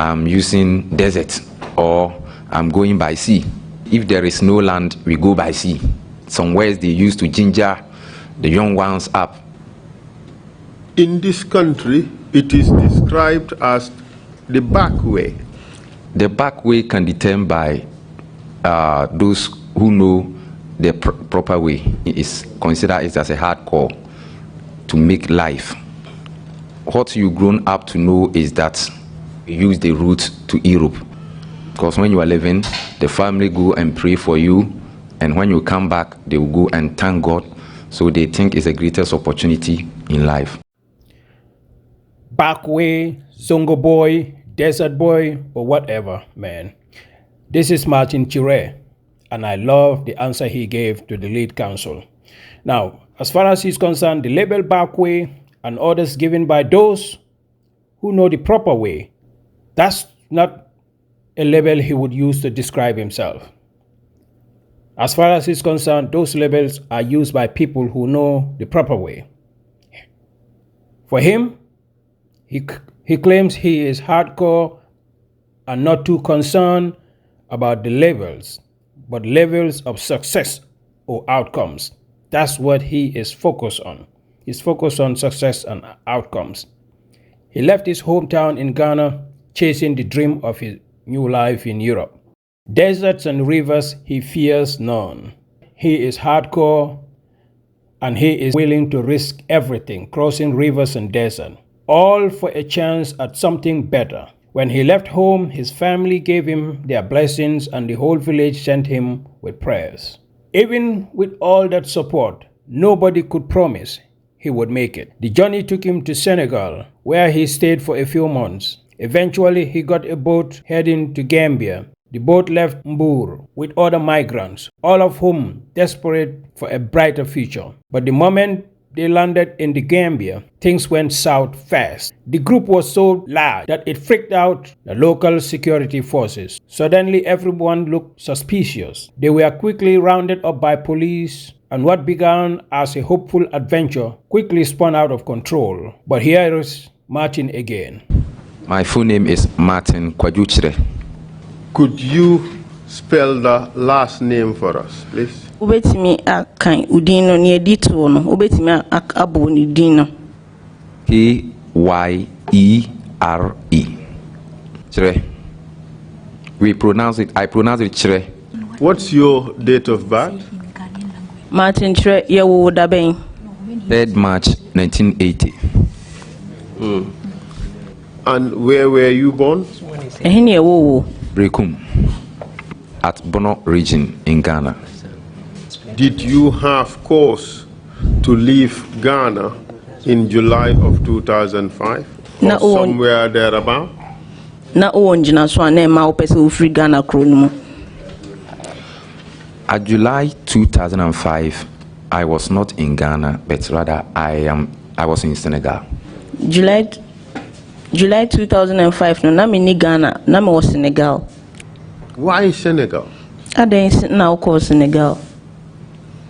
I'm using desert or I'm going by sea. If there is no land, we go by sea. Some words they use to ginger the young ones up. In this country, it is described as the back way. The back way can be determined by those who know the proper way. It is considered as a hardcore to make life. What you've grown up to know is that you use the route to Europe. Because when you are living, the family go and pray for you, and when you come back, they will go and thank God. So they think it's the greatest opportunity in life. Back way, Zongo boy, desert boy, or whatever, man. This is Martin Kyere, and I love the answer he gave to the lead counsel. Now, as far as he's concerned, the label back way and orders given by those who know the proper way, that's not a label he would use to describe himself. As far as he's concerned, those labels are used by people who know the proper way. For him, he claims he is hardcore and not too concerned about the levels, but levels of success or outcomes. That's what he is focused on. He's focused on success and outcomes. He left his hometown in Ghana, chasing the dream of his new life in Europe. Deserts and rivers he fears none. He is hardcore and he is willing to risk everything, crossing rivers and desert, all for a chance at something better. When he left home, his family gave him their blessings and the whole village sent him with prayers. Even with all that support, nobody could promise he would make it. The journey took him to Senegal, where he stayed for a few months. Eventually, he got a boat heading to Gambia. The boat left Mbour with other migrants, all of whom desperate for a brighter future. But the moment they landed in the Gambia, things went south fast. The group was so large that it freaked out the local security forces. Suddenly, everyone looked suspicious. They were quickly rounded up by police, and what began as a hopeful adventure quickly spun out of control. But here is Martin again. My full name is Martin Kyere. Could you spell the last name for us, please? Ubetimi akan udino ni edito no. Ubetimi akabo ni dino. Kyere. Kyere. We pronounce it. I pronounce it Kyere. What's your date of birth? Martin Kyere yewo daben. 3rd March 1980. And where were you born? Ehini yewo. Brekum, at Bono region in Ghana. Did you have cause to leave Ghana in July of 2005 or somewhere thereabout? Na uonjina so na ma opese ufri Ghana kronumu. At July 2005, I was not in Ghana, but rather I was in Senegal. July 2005 no na me ni Ghana na me was Senegal. Why Senegal? I didn't now call Senegal.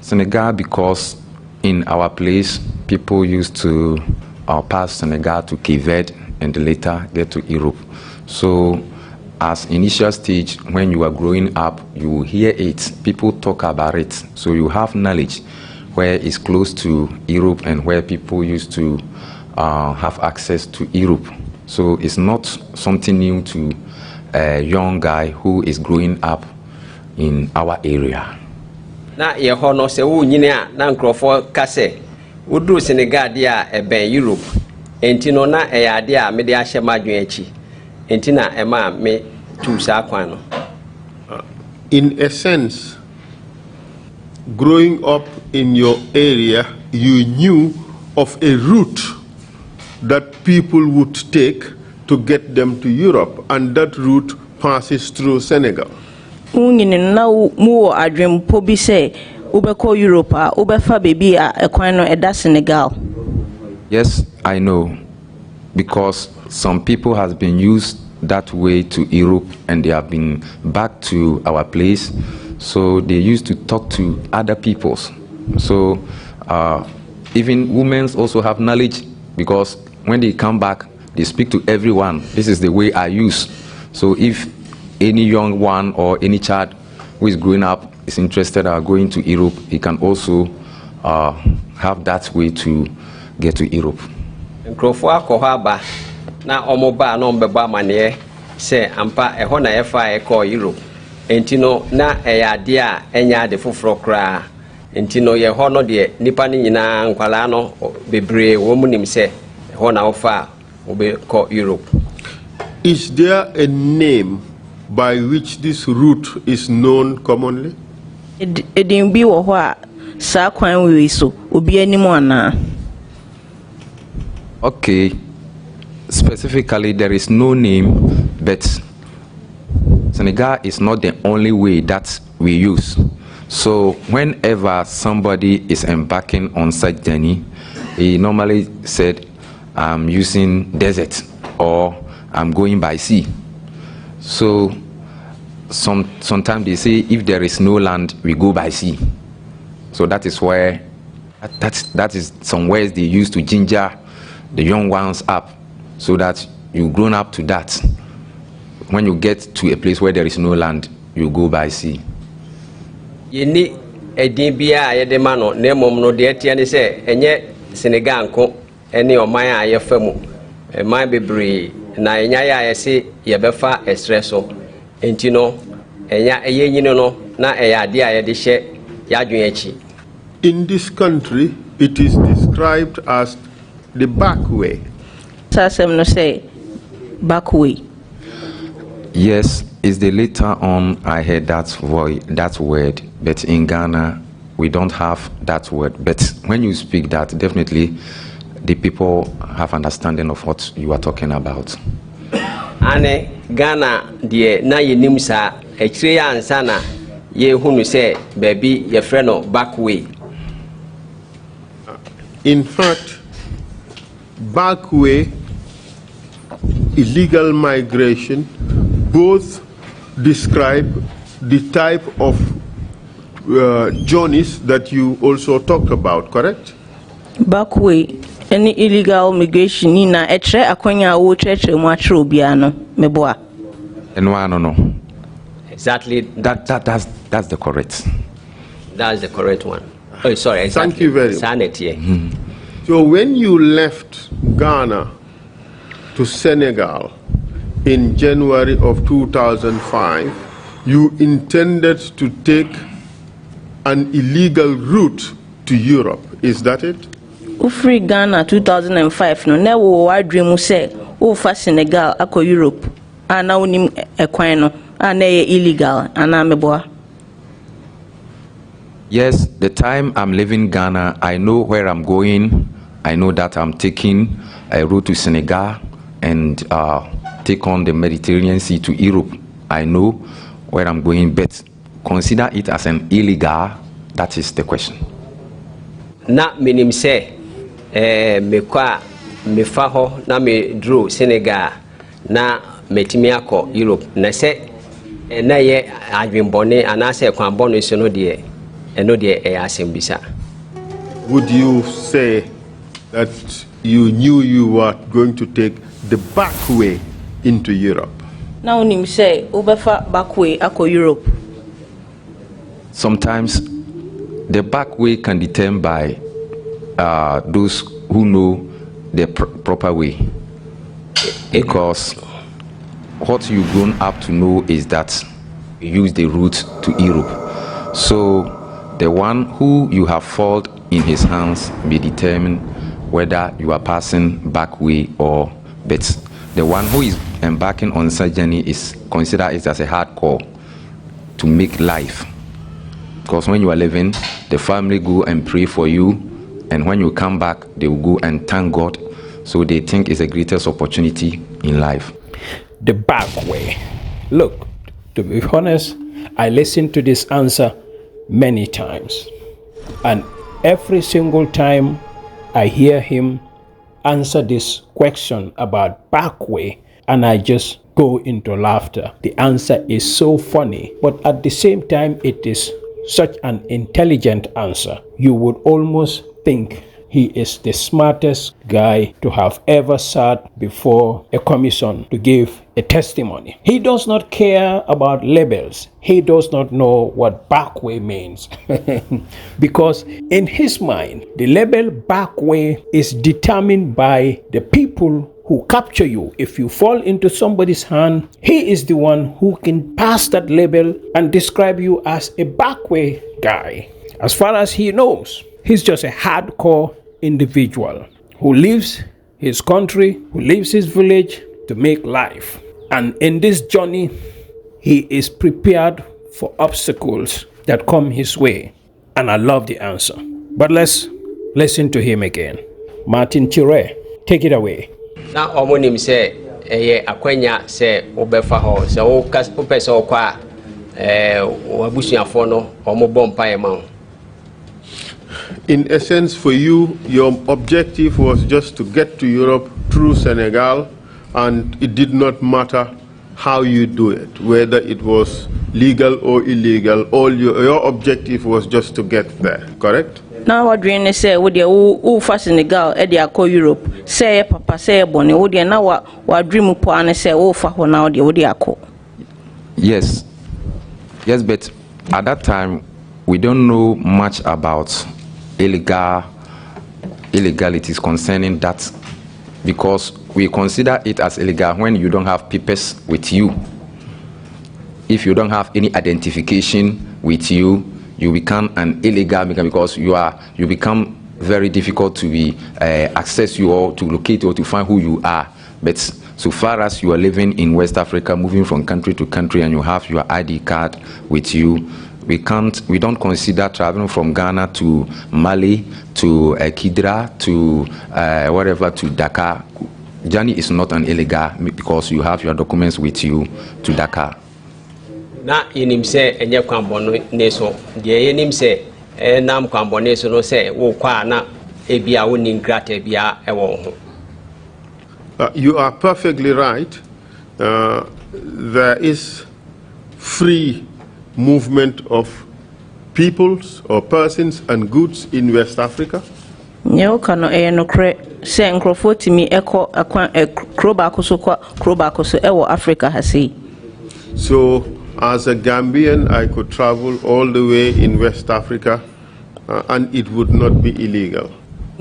Senegal because in our place people used to pass Senegal to Kyere and later get to Europe. So as initial stage, when you are growing up, you will hear it, people talk about it, so you have knowledge where it's close to Europe and where people used to have access to Europe. So it's not something new to a young guy who is growing up in our area. Na ye ho no se wo nyine a na nkrofo kase woduru Senegal dia eben Europe enti no na e ade a me de ahye madwen achi enti na e ma me tu sa kwan no. In a sense, growing up in your area, you knew of a route that people would take to get them to Europe, and that route passes through Senegal. Unyine na mu adwem po bi se ubeko Europe a ubefa baby a ekwan no eda Senegal. Yes, I know, because some people has been used that way to Europe and they have been back to our place, so they used to talk to other peoples. So even women also have knowledge, because when they come back, they speak to everyone. This is the way I use. So if any young one or any child who is growing up is interested in going to Europe, he can also have that way to get to Europe. Na omoba no mbeba mane se ampa eho na yefa eko Europe entino na eyade a enya de foforo kra entino ye ho no de nipa ni nyina nkwala no bebre wo munim se eho na ofa obe ko Europe. Is there a name by which this route is known commonly? Edin bi wo ho a sa kwan wi so obi anim ana. Okay. Specifically, there is no name, but Senegal is not the only way that we use. So whenever somebody is embarking on such journey, he normally said, I'm using desert or I'm going by sea. So sometimes they say if there is no land, we go by sea. So that is where, that is some ways they use to ginger the young ones up, so that you've grown up to that. When you get to a place where there is no land, you go by sea. Yeni edin bia ye de ma no na mom no de etie ne se enye Senegal nko ene oman a ye famu man bebre na enya ya ye se ye befa espresso enti no enya eye nyino no na eyade a ye de hye yadwen achi. In this country, it is described as the back way. Sasem no say back way. Yes, it's the later on I heard that word, but in Ghana we don't have that word. But when you speak that, definitely the people have understanding of what you are talking about. Ane Ghana die na yenim sa ekire ya ansa na ye hunu say baby ye frɛ no back way. In fact, back way, illegal migration, both describe the type of journeys that you also talked about, correct? Back way, any illegal migration na etre akonya wo tretre mu atre obiano meboa. No. Exactly. That's the correct. That's the correct one. Oh, sorry. Exactly. Thank you very much. Jannet, yeah. So when you left Ghana to Senegal in January of 2005, you intended to take an illegal route to Europe. Is that it? Ufri Ghana 2005 no na wo wadwemu se wo fa Senegal akọ Europe ana wonim ekwan no ana illegal ana meboa. Yes, the time I'm leaving Ghana, I know where I'm going. I know that I'm taking a route to Senegal and take on the Mediterranean Sea to Europe. I know where I'm going, but consider it as an illegal. That is the question. Na minim se me kwa me fa ho na me dro Senegal na metimi akọ Europe na se na ye adwenbone anase kwan bone so no de eno de asembisa. Would you say that you knew you were going to take the back way into Europe? Na unim say obefa back way akọ Europe. Sometimes the back way can be determined by those who know the proper way, because what you've grown up to know is that you use the route to Europe. So the one who you have fallen in his hands may determine whether you are passing back way or but the one who is embarking on such journey is considered it as a hard call to make life. Because when you are living, the family go and pray for you, and when you come back, they will go and thank God. So they think it's the greatest opportunity in life. The back way. Look, to be honest, I listened to this answer many times, and every single time I hear him answer this question about back way, and I just go into laughter. The answer is so funny, but at the same time, it is such an intelligent answer. You would almost think he is the smartest guy to have ever sat before a commission to give a testimony. He does not care about labels. He does not know what backway means. Because in his mind, the label backway is determined by the people who capture you. If you fall into somebody's hand, he is the one who can pass that label and describe you as a backway guy. As far as he knows, he's just a hardcore individual who leaves his country, who leaves his village to make life. And in this journey, he is prepared for obstacles that come his way. And I love the answer. But let's listen to him again. Martin Kyere, take it away. Na omonim se akwanya se obefa ho se o pese o kwa wabusuafo no omobọ mpae ma. In essence, for you, your objective was just to get to Europe through Senegal, and it did not matter how you do it, whether it was legal or illegal. All your objective was just to get there, correct? Now what dream is say with the fa Senegal e dey akọ Europe say papa say boni wo dey na wa dream po an say fa ho na wo dey akọ. Yes, but at that time we don't know much about illegalities concerning that, because we consider it as illegal when you don't have papers with you. If you don't have any identification with you, you become an illegal because you become very difficult to be access you or to locate or to find who you are. But so far as you are living in West Africa, moving from country to country, and you have your ID card with you, we don't consider traveling from Ghana to Mali to Kidra to whatever to Dakar. Journey is not an illegal because you have your documents with you to Dakar. Na yenim se enye kwambono neso de yenim se nam kwambone so no se wo kwa na ebia woni nkrata bia ewo ho. You are perfectly right. There is free movement of peoples or persons and goods in West Africa. Nyeo kano no kre se nkrofo timi eko akwan kroba koso ewo Africa hasi. So as a Gambian, I could travel all the way in West Africa and it would not be illegal.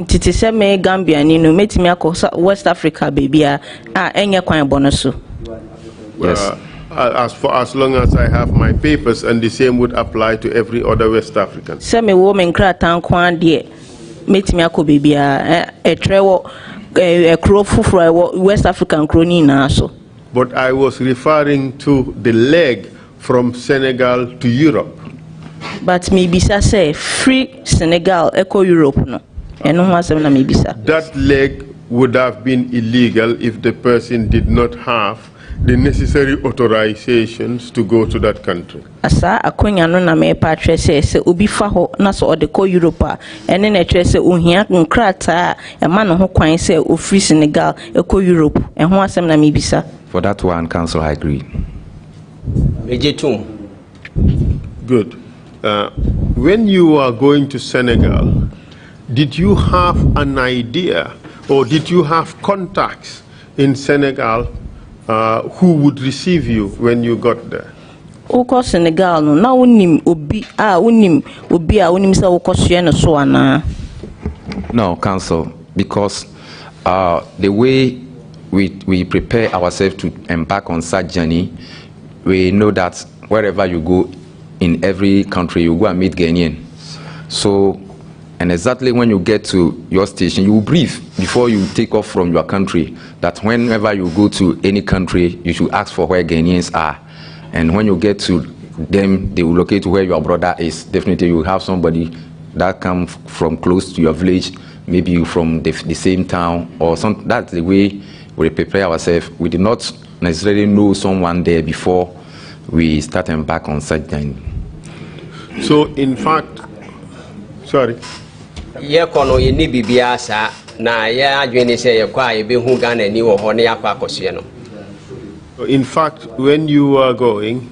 Titi se me Gambia ni no metimi akosa West Africa baby enye kwan bonoso. Yes. As long as I have my papers, and the same would apply to every other West African. Se me wo me nkrata kwan de metimi akọ baby trewo kro fufuro West African kroni na so. But I was referring to the leg from Senegal to Europe. But me bisa say free Senegal eco Europe no. Eno ho asem na me bisa. That leg would have been illegal if the person did not have the necessary authorizations to go to that country. Asa akonya no na me pa trese se obi fa ho na so ode ko Europe ene na trese ohia nkrata e ma no ho kwan se o free Senegal eco Europe e ho asem na me bisa. For that one, Council, I agree. Good. When you are going to Senegal, did you have an idea or did you have contacts in Senegal who would receive you when you got there? Oko Senegal no na unim obi se ukosye no so ana. No, Council, because the way we prepare ourselves to embark on such journey, we know that wherever you go in every country, you go and meet Ghanaian. So, and exactly when you get to your station, you will brief before you take off from your country that whenever you go to any country, you should ask for where Ghanaians are. And when you get to them, they will locate where your brother is. Definitely you will have somebody that comes from close to your village, maybe from the same town or something. That's the way we prepare ourselves. We did not necessarily know someone there before we start embark on such journey. So in fact, sorry. Ye kono ye ni bibia sa na ye adwene se ye kwa ye be hu Ghana ni wo ho ne yakwa akosue no. In fact, when you were going,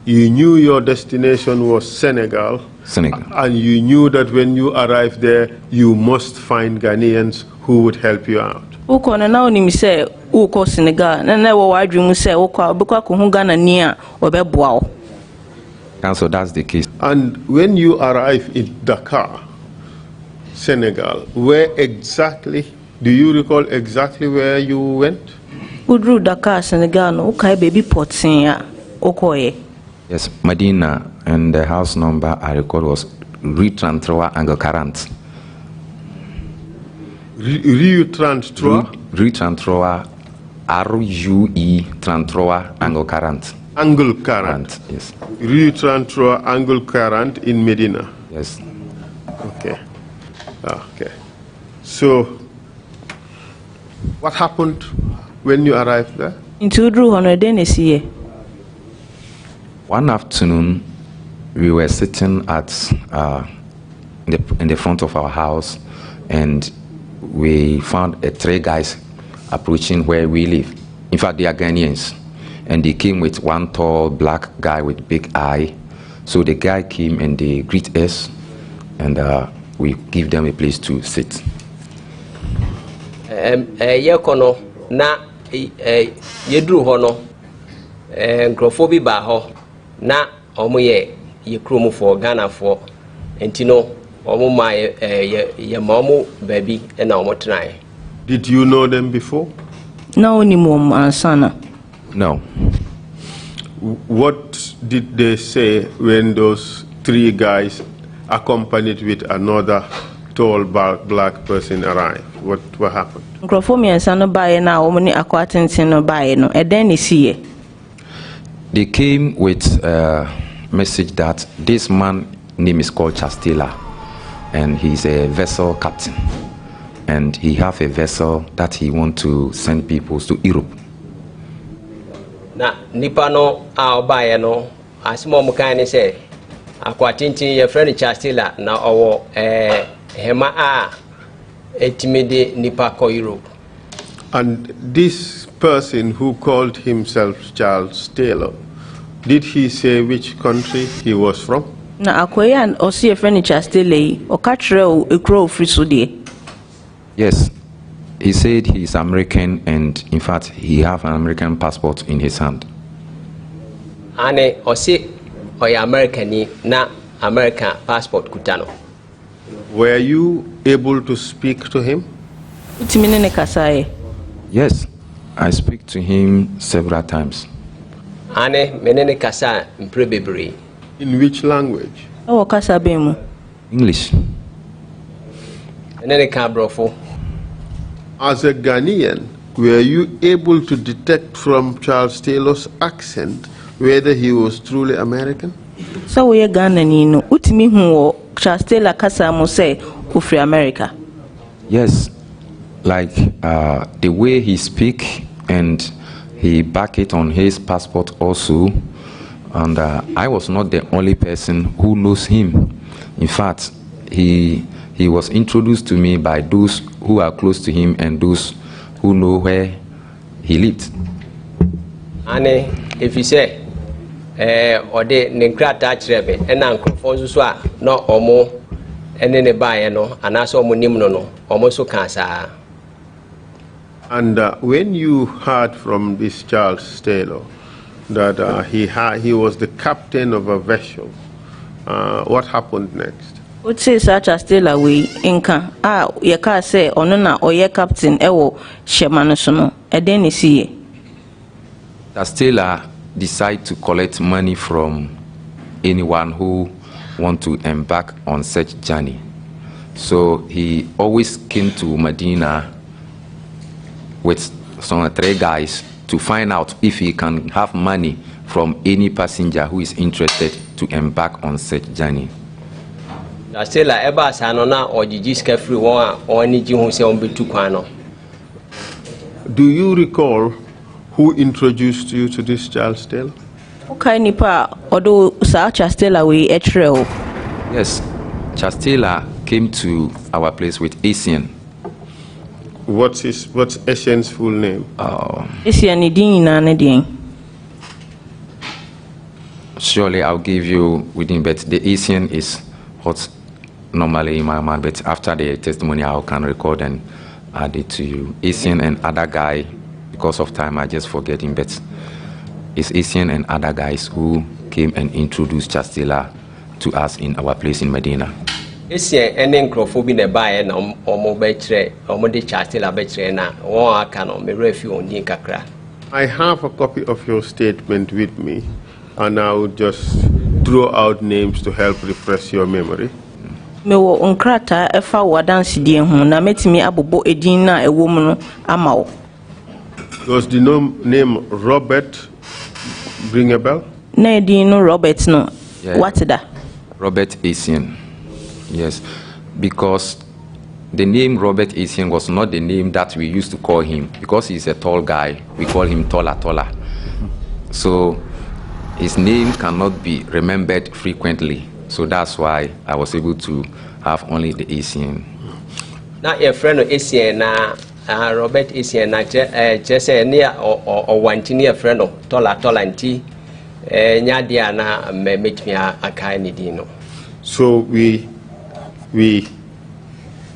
you knew your destination was Senegal, Senegal. And you knew that when you arrived there, you must find Ghanaians who would help you out. Uko na now ni say uko Senegal na wo wadwum say uko bekwa ko hu Ghanani a obeboa wo. And so that's the case. And when you arrive in Dakar, Senegal, where exactly, do you recall exactly where you went? Udru Dakar, Senegal, no, okay, baby potin ya, okoye. Yes, Medina, and the house number I recall was Rue 33 Angle 40. Rue 33? Rue 33, RUE 33 Angle 40. Angle 40. Yes. Rue 33 Angle 40 in Medina. Yes. Okay. Okay. So, what happened when you arrived there? Into Udru hono denesi. One afternoon, we were sitting at in the front of our house, and we found 3 guys approaching where we live. In fact, they are Ghanaians, and they came with one tall black guy with big eye. So the guy came and they greet us, and we give them a place to sit. Yekono na yedru hono nkrofo bi ba ho na omo ye krom for Ghana for entino omo ma ye mamu baby na omo try. Did you know them before? No ni mom ansana. No. What did they say when those 3 guys accompanied with another tall black person arrived? What happened? Nkrofo mi ansana bae na omo ni akwatintin no bae no eden ni siye. They came with a message that this man name is called Chastela, and he's a vessel captain, and he have a vessel that he want to send people to Europe. Na nipa no a obaye no asimo mo kan ni say akwatintin ye friend Chastela na owo hema a etimede nipa ko Europe. And this person who called himself Charles Taylor, did he say which country he was from? Na akoya osi e friend Chastele o ka kire o ekro ofri so de. Yes, he said he's American, and in fact he have an American passport in his hand. Ane osi oya American na American passport kutano. Were you able to speak to him? Utimine ne kasaye. Yes, I speak to him several times. Ane menene kasa mprebebere. In which language? O kasa be mu. English. Menene ka brofo. As a Ghanaian, were you able to detect from Charles Taylor's accent whether he was truly American? So we Ghana ni no utimi hu o Charles Taylor kasa mo say ofri America. Yes, like the way he speak, and he back it on his passport also. And I was not the only person who knows him. In fact, he was introduced to me by those who are close to him and those who know where he lived. Ane if you say ode ne nkrata kirebe ena nkrofo nso a no omo ene ne baaye no anaso omo nim no omo so kan saa. And when you heard from this Charles Taylor that he was the captain of a vessel, what happened next? What say Charles Taylor we inka ye ka say ono na oye captain ewo shema no so no eden ni siye. Charles Taylor decide to collect money from anyone who want to embark on such journey. So he always came to Medina with some 3 guys to find out if he can have money from any passenger who is interested to embark on such journey. Stella eba sano na ojiji ska free won a oni ji hu se on betu kwan no. Do you recall who introduced you to this Charles Taylor? Okay, nipa odo sa Charles Taylor we etreo. Yes, Charles Taylor came to our place with Essien. What's Essien's full name? Essien ni din na ne din. Surely I'll give you within, but the Essien is what's normally in my mind, but after the testimony, I can record and add it to you. Essien and other guy, because of time, I just forget him, but it's Essien and other guys who came and introduced Chastela to us in our place in Medina. Essien and Encrophobia nearby and omo betre, omo de Chastela betre na, one can on me refuge on Ninkakra. I have a copy of your statement with me, and I will just throw out names to help refresh your memory. Me wo onkrata efa wadansi die ho na metimi abobo edin na ewo mu no ama wo. Does the name Robert ring a bell? Na edin no Robert no. Yeah. What that? Robert Essien. Yes, because the name Robert Essien was not the name that we used to call him, because he's a tall guy. We call him Tola. So his name cannot be remembered frequently. So that's why I was able to have only the Essien. Now your friend Essien na Robert Essien na just near or one near friend Tola nti nyadia na meet me akai ni dino. So we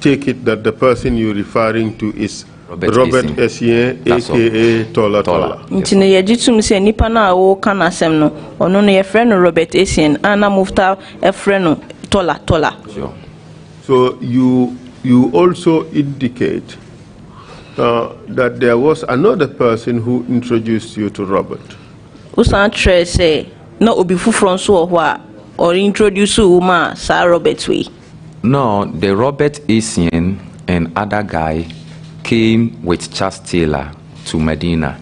take it that the person you're referring to is Robert Essien, aka Tola. Nti ne yejitum se nipa na wo kana sem no ono no ye friend Robert Essien ana mufta e friend Tola. Sure. So you also indicate that there was another person who introduced you to Robert. Usan tre say na obi fufron so ho a or introduce you ma sa Robert we. No, the Robert Essien and other guy came with Chastela to Medina.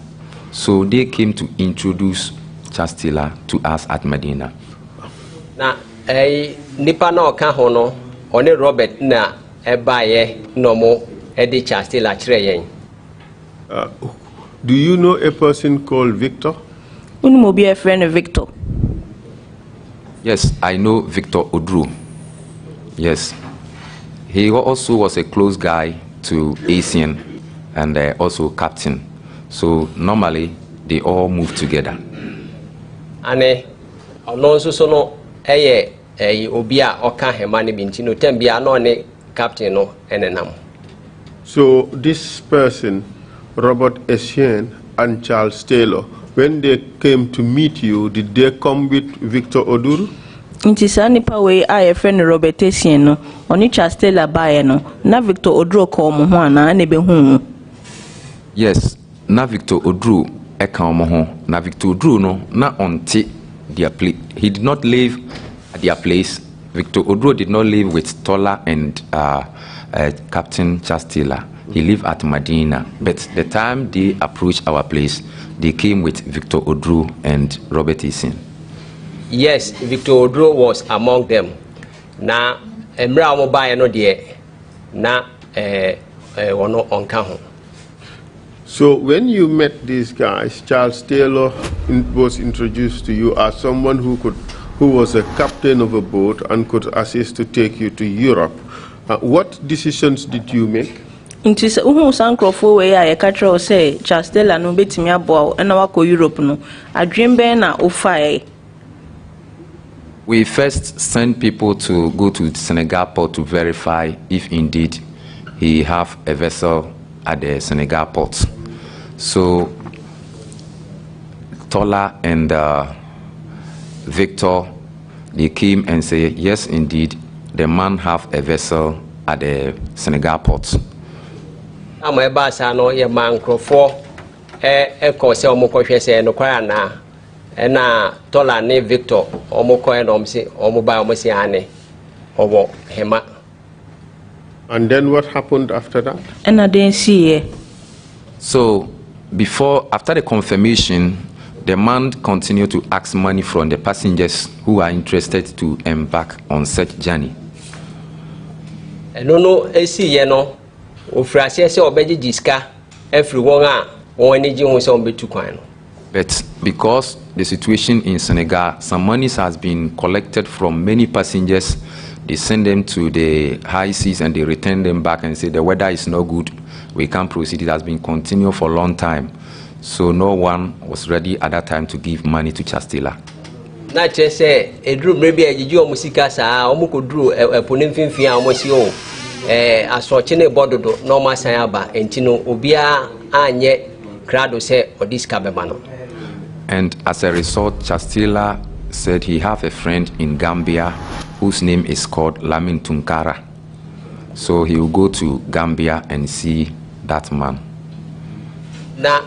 So they came to introduce Chastela to us at Medina. Na nipa na oka ho no one Robert na ebaye no mo edi Chastela kire yen. Do you know a person called Victor? Unu mo be a friend Victor. Yes, I know Victor Odru. Yes. He also was a close guy to Essien and also captain. So normally they all move together. Ane ononso so no obi a oka hema ne binti no tembia no ne captain no enenam. So this person, Robert Essien and Charles Taylor, when they came to meet you, did they come with Victor Oduru? Nti sa nipa we a friend Robert Essien no oni Charles Taylor bae no na Victor Oduru ko mo ho ana na be hu. Yes, na Victor Oduru e kan mo ho. Na Victor Oduru no na onte their place. He did not live at their place. Victor Oduru did not live with Tola and Captain Charles Taylor. He lived at Medina. But the time they approached our place, they came with Victor Oduru and Robert Essien. Yes, Victor Oduru was among them. Na emra mo bae no de na wono onka ho. So when you met these guys, Charles Taylor was introduced to you as someone who was a captain of a boat and could assist to take you to Europe. What decisions did you make? Nti se uhu sankrofo we a ye ka tro say Charles Taylor no betimi abo na wako Europe no adwen ben na ofae. We first sent people to go to Senegal port to verify if indeed he have a vessel at the Senegal port. So Tola and Victor, they came and say, yes, indeed, the man have a vessel at the Senegal port. Ama eba sa no ye mankrofo ko se omokohwe se no kwara na Tola ne Victor omoko no mse omoba omosi ane obo hema. And then what happened after that? And I didn't see it. So after the confirmation, the man continued to ask money from the passengers who are interested to embark on such journey. No esi ye no ofrase se obeji jiska everyone a won ani ji ho se ombetu kwan no. But because the situation in Senegal, some monies has been collected from many passengers. They send them to the high seas and they return them back and say the weather is no good, we can't proceed. It has been continued for a long time. So no one was ready at that time to give money to Chastela. na kyerɛ sɛ eduru mmerɛ bi a gyigyi ɔmo sika saa ɔmo koduru ɛpo ne mfimfini a ɔmo si o asɔkye ne bɔdodo na ɔmo asan aba enti no obiara anyɛ krado sɛ ɔde sika bɛma no. And as a result, Chastila said he have a friend in Gambia whose name is called Lamin Tunkara. So he will go to Gambia and see that man. Na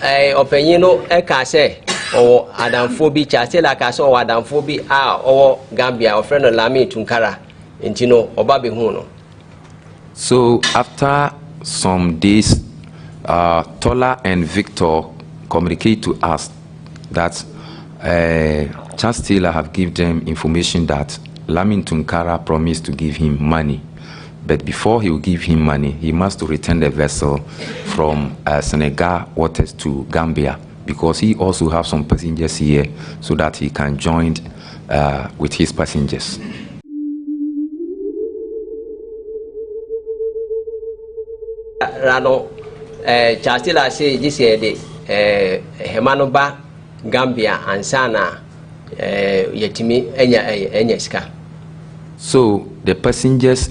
ɔpanyin no ɛka sɛ ɔwɔ adamfo bi Chastila ka sɛ ɔwɔ adamfo bi a ɔwɔ Gambia ɔfrɛ no Lamin Tunkara enti no ɔba bɛhu no. So after some days, Tola and Victor communicate to us that Chastila have given them information that Lamin Tunkara promised to give him money. But before he will give him money, he must return the vessel from Senegal waters to Gambia, because he also have some passengers here so that he can join with his passengers. Rano Chastila say this year the Hemanoba Gambia and Sana Yetimi Enyeska. So the passengers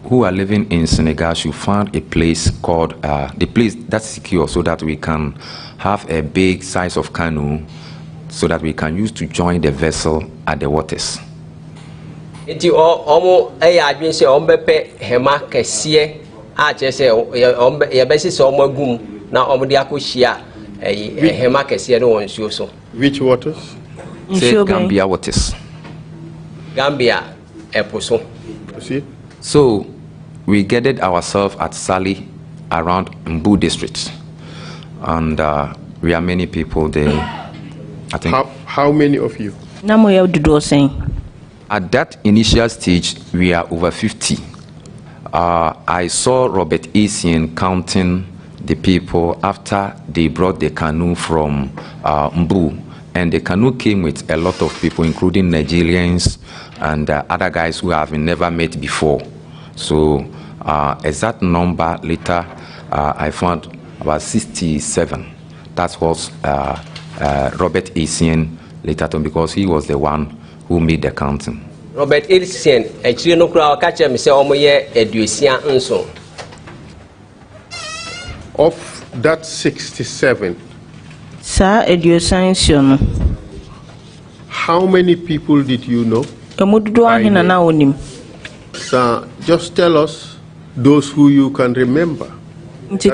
who are living in Senegal should find a place called the place that's secure, so that we can have a big size of canoe so that we can use to join the vessel at the waters. Iti omo adwin se ombepe hema kese a chese yebesi se omo agum na omo de akohia hema kese no wonsuo so. Which waters? Say Gambia waters. Gambia eposo. Proceed. So we gathered ourselves at Sali around Mbu district, and we are many people there. I think. How many of you? At that initial stage, we are over 50. I saw Robert Essien counting the people after they brought the canoe from Mbu, and the canoe came with a lot of people, including Nigerians and other guys who have never met before. So exact number later, I found about 67. That was Robert Essien later on, because he was the one who made the counting. Robert Essien, actually no crowd catch me say omoye edusia nso. Of that 67, Sa edusia nso. How many people did you know? So just tell us those who you can remember. That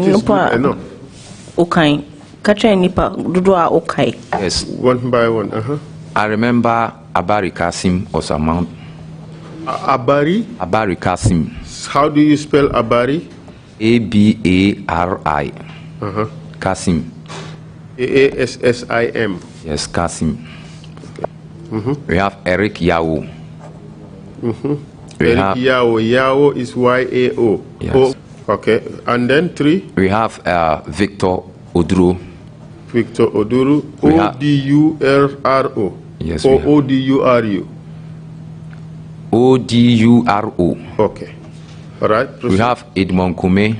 is good enough. Okay. Yes. One by one. I remember Abari Kasim was among. Abari? Abari Kasim. How do you spell Abari? Abari. Kasim. Kassim. Yes, Kasim. We have Eric Yao. Eric Yao. Yao is Y-A-O. Yes. Oh, okay. And then 3? We have Victor Oduro. Victor Oduro. O-D-U-R-R-O. Yes. Or O-D-U-R-U. O-D-U-R-O. Okay. All right. Proceed. We have Edmond Kume.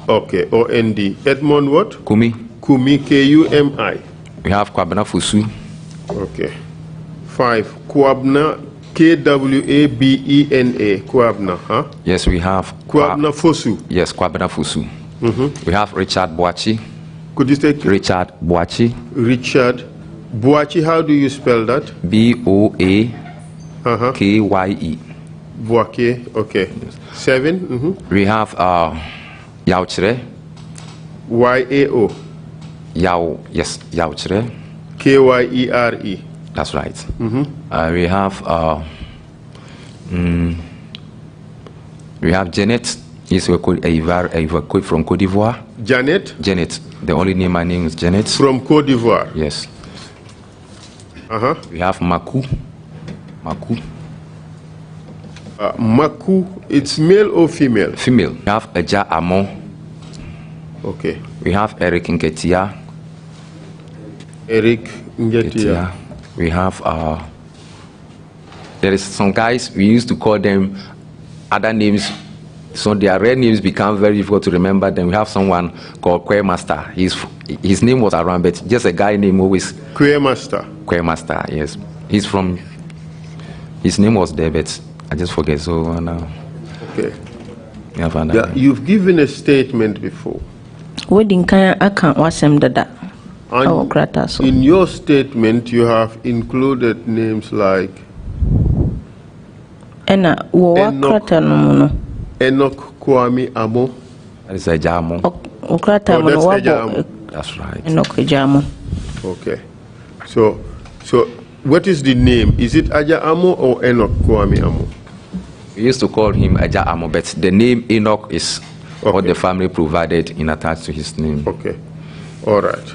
Okay. O-N-D. Edmond what? Kumi. Kumi. K-U-M-I. We have Kwabena Fusu. Okay. 5. Kwabena. K-W-A-B-E-N-A. Kwabena. Huh? Yes, we have Kwabena Fosu. Yes, Kwabena Fusu. We have Richard Boachi. Could you take Richard Boachi. Richard Boachi? How do you spell that? B-O-A-K-Y-E. Boachi. Okay. 7. We have Yauchre. Y-A-O. Yao. Yes, Yauchre. K-Y-E-R-E. That's right. We have Jannet. He's a from Cote d'Ivoire. Jannet? Jannet. The only name I name is Jannet. From Cote d'Ivoire. Yes. We have Maku. Maku. Maku, it's male or female? Female. We have Eja Amon. Okay. We have Eric Nketia. Eric Nketia. We have there is some guys we used to call them other names, so their real names become very difficult to remember. Then we have someone called Kyere Master. His name was around, but just a guy named always Kyere Master. Kyere Master, yes. He's from, his name was David. I just forget, so now. Okay. Yeah, you've given a statement before. And in your statement, you have included names like Enoch Kwame Amo. That is Yaya Jammeh. Oh, that's Yaya Jammeh. That's right. Enoch Jammeh. Okay. So what is the name? Is it Yaya Jammeh or Enoch Kwame Amo? We used to call him Yaya Jammeh, but the name Enoch is what the family provided in attached to his name. Okay. All right.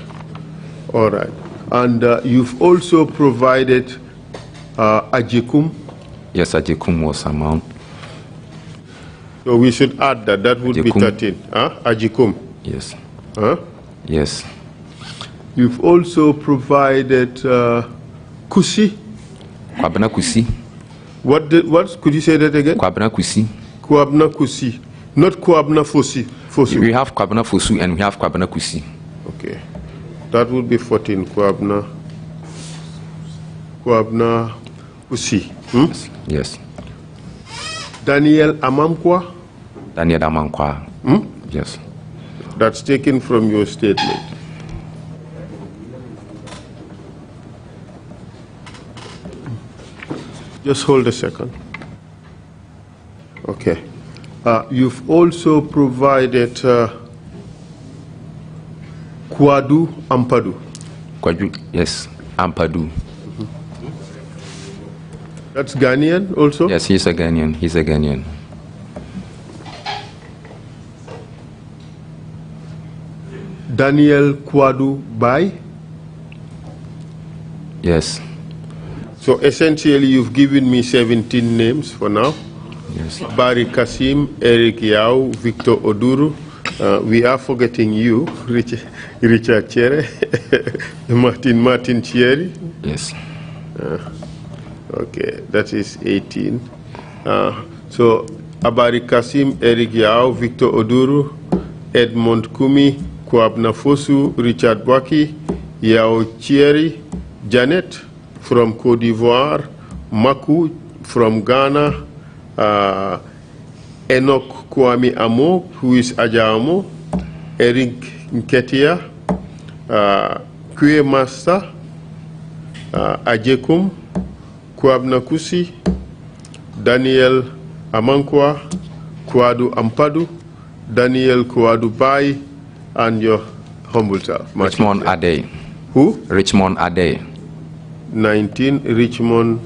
All right. And you've also provided Ajikum. Yes, Ajikum was among. So we should add that. That would Ajikum. be 13. Ajikum. Yes. Huh? Yes. You've also provided Kusi. Kwabena Kusi. What could you say that again? Kwabena Kusi. Kwabena Kusi. Not Kwabena Fosi. We have Kwabena Fosu and we have Kwabena Kusi. Okay. That would be 14. Kwabena Kusi. Yes. Daniel Amankwa. Daniel Amankwa. Yes. That's taken from your statement. Just hold a second. Okay. You've also provided Kwadu Ampadu. Kwadu, yes, Ampadu. That's Ghanaian also? Yes, he's a Ghanaian. He's a Ghanaian. Daniel Kwadu Bai? Yes. So essentially you've given me 17 names for now. Yes. Barry Kasim, Eric Yao, Victor Oduru. We are forgetting you, Richard Kyere, Martin Kyere. Yes. Okay, that is 18. So Abari Kasim, Eric Yao, Victor Oduru, Edmond Kumi, Kwabena Fosu, Richard Bwaki, Yao Kyere, Jannet from Côte d'Ivoire, Maku from Ghana, Enoch Kwame Amo, who is Ajamo, Eric Nketia, Kyere Master, Ajekum, Kwabena Kusi, Daniel Amankwa, Kwadu Ampadu, Daniel Kwadu Bai, and your humble self. Richmond Ade. Who? Richmond Ade. 19, Richmond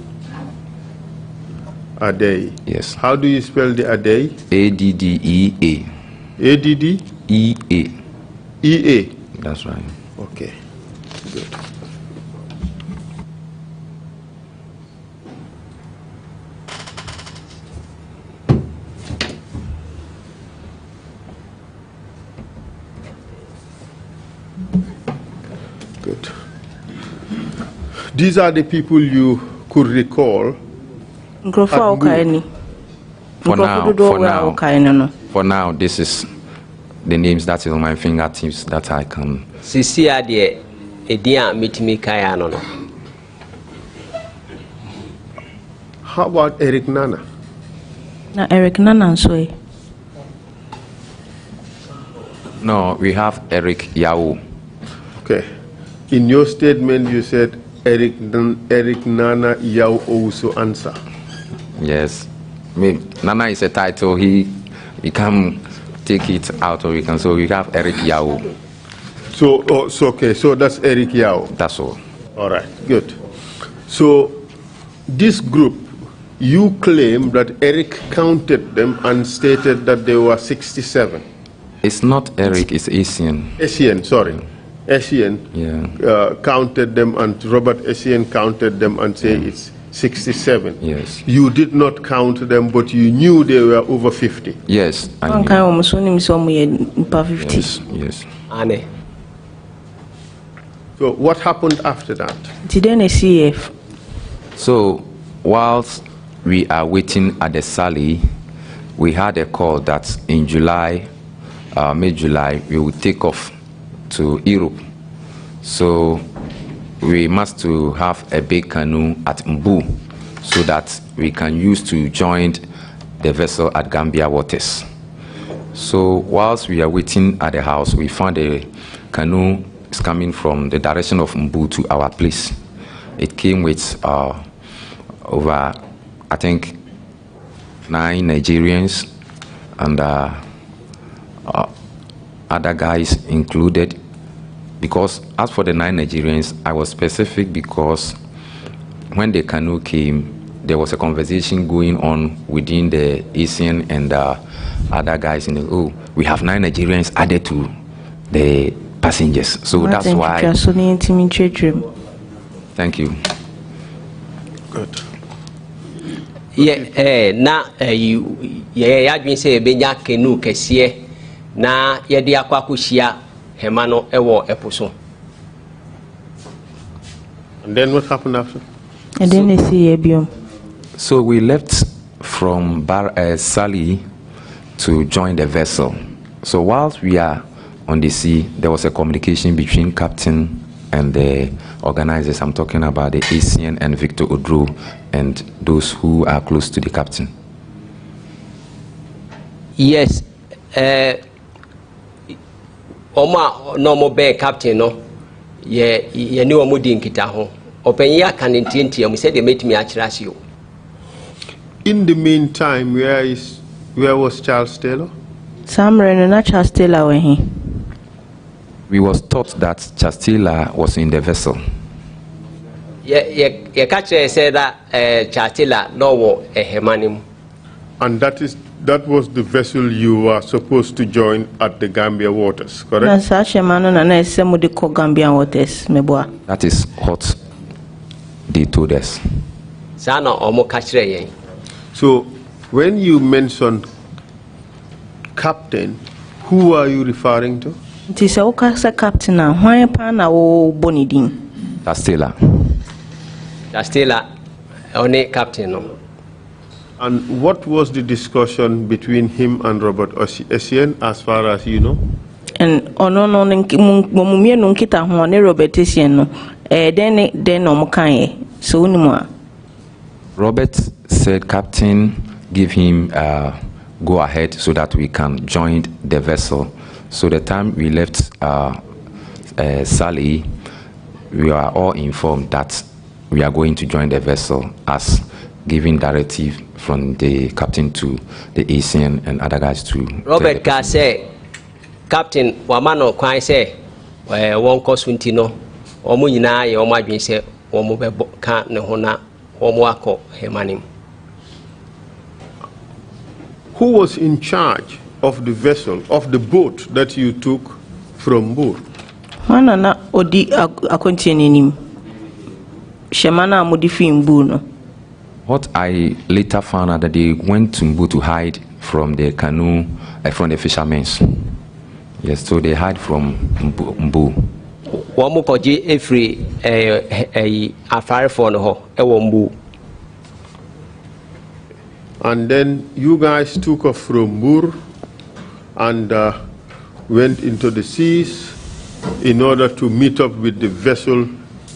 Ade. Yes. How do you spell the Ade? A-D-D-E-A. A-D-D? E-A. E-A. That's right. Okay, good. Good. These are the people you could recall. For now, this is the names that is on my fingertips that I can. Sisi ade edia mitimi kaya no. How about Eric Nana? Na Eric Nana so. No, we have Eric Yao. Okay. In your statement, you said Eric Nana Yao also answer. Yes. I mean, Nana is a title. He can take it out, or we can. So we have Eric Yao. So okay. So that's Eric Yao. That's all. All right. Good. So this group, you claim that Eric counted them and stated that there were 67. It's not Eric. It's Essien. Essien, sorry. Essien counted them, and Robert Essien counted them and say it's 67. Yes. You did not count them, but you knew they were over 50. Yes. I knew. Yes. Yes. Ane. So what happened after that? So whilst we are waiting at the Sally, we had a call that in July, mid-July, we will take off to Europe. So we must to have a big canoe at Mbu so that we can use to join the vessel at Gambia waters. So whilst we are waiting at the house, we found a canoe is coming from the direction of Mbu to our place. It came with over, I think, 9 Nigerians and other guys included. Because as for the 9 Nigerians, I was specific because when the canoe came, there was a conversation going on within the Essien and other guys in the, oh, we have 9 Nigerians added to the passengers. So that's why. Thank you. Good. Yeah, na yeah, you say benya canoe kesiye na yedi akwa kushia hemano ewo epuso. And then what happened after? And then they see Ebium. So we left from Sali to join the vessel. So whilst we are on the sea, there was a communication between captain and the organizers. I'm talking about the Essien and Victor Odro and those who are close to the captain. Yes. Oma normal bear captain no. Ye knew omudi nkita ho. Openya kan ntinti am said they made me achirasi yo. In the meantime, where was Charles Taylor? Samre no Charles Taylor when he. We was taught that Charles Taylor was in the vessel. Yeah, catcher said that Charles Taylor no war a hemanim. And that was the vessel you were supposed to join at the Gambia waters, correct? That is what they told us. So when you mentioned captain, who are you referring to? It is a captain. Why pana o bonidin? That's still only captain. No. And what was the discussion between him and Robert Essien, as far as you know? And no mumie no kita ho ne Robert Essien no den no mkan so unimwa. Robert said captain give him go ahead so that we can join the vessel. So the time we left Sali, we are all informed that we are going to join the vessel as giving directive from the captain to the Essien and other guys to. Robert ka say, Captain Wamano Kwai say, one cosuntino, or Munina, or my being say, or Mube can't no hona, or Moako, Hemanim. Who was in charge of the vessel, of the boat that you took from Bur? Wanana odi akontieninim. Shemana modifi Mbuno. What I later found out that they went to Mbu to hide from the canoe, from the fishermen. Yes, so they hide from Mbu. Wamukoji every a fire for no Mbu. And then you guys took off from Bur and went into the seas in order to meet up with the vessel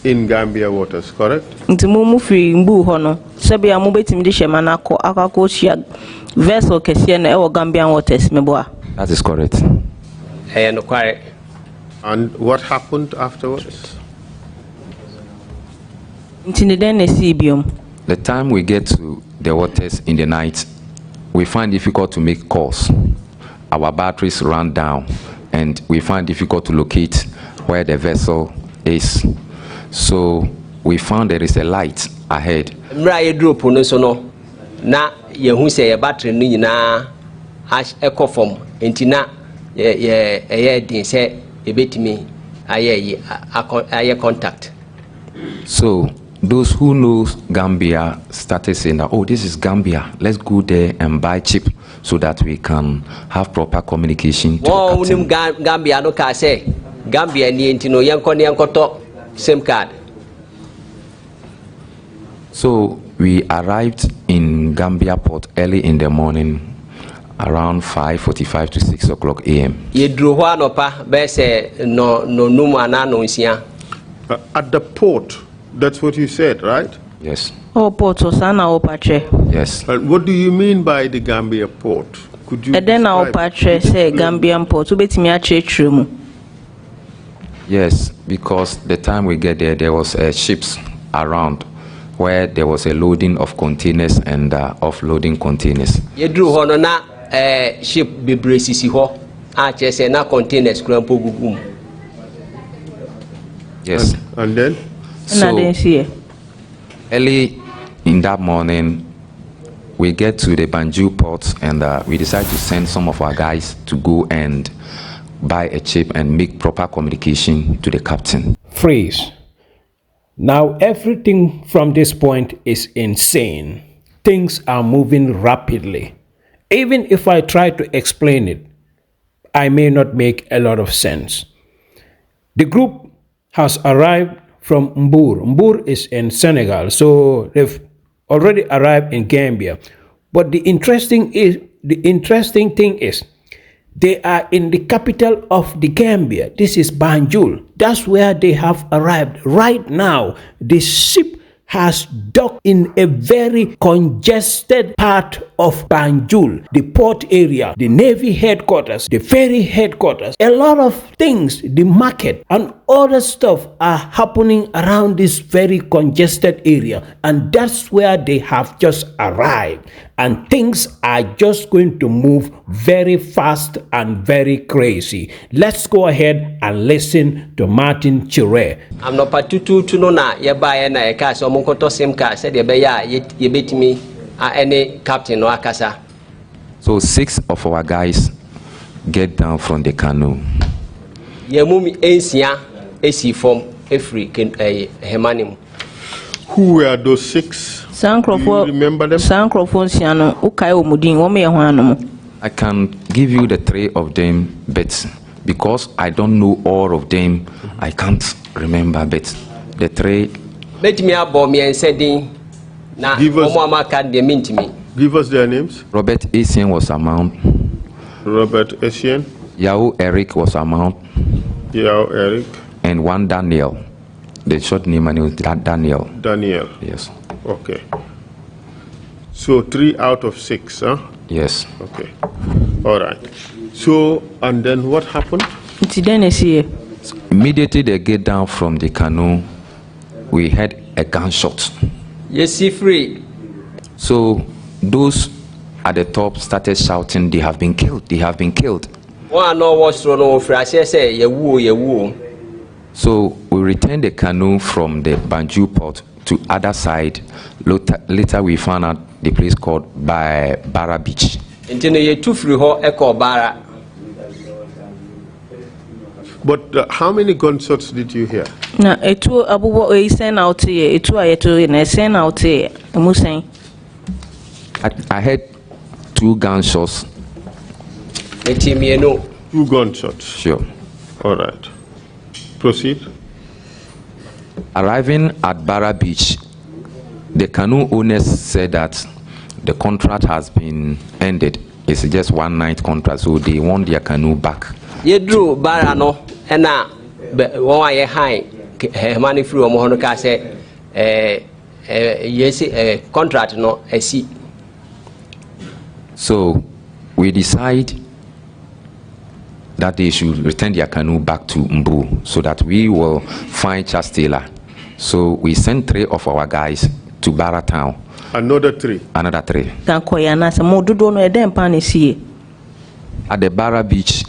in Gambia waters, correct? Ntimumu free Mbu hono. Sebi ya mubeti mdishe manako akako shia vessel kesiene ewo Gambian waters meboa. That is correct. And what happened afterwards? The time we get to the waters in the night, we find difficult to make calls. Our batteries run down and we find difficult to locate where the vessel is. So we found there is a light ahead. Na yehu say your battery ni na echo form entina ye din say ebetimi aye contact. So those who know Gambia started saying that, oh, this is Gambia, let's go there and buy chip so that we can have proper communication to the captain. Gambia no ka say Gambia ni entino yanko SIM card. So we arrived in Gambia port early in the morning, around 5:45 to 6 o'clock a.m. At the port, that's what you said, right? Yes. Oh, port Osana o patre. Yes. And what do you mean by the Gambia port? Could you? And then our describe- patre say Gambian port. Ubetimi ache mu. Yes, because the time we get there was ships around where there was a loading of containers and offloading containers. Yedru ho no na ship bebre sisi ho a che say na containers krampo gugum. Yes. And then? So early in that morning, we get to the Banjul port and we decide to send some of our guys to go and buy a ship and make proper communication to the captain. Freeze. Now everything from this point is insane. Things are moving rapidly. Even if I try to explain it, I may not make a lot of sense. The group has arrived from Mbour. Mbour is in Senegal, so they've already arrived in Gambia. But the interesting thing is, they are in the capital of the Gambia. This is Banjul. That's where they have arrived. Right now, the ship has docked in a very congested part of Banjul, the port area, the Navy headquarters, the ferry headquarters. A lot of things, the market and other stuff are happening around this very congested area. And that's where they have just arrived. And things are just going to move very fast and very crazy. Let's go ahead and listen to Martin Kyere. I'm not patutu to no na ye buy na e ka so mo koto sim car said ye be ya ye betimi any captain no akasa. So 6 of our guys get down from the canoe. Ye mumi ensia esi form every hemanim. Who were those 6? Do you remember them? I can give you the 3 of them, but because I don't know all of them, I can't remember. But the 3. Let me abo me and said na omo can de mint me. Give us their names. Robert Essien was among. Robert Essien. Yao Eric was among. Yao Eric. And one Daniel. The short name is Daniel. Daniel. Yes. Okay. So 3 out of 6, huh? Yes. Okay. All right. So, and then what happened? Immediately they get down from the canoe, we had a gunshot. Yes, free. So those at the top started shouting, "They have been killed! They have been killed!" One no was no free. Say ye woo. So we returned the canoe from the Banjul port to other side. Later we found out the place called by Barra Beach. But how many gunshots did you hear? Na etu abubo send out here. Etu ayetu na send out here. I had 2 gunshots. 2 gunshots. Sure. All right. Proceed. Arriving at Barra Beach, the canoe owners said that the contract has been ended. It's just 1 night contract, so they want their canoe back. You drew Barra no, and now one year high money through Mohonoka say, yes, contract no, I see. So we decide that they should return their canoe back to Mbu so that we will find Charles Taylor. So we sent 3 of our guys to Barra Town. Another 3. Another 3. At the Barra Beach,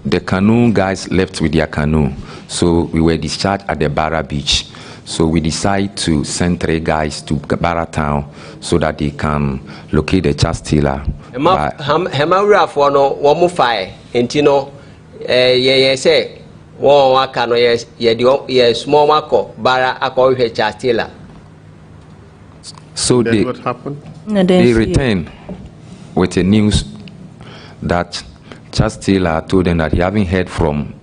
the canoe guys left with their canoe. So we were discharged at the Barra Beach. So we decided to send 3 guys to Barra Town so that they can locate the Charles Taylor. Hemaura for no one fire, and you know, ye say, one wakano, yes, small Mako, Barra, I call her Charles Taylor. So then what happened? They returned with the news that Charles Taylor told them that he haven't heard from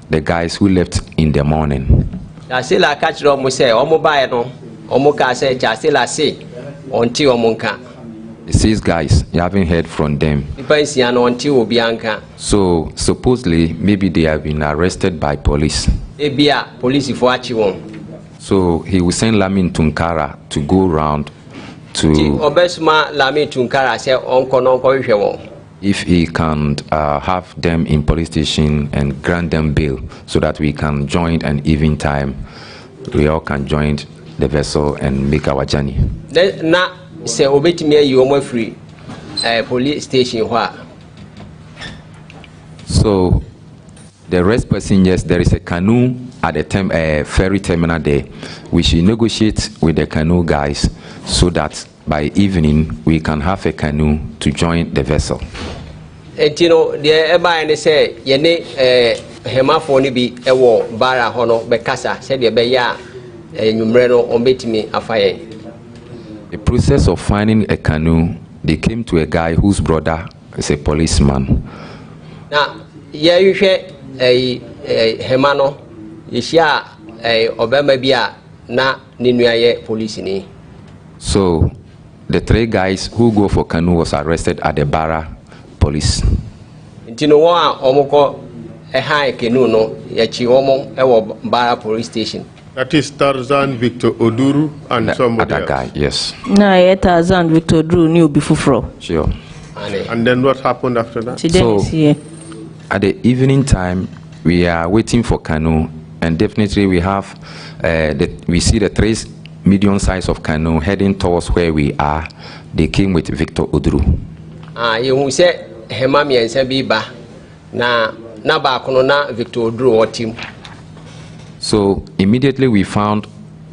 the guys who left in the morning. Charles Taylor catch them, say, Omo buy no, Omo can say, Charles Taylor say, until Omonka. The 6 guys, you haven't heard from them. So supposedly, maybe they have been arrested by police. Police for So he will send Lamin Tunkara to go around to, if he can have them in police station and grant them bail so that we can join an even time. We all can join the vessel and make our journey. Na se obetimi ayi omo free police station where. So the rest passengers, there is a canoe at the ferry terminal there. We should negotiate with the canoe guys so that by evening we can have a canoe to join the vessel. Etino the eba ene say yene hemafo ni bi ewo bara hono bekasa said the beya numre no ombetimi afaye. The process of finding a canoe, they came to a guy whose brother is a policeman. Now, yeah, you share a hemano, you share a Obama bia na ninuaye police ni. So the three guys who go for canoe was arrested at the Barra police. Intino wa omoko a high canoe no yachi omo ewo Barra police station. That is Tarzan, Victor Oduru, and somebody other else. guy, yes. Na Tarzan, Victor Oduru knew before. Sure. And then what happened after that? So at the evening time, we are waiting for canoe, and definitely we have we see the 3 medium size of canoe heading towards where we are. They came with Victor Oduru. You say hemami and Sabiba na ba kono na Victor Oduru or team. So immediately we found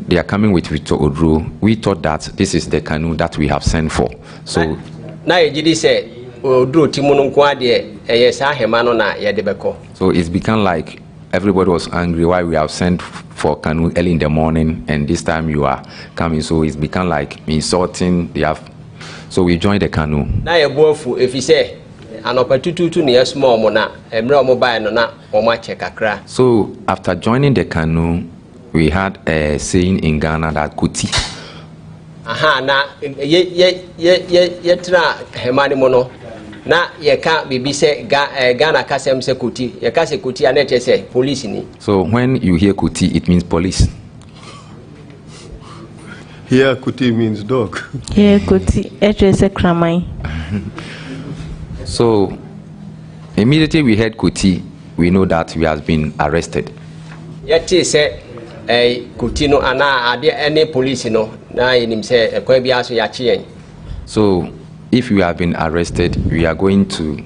they are coming with Victor Oduru. We thought that this is the canoe that we have sent for. So now you say Oduru timunun kwade eyesa hemano na yedebeko. So it's become like everybody was angry why we have sent for canoe early in the morning and this time you are coming. So it's become like insulting. They have. So we joined the canoe. Now you bofu if you say an opportunity to near small mona emre mobile no na omache kakra. So after joining the canoe, we had a saying in Ghana that kuti. Aha na ye tra hemani mono na ye ka bibi se Ghana kasem se kuti ye ka se kuti aneche se police ni. So when you hear kuti, it means police. Here kuti means dog. Here kuti se kramai. So immediately we heard kuti, we know that we have been arrested. Yeti se kuti no ana ade any police no na yenim se ekwa bia so yachi. So if we have been arrested, we are going to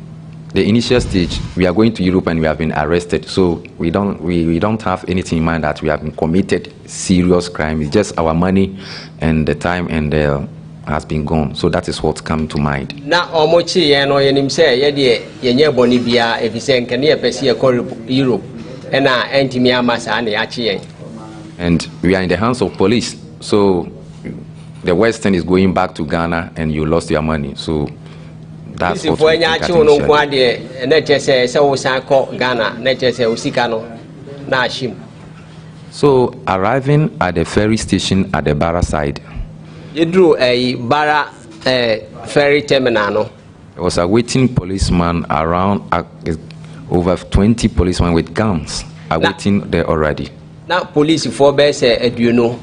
the initial stage. We are going to Europe and we have been arrested. So we don't have anything in mind that we have been committed serious crime. It's just our money and the time and has been gone. So that is what's come to mind. Na omochi ye no yenim se ye de yenye boni bia efise nkene ye pese ye ko Europe na entimi amasa na yachi yen. And we are in the hands of police. So the Western is going back to Ghana and you lost your money. So that's what we think. So arriving at the ferry station at the Barra side, you drew a Barra ferry terminal. There was a waiting policeman around over 20 policemen with guns are waiting there already. Now police for best you know.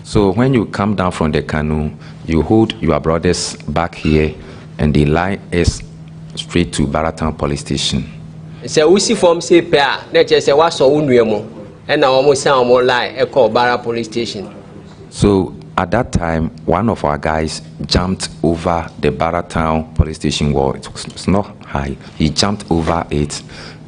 So when you come down from the canoe, you hold your brothers back here and they line us straight to Baratown police station. So we see from say pair, let's just say what's so unreal and now almost sound more like a call Barra police station. So at that time, one of our guys jumped over the Baratown police station wall. It was not high. He jumped over it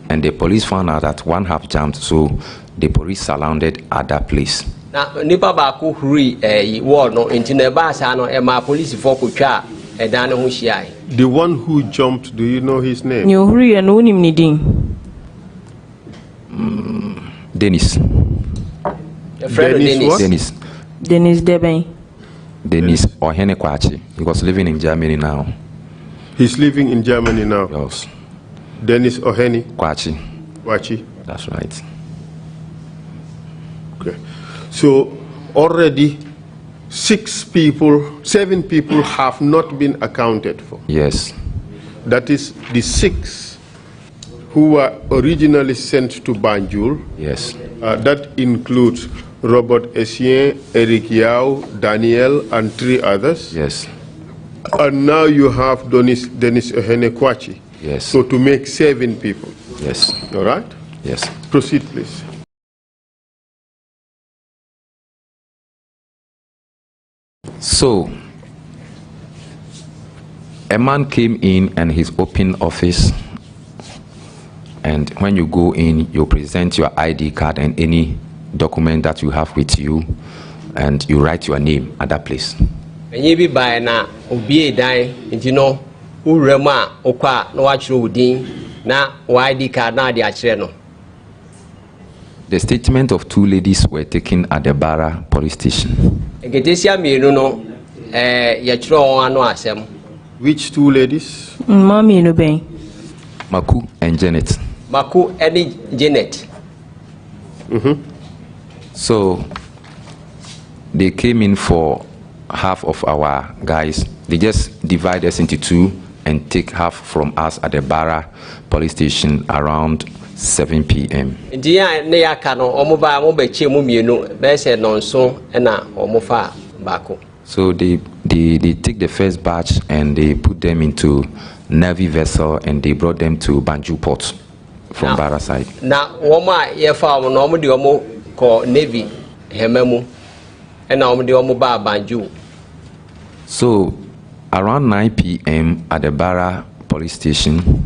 and the police found out that one have jumped. So the police surrounded at that place. Now, nipa baku huri wall no into the basa no e ma police for kucha e dan ho hia. The one who jumped, do you know his name? You huri and unim ni din. Dennis. Dennis. Dennis Deben. Dennis Ohene Kwachi. He was living in Germany now. He's living in Germany now. Yes. Dennis Ohene Kwachi. Kwachi. That's right. Okay. So already 7 people have not been accounted for. Yes. That is the 6 who were originally sent to Banjul. Yes. That includes Robert Essien, Eric Yao, Daniel, and 3 others. Yes. And now you have Dennis Ohenekwachi. Yes. So to make 7 people. Yes. All right? Yes. Proceed, please. So, a man came in and he's open office, and when you go in, you present your ID card and any document that you have with you, and you write your name at that place. And you be by na obi dan nti no urema okwa na wachiro udin na ID card na de achire no. The statement of 2 ladies were taken at the Barra police station. Egetesia mienu no yachiro ano asem. Which 2 ladies? Mommy no ben. Maku and Jannet. Maku and Jannet. So they came in for half of our guys. They just divide us into 2 and take half from us at the Barra police station around 7 p.m. Dia ne yaka no omoba mo be che mo mienu be se nonso na omofa bako. So they take the first batch and they put them into Navy vessel and they brought them to Banjul port from Barra side. Na woma ye fa no omo de omo ko Navy hemamu and na omo de omo ba Banjul. So around 9 p.m. at the Barra police station,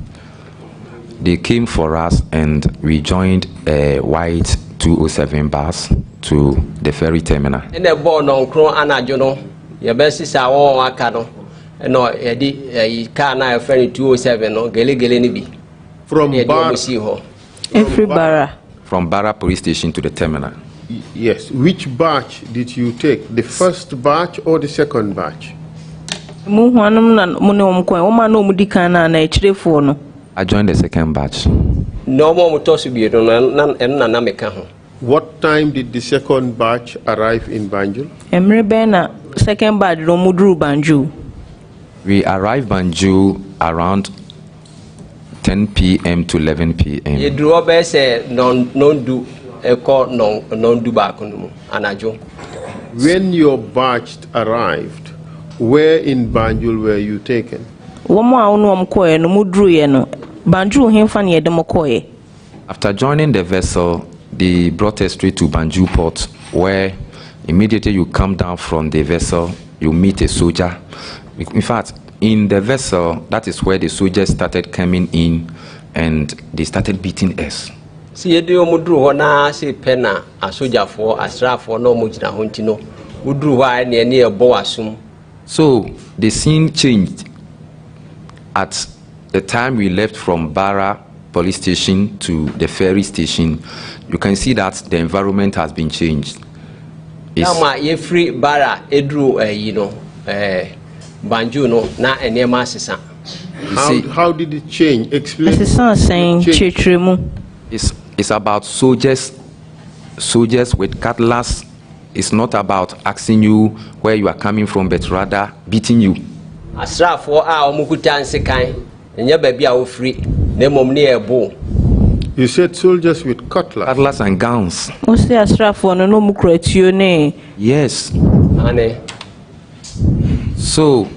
they came for us and we joined a white 207 bus to the ferry terminal. And the board on Cron Anajo no, your best is our own cano, and no, a car now ferry 207 no, Gele From Barra. From Barra police station to the terminal. Yes. Which batch did you take? The first batch or the second batch? I joined the second batch. No more to What time did the second batch arrive in Banjul? Second batch Banjul. We arrived Banjul around 10 p.m. to 11 p.m. You drew up as a non-do a call non-do back on Anajo. When your batch arrived, where in Banjul were you taken? After joining the vessel, they brought us straight to Banjul port, where immediately you come down from the vessel, you meet a soldier. In fact, in the vessel, that is where the soldiers started coming in and they started beating us. See, you do Mudru, say Penna, a soldier for a strap for no Mujina Huntino, Udru, why near Boasum. So the scene changed. At the time we left from Barra police station to the ferry station, you can see that the environment has been changed. Now, you free Barra, Edru, Banjul, no, na enema sisa. How did it change? Explain. It's about soldiers with cutlass. It's not about asking you where you are coming from, but rather beating you. Asrafo a omukuta nsekan enye baby a ofri na mom ne ebo. You said soldiers with cutlass and guns. Yes. So,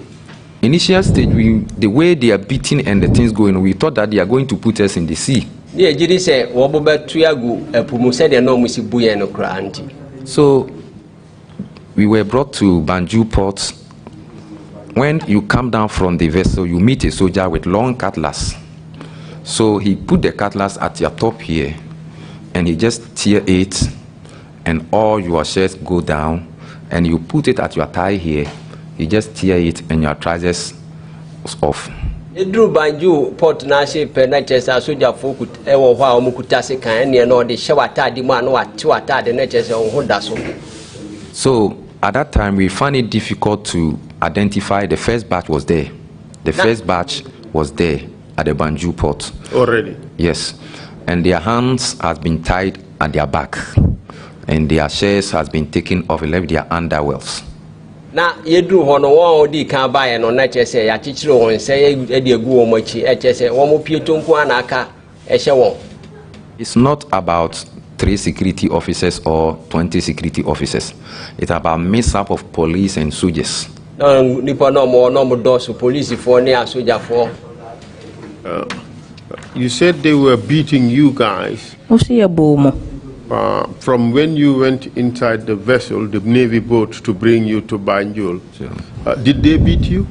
initial stage, the way they are beating and the things going, we thought that they are going to put us in the sea. So, we were brought to Banjul port. When you come down from the vessel, you meet a soldier with long cutlass. So he put the cutlass at your top here, and he just tear it, and all your shirts go down, and you put it at your thigh here. He just tear it, and your trousers off. Edru Banjul port na she penachesa soldier folk ewo hwa omukuta se kan ne no de shawata di mu anu atiwata de na chese hoda so. So at that time we found it difficult to identify. The first batch was there. The first batch was there at the Banjul port. Already? Yes. And their hands has been tied at their back. And their shirts has been taken off, left their underwears. Na yedru ho no won di kan bae no na chese ya chichiro won se e de egu wo machi e chese wo mo pieto nko anaka e hye won. It's not about 3 security officers or 20 security officers. It's about mix-up of police and soldiers. You said they were beating you guys from when you went inside the vessel, the Navy boat, to bring you to Banjul. Did they beat you?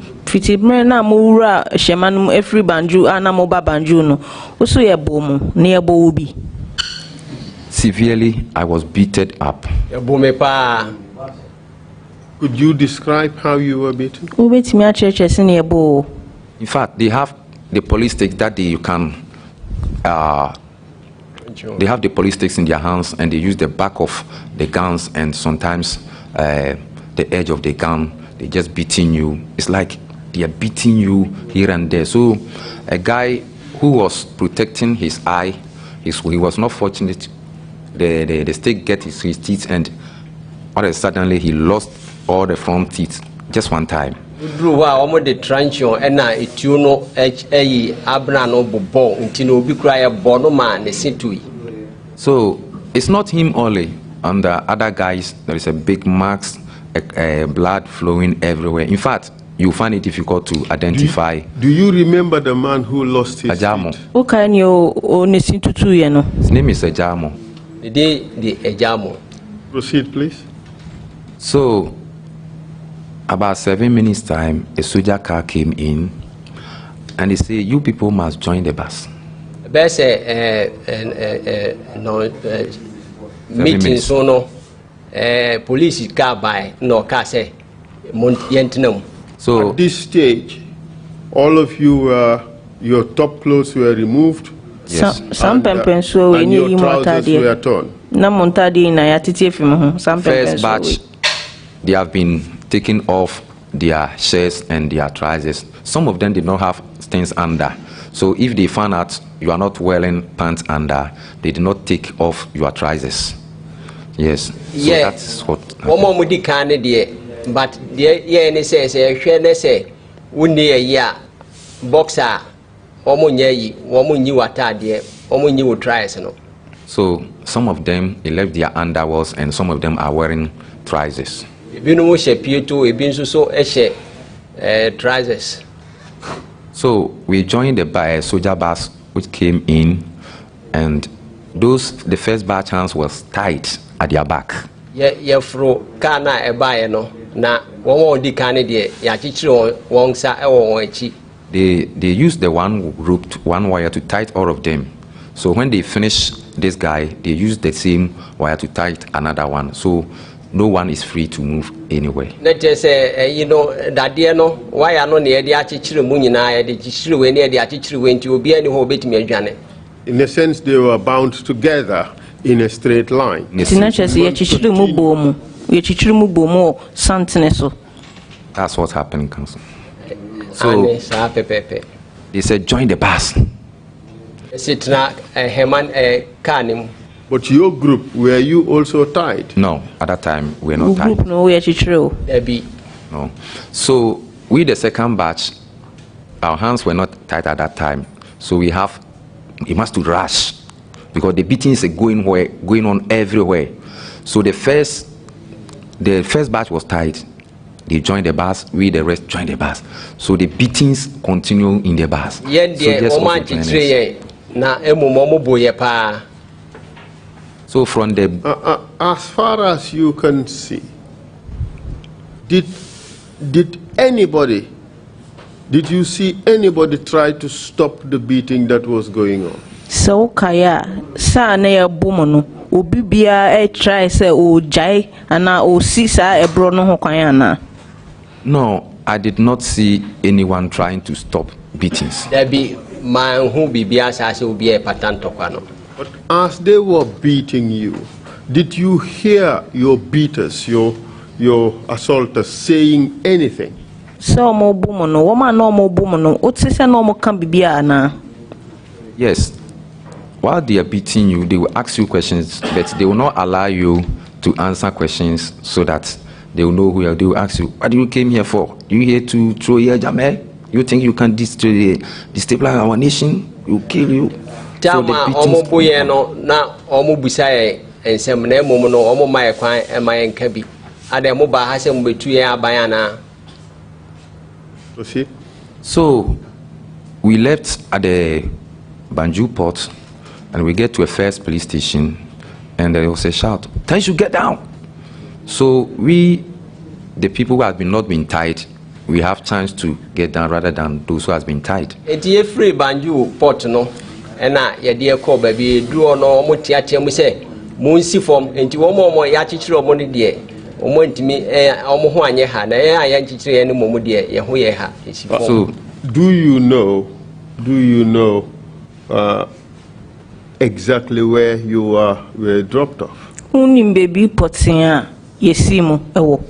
Severely, I was beaten up. Could you describe how you were beaten? In fact, they have the police sticks that you can. They have the police sticks in their hands, and they use the back of the guns and sometimes the edge of the gun. They just beating you. It's like they are beating you here and there. So, a guy who was protecting his eye, he was not fortunate. The stick get his teeth, and all of a sudden he lost all the front teeth just one time. So it's not him only. On the other guys, there is a big marks, blood flowing everywhere. In fact, you find it difficult to identify. Do you remember the man who lost his teeth? His name is Jammeh. Proceed, please. So, about 7 minutes time, a soldier car came in, and he said, "You people must join the bus." Meeting so police car by no car say So at this stage, all of you your top clothes were removed. Yes. And your trousers were torn. First batch, they have been taking off their shirts and their trousers. Some of them did not have things under. So if they found out you are not wearing pants under, they did not take off your trousers. Yes. So yeah. That's what. But the say boxer So some of them they left their underwears, and some of them are wearing trousers. So we joined the soldier bus which came in, and the first batch hands was tied at their back. They used the one wire to tie all of them. So when they finish this guy, they use the same wire to tie another one. So no one is free to move anywhere. Let's just say, you know, that dear no, why are not near the Achichiri Munina, the Chichiri near the Achichiri went to be any whole bit me, Jannet. In a sense, they were bound together in a straight line. That's what happened, Council. So they said, join the bus. But your group, were you also tied? No, at that time we were not tied. No. So we, the second batch, our hands were not tied at that time. So we must rush because the beatings are going on everywhere. So the first batch was tied. They joined the bus. We, the rest, joined the bus. So the beatings continue in the bus. So from the as far as you can see, did you see anybody try to stop the beating that was going on? So kaya sa na ya bomono obi bia try say o jai ana o si sa ebro no ho kwan na. No, I did not see anyone trying to stop beatings. There be man who be biasa se obi e patanto kwano. But as they were beating you, did you hear your beaters, your assaulters saying anything? So mo bomono, woman no mo bomono, o ti se no mo kan bibia na. Yes. While they are beating you, they will ask you questions, but they will not allow you to answer questions so that they will know who you are. They will ask you, what do you came here for? You here to throw Yaya Jammeh? You think you can destabilize our nation? You kill you. Tama omo boye no na omo busaye ensem na emom no omo maye kwan emaye nka bi ade mo ba ha se mo betu yen aban ana. So we left at the Banjul port and we get to a first police station and there was a shout, "Tell you get down." So we, the people who have not been tied, we have chance to get down rather than those who has been tied. Enti free Banjul port no ena ye de call baby duro no omo tiatia mu se mo nsi form enti wo mo ya chichire omo ne de omo ntimi omo ho anye ha na ya chichire ne momo de ye ho ye ha esi form. So do you know exactly where you were dropped off? Unim baby potia yesimu ewo.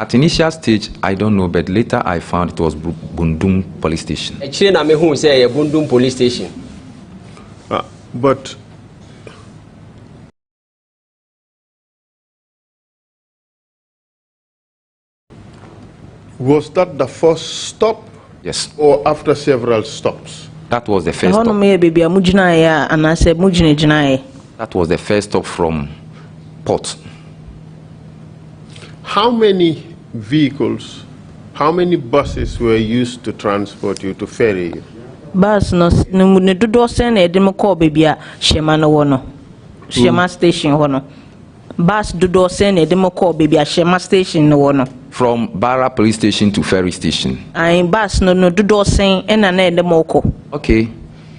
at initial stage, I don't know, but later I found it was Bundum police station. Actually, na me who say Bundum police station. But was that the first stop? Yes. Or after several stops? That was the first stop. That was the first stop from port. How many vehicles, how many buses were used to transport you, to ferry you? Bus no do send e dem call baby Shema no wono. Shema station wono. Bus do send e dem call baby Shema station no wono. From Barra police station to ferry station. I bus no do send e na dem call. Okay.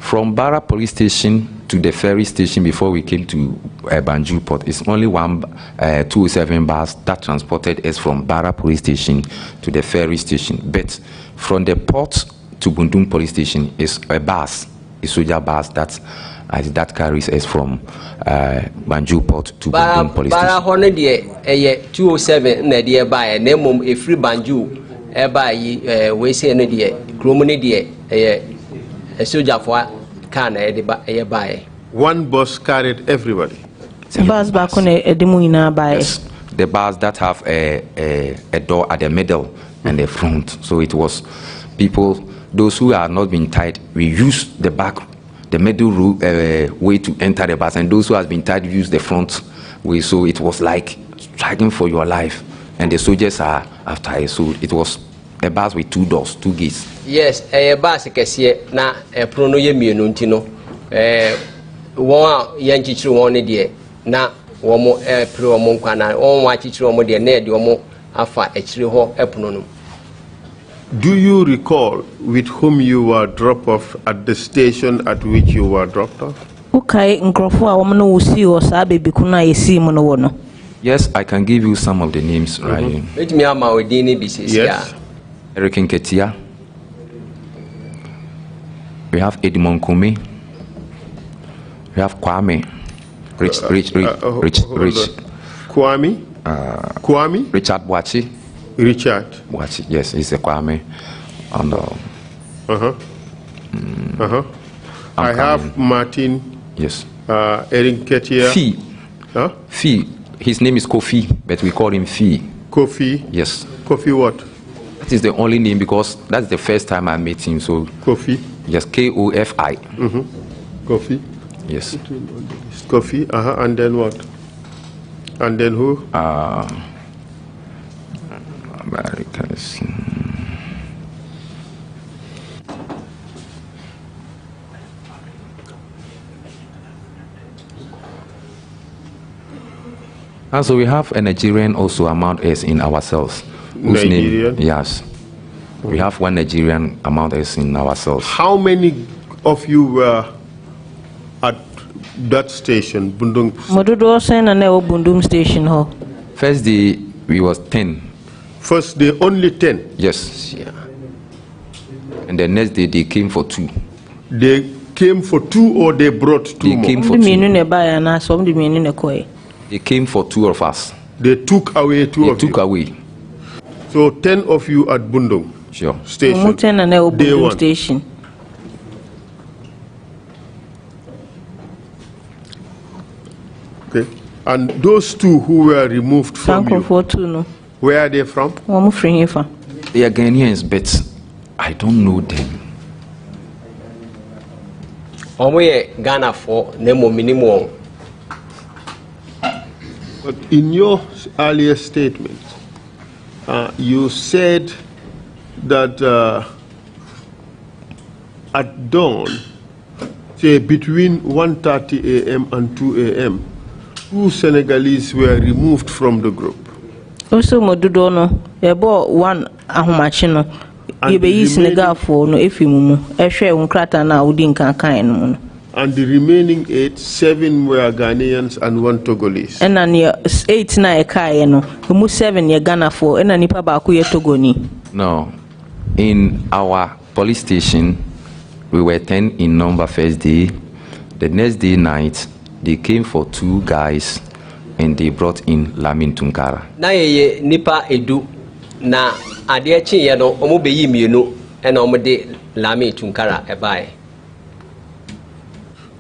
From Barra police station to the ferry station before we came to Banjul port, it's only one 207 bus that transported us from Barra police station to the ferry station. But from the port to Bundum police station is a bus, a soldier bus that carries us from Banjul port to Bundum police station. Barra hono de 207 na de ba na mom e free Banjul e ba yi we say no de kromo ne de a soldier for can one bus carried everybody. Bus back on a demuina by the bus that have a door at the middle and the front. So it was people, those who are not been tied, we use the back, the middle way to enter the bus, and those who have been tied use the front way. So it was like striking for your life, and the soldiers are after it. So it was a bus with 2 doors, 2 gates. Yes, a bus kesiye na prono ye mienu ntino won yanchichiru won ne de na womo pro mo nkwa na won wa chichiru womo de na de womo afa echiri ho epono no. Do you recall with whom you were dropped off at the station at which you were dropped off? Okay, nkrofo a womo no usi o sa baby kuna yesi mu no wono. Yes, I can give you some of the names, right? Let me ama odini bisis ya. Eric Nketia. We have Edmond Kumi. We have Kwame. Rich. Kwame? Kwame? Richard Boachi. Richard Boachi, yes, he's a Kwame. And I have Martin. Yes. Eric Ketia. Fee. Huh? Fee. His name is Kofi, but we call him Fee. Kofi? Yes. Kofi what? That is the only name because that's the first time I met him. So Kofi? Yes, Kofi. Kofi? Yes. Kofi, and then what? And then who? And so we have a Nigerian also among us in ourselves. Nigerian? Yes. We have one Nigerian among us in ourselves. How many of you were at that station, Bundum? Modudo sen na Bundum station ho. First day we was 10. First day only 10? Yes. Yeah. And the next day they came for 2. They came for 2 or they brought 2 they more? Came for 2. They came for 2 of us. They took away 2 of you? They took away. So 10 of you at Bundum? Sure. Station. Day 1. Station. Okay. And those 2 who were removed from you, where are they from? They are Ghanaians, but I don't know them. Omo ye Ghana for nemo minimum. But in your earlier statement, you said that at dawn, say between 1:30 a.m. and 2 a.m., 2 Senegalese were removed from the group. Also, Modudono, about one Ahumachino, you be Senegal for no if you mumu, a share unkrata na udin kankain. And the remaining 8, 7 were Ghanaians and 1 Togolese. And then 8 na a kayano, who 7 ye Ghana for, and then Nipa Bakuye Togoni. No. In our police station, we were 10 in number first day. The next day night, they came for 2 guys and they brought in Lamin Tunkara. Na ye nipa edu na ade chi ye no omo beyi mienu e na omo de Lamin Tunkara ebae.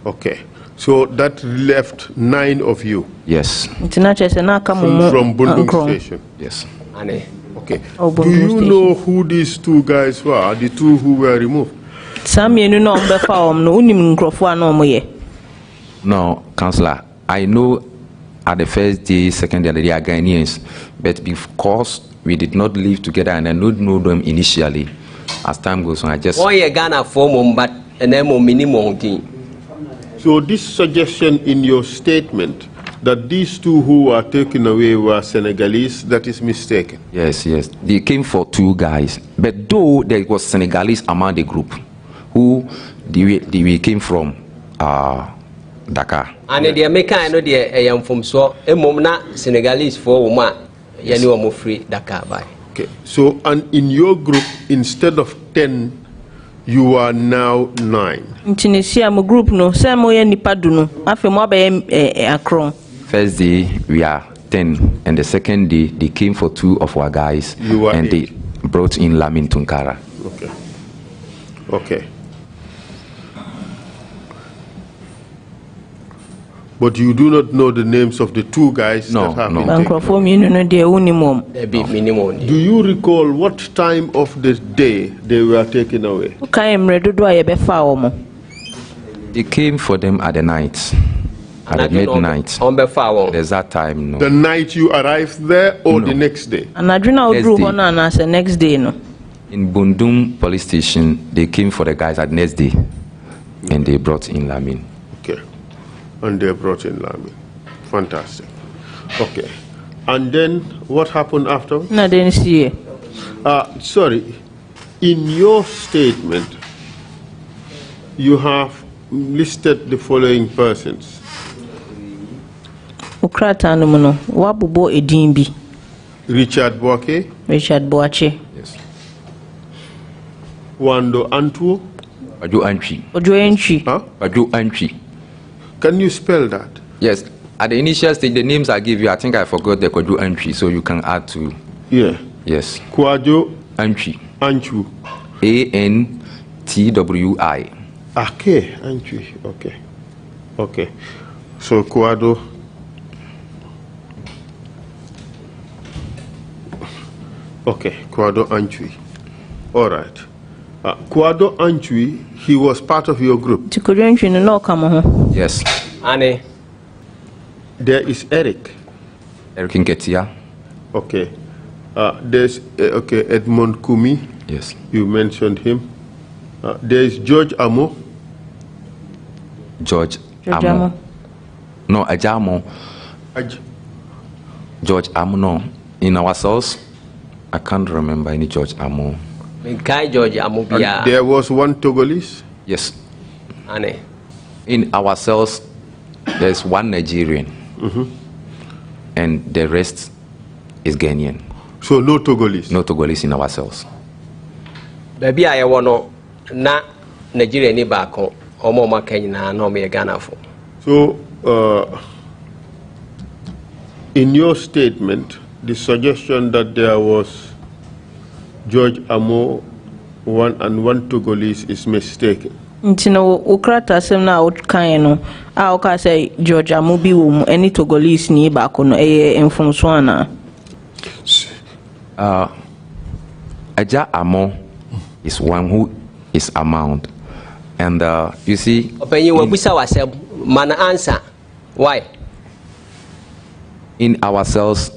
Okay. So that left 9 of you. Yes. From Bundung Station. Yes. Ane. Okay. Do you know who these 2 guys were? The 2 who were removed? No, Councillor. I know at the first day, second day, they are Ghanaians. But because we did not live together and I don't know them initially, as time goes on, I just... Why Ghana for but and then minimum thing. So this suggestion in your statement that these 2 who were taken away were Senegalese, that is mistaken. Yes, yes. They came for 2 guys. But though there was Senegalese among the group, who they came from Dakar. And the American, I know the am from so a moment Senegalese for woman, you know, free Dakar by. Okay. So, and in your group, instead of 10, you are now 9. Tunisia mo group no say mo ye nipa du no afi mo be akron. First day we are 10 and the second day they came for 2 of our guys and 8. They brought in Lamin Tunkara. Okay. Okay. But you do not know the names of the 2 guys that have been taken. Do you recall what time of the day they were taken away? They came for them at the night, at the midnight. There's that time, no. The night you arrived there or the next day? Next day. In Bundung police station, they came for the guys at next day and they brought in Lamin. Okay. And they brought in Lamin. Fantastic. Okay. And then what happened after? No, I didn't see it. Sorry. In your statement, you have listed the following persons. Richard Boake. Richard Boache. Yes. Wando Antuo. Ojo Antwi. Ojo Antwi. Huh? Ojo Antwi. Can you spell that? Yes. At the initial stage, the names I give you, I think I forgot the Ojo Antwi, so you can add to. Yeah. Yes. Kwajo Antwi. Anchu. ANTWI. Okay, Antwi. Okay. Okay. So Kwado. Okay, Kwado Antwi. All right. Kwado Antwi, he was part of your group. Yes. Ane. There is Eric. Eric Nketia. Okay. There's Edmond Kumi. Yes. You mentioned him. There is George Amo. George Amo. No, Ajamo. George Amo. No. In our cells, I can't remember any George Amo. George Amo. There was one Togolese. Yes. Ane. In our cells, there's one Nigerian, and the rest is Ghanaian. So no Togolese. No Togolese in our cells. Baby, I want na Nigeria ni bako. Omo makenya no me Ghana for. So in your statement, the suggestion that there was George Amo one Togolese is mistaken. Ntino ukrata sem na outkan no say George Amo bi wo any Togolese ni ba ko no mfonso ana. Aja Amo is one who is amount, and you see. Open you busa wasem man answer why. In our cells,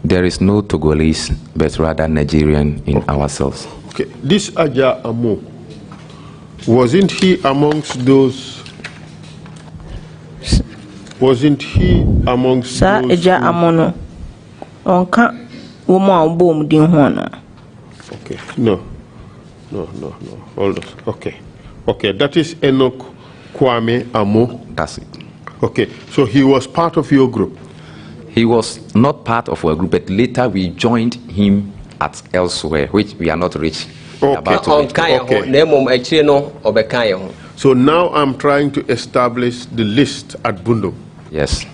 there is no Togolese, but rather Nigerian in our cells. Okay, this Aja Amo, wasn't he amongst those? Wasn't he amongst Sa those? Aja Amono. Onka woman boom din hona. Okay, no. Hold on. Okay, that is Enoch Kwame Amo. That's it. Okay, so he was part of your group. He was not part of our group, but later we joined him at elsewhere, which we are not rich. About to reach. Okay. So now I'm trying to establish the list at Bundum. Yes.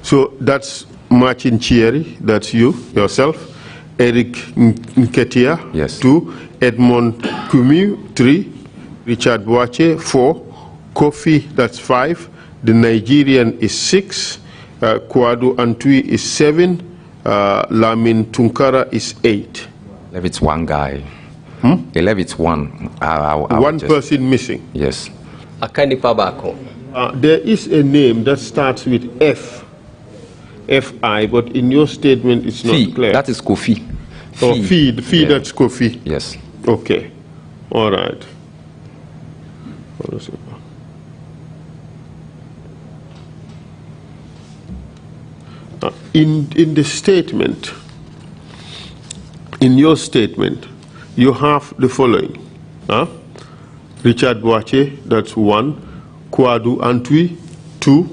So that's Martin Kyere, that's you, yourself. Eric Nketia, Yes. 2. Edmond Kumi, 3. Richard Boache, 4. Kofi, that's 5. The Nigerian is 6. Kwadu Antwi is 7. Lamin Tunkara is 8. Left it's one guy. He left it's one. One person missing. Yes. There is a name that starts with F. F-I, but in your statement it's not clear. That is Kofi. Oh, Fee, Yeah. that's Kofi. Yes. Okay. All right. In the statement, in your statement, you have the following. Richard Boache, that's 1. Kwadu Antwi, 2.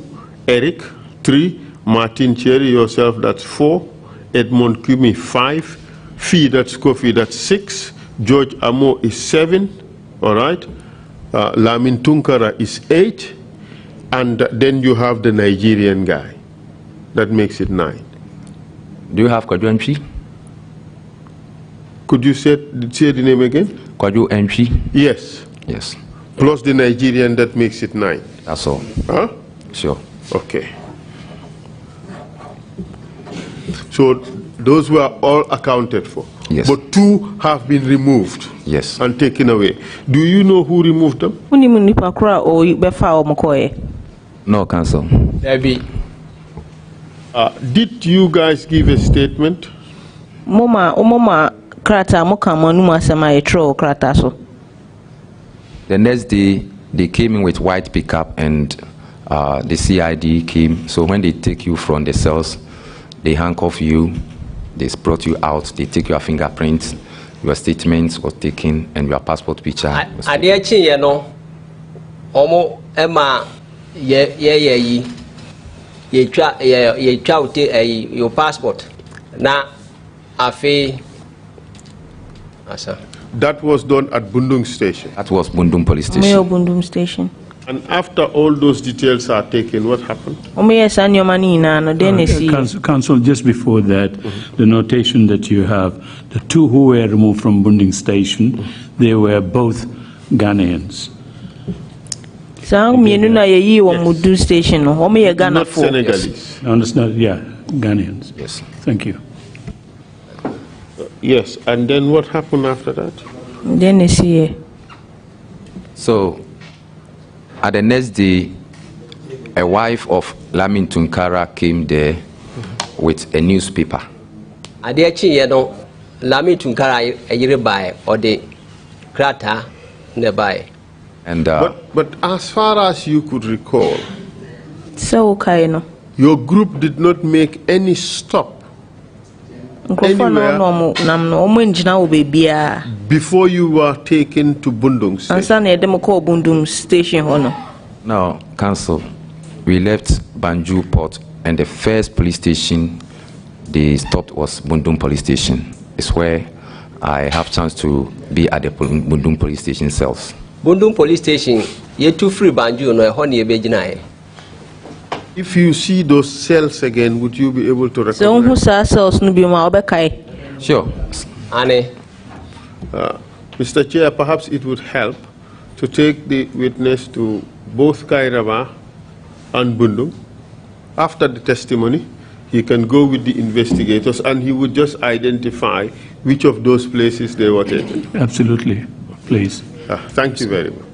Eric, 3. Martin Kyere, yourself, that's 4. Edmond Kumi, 5. Fee, that's Kofi, that's 6. George Amo is 7. All right. Lamin Tunkara is 8. And then you have the Nigerian guy. That makes it 9. Do you have Kwaju Entry? Could you say the name again? Kwaju Entry? Yes. Yes. Plus the Nigerian, that makes it 9. That's all. Huh? Sure. Okay. So those were all accounted for. Yes. But 2 have been removed. Yes. And taken away. Do you know who removed them? No, Council. Did you guys give a statement? The next day, they came in with white pickup and the CID came. So when they take you from the cells, they handcuff you, they brought you out, they take your fingerprints, your statements was taken, and your passport picture was taken. Your passport. Na afi asa. That was done at Bundung Station. That was Bundum Police Station. Mayo Bundum Station. And after all those details are taken, what happened? Council, just before that, the notation that you have, the 2 who were removed from Bunding Station, they were both Ghanaians. Station. Not Senegalese. I understand, yeah, Ghanaians. Yes. Thank you. Yes, and then what happened after that? So, at the next day, a wife of Lamin Tunkara came there with a newspaper. Lamin Tunkara by or the krata nearby. And but as far as you could recall, So your group did not make any stop anywhere before you were taken to Bundung Station. now, Council, we left Banjul Port, and the first police station they stopped was Bundum Police Station. It's where I have chance to be at the Bundum Police Station cells. Bundum Police Station, ye too free Banjul no honey bejina. If you see those cells again, would you be able to recognize? Sure. Ane. Mr. Chair, perhaps it would help to take the witness to both Kyere and Bundum. After the testimony, he can go with the investigators and he would just identify which of those places they were taken. Absolutely, please. Thank you very much.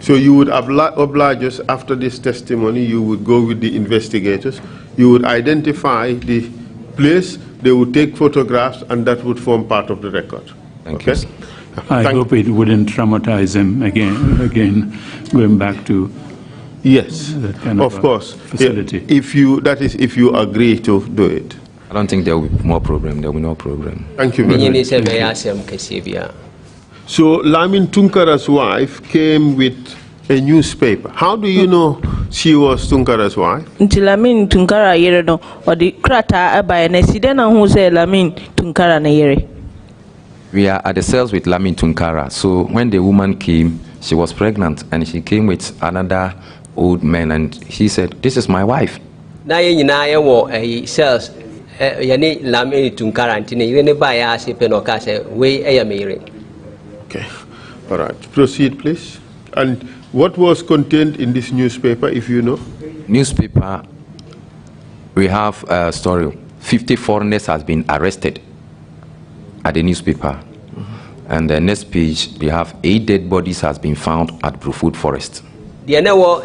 So you would oblige us after this testimony, you would go with the investigators You would identify the place, they would take photographs, and that would form part of the record. Thank you. I hope it wouldn't traumatize him again, going back to yes, that kind of course. facility. If you agree to do it. I don't think there will be more problem. There will be no problem. Thank you very much. So Lamin Tunkara's wife came with a newspaper. How do you know she was Tunkara's wife? Until Lamin Tunkara yere no or the krata abaye na sidena hu say Lamin Tunkara na yere. We are at the cells with Lamin Tunkara. So when the woman came, she was pregnant and she came with another old man and he said, "This is my wife." Na ye nyina ye wo cells yani Lamin Tunkara ntine ye ne ba ya se pe no ka se we e ya mere. Okay. All right. Proceed, please. And what was contained in this newspaper, if you know? Newspaper, we have a story. 50 foreigners has been arrested at the newspaper. And the next page, we have 8 dead bodies has been found at Brufut Forest. The newo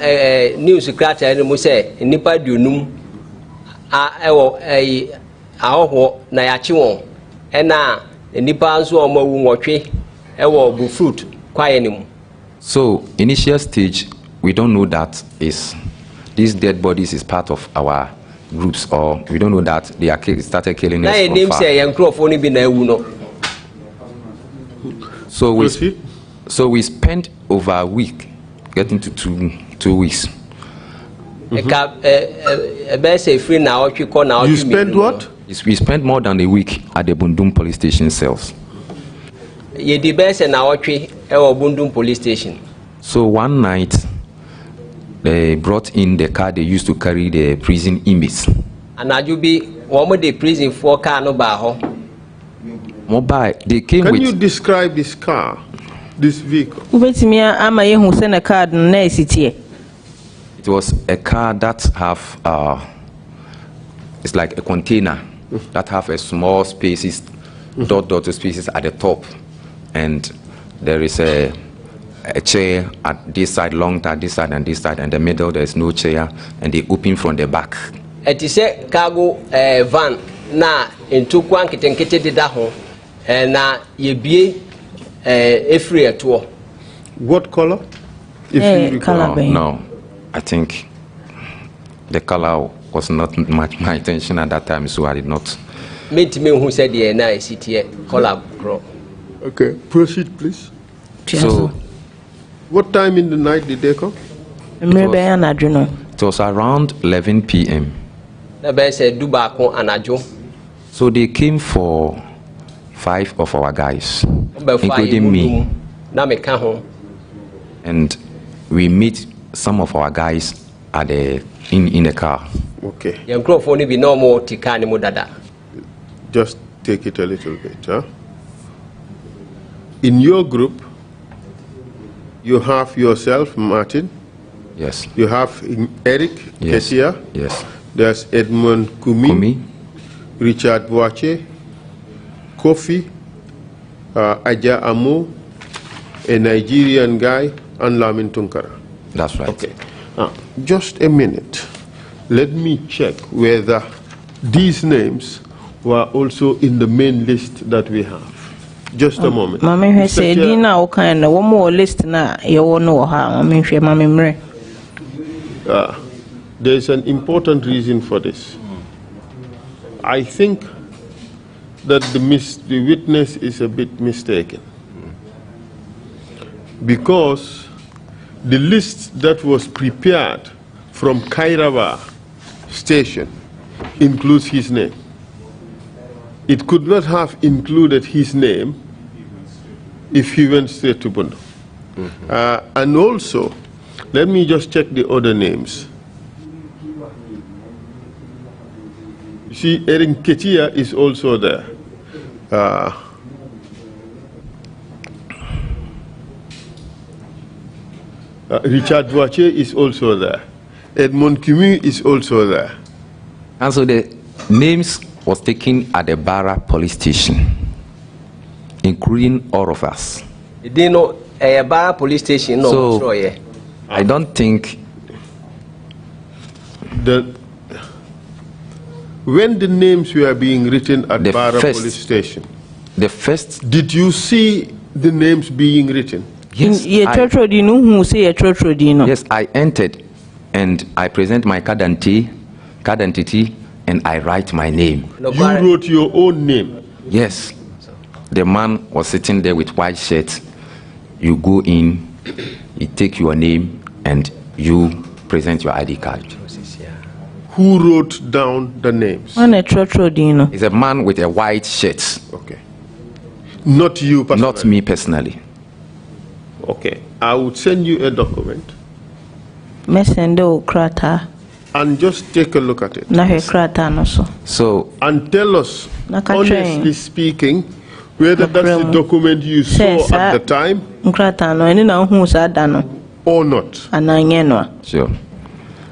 news krata ni mu se nipa dunum ewo ahoho na ya chi won na nipa nso o mawu nwotwe ewo Brufut kwaye ni mu. So, initial stage, we don't know that these dead bodies is part of our groups, or we don't know that they are started killing us from far. So we spent over a week, getting to two weeks. You spent what? We spent more than a week at the Bundum police station cells. Police station. So one night, they brought in the car they used to carry the prison inmates. And you be one the prison for car no baho. Mobile. They came Can with. you describe this car, this vehicle? It was a car that have it's like a container that have a small spaces, dot spaces at the top. And there is a chair at this side, long at this side, and this side, and the middle there is no chair, and they open from the back. It is a cargo van na into kwan kitenkete de da ho na ye bie free at all. What color? No, I think the color was not much my attention at that time, so I did not. Me who said the na city color bro. Okay, proceed, please. So, what time in the night did they come? It was around 11 p.m. So they came for 5 of our guys, including me. And we meet some of our guys at in the car. Okay. Just take it a little bit, huh? In your group, you have yourself, Martin. Yes. You have Eric, yes. Kesia. Yes. There's Edmund Kumi. Richard Boache, Kofi, Aja Amu, a Nigerian guy, and Lamin Tunkara. That's right. Okay. Just a minute. Let me check whether these names were also in the main list that we have. Just a moment. There's an important reason for this. I think that the witness is a bit mistaken. Because the list that was prepared from Kyere station includes his name. It could not have included his name if he went straight to Bondo. And also, let me just check the other names. You see, Erin Ketia is also there. Richard Boache is also there. Edmond Kumi is also there. And so the names was taken at the Barra police station, including all of us. They know a Barra police station. No, so I don't think when the names were being written at Barra police station, the first, did you see the names being written? yes, yes, I entered and I present my card identity and I write my name. You wrote your own name? Yes. The man was sitting there with white shirt. You go in, you take your name and you present your ID card. Who wrote down the names? It's a man with a white shirt. Okay. Not you personally? Not me personally. Okay. I would send you a document. And just take a look at it. So, and tell us, honestly speaking, whether that's the document you saw at the time or not. Sure.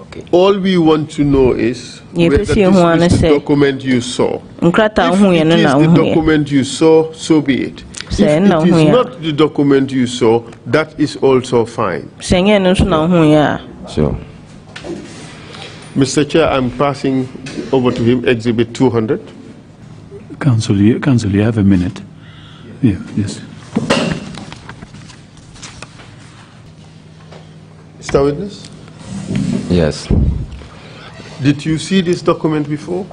Okay. All we want to know is whether this is the document you saw. If it is the document you saw, so be it. If it is not the document you saw, that is also fine. Sure. Mr. Chair, I'm passing over to him, Exhibit 200. Council, you have a minute. Yeah, yes. Mr. Witness? Yes. Did you see this document before?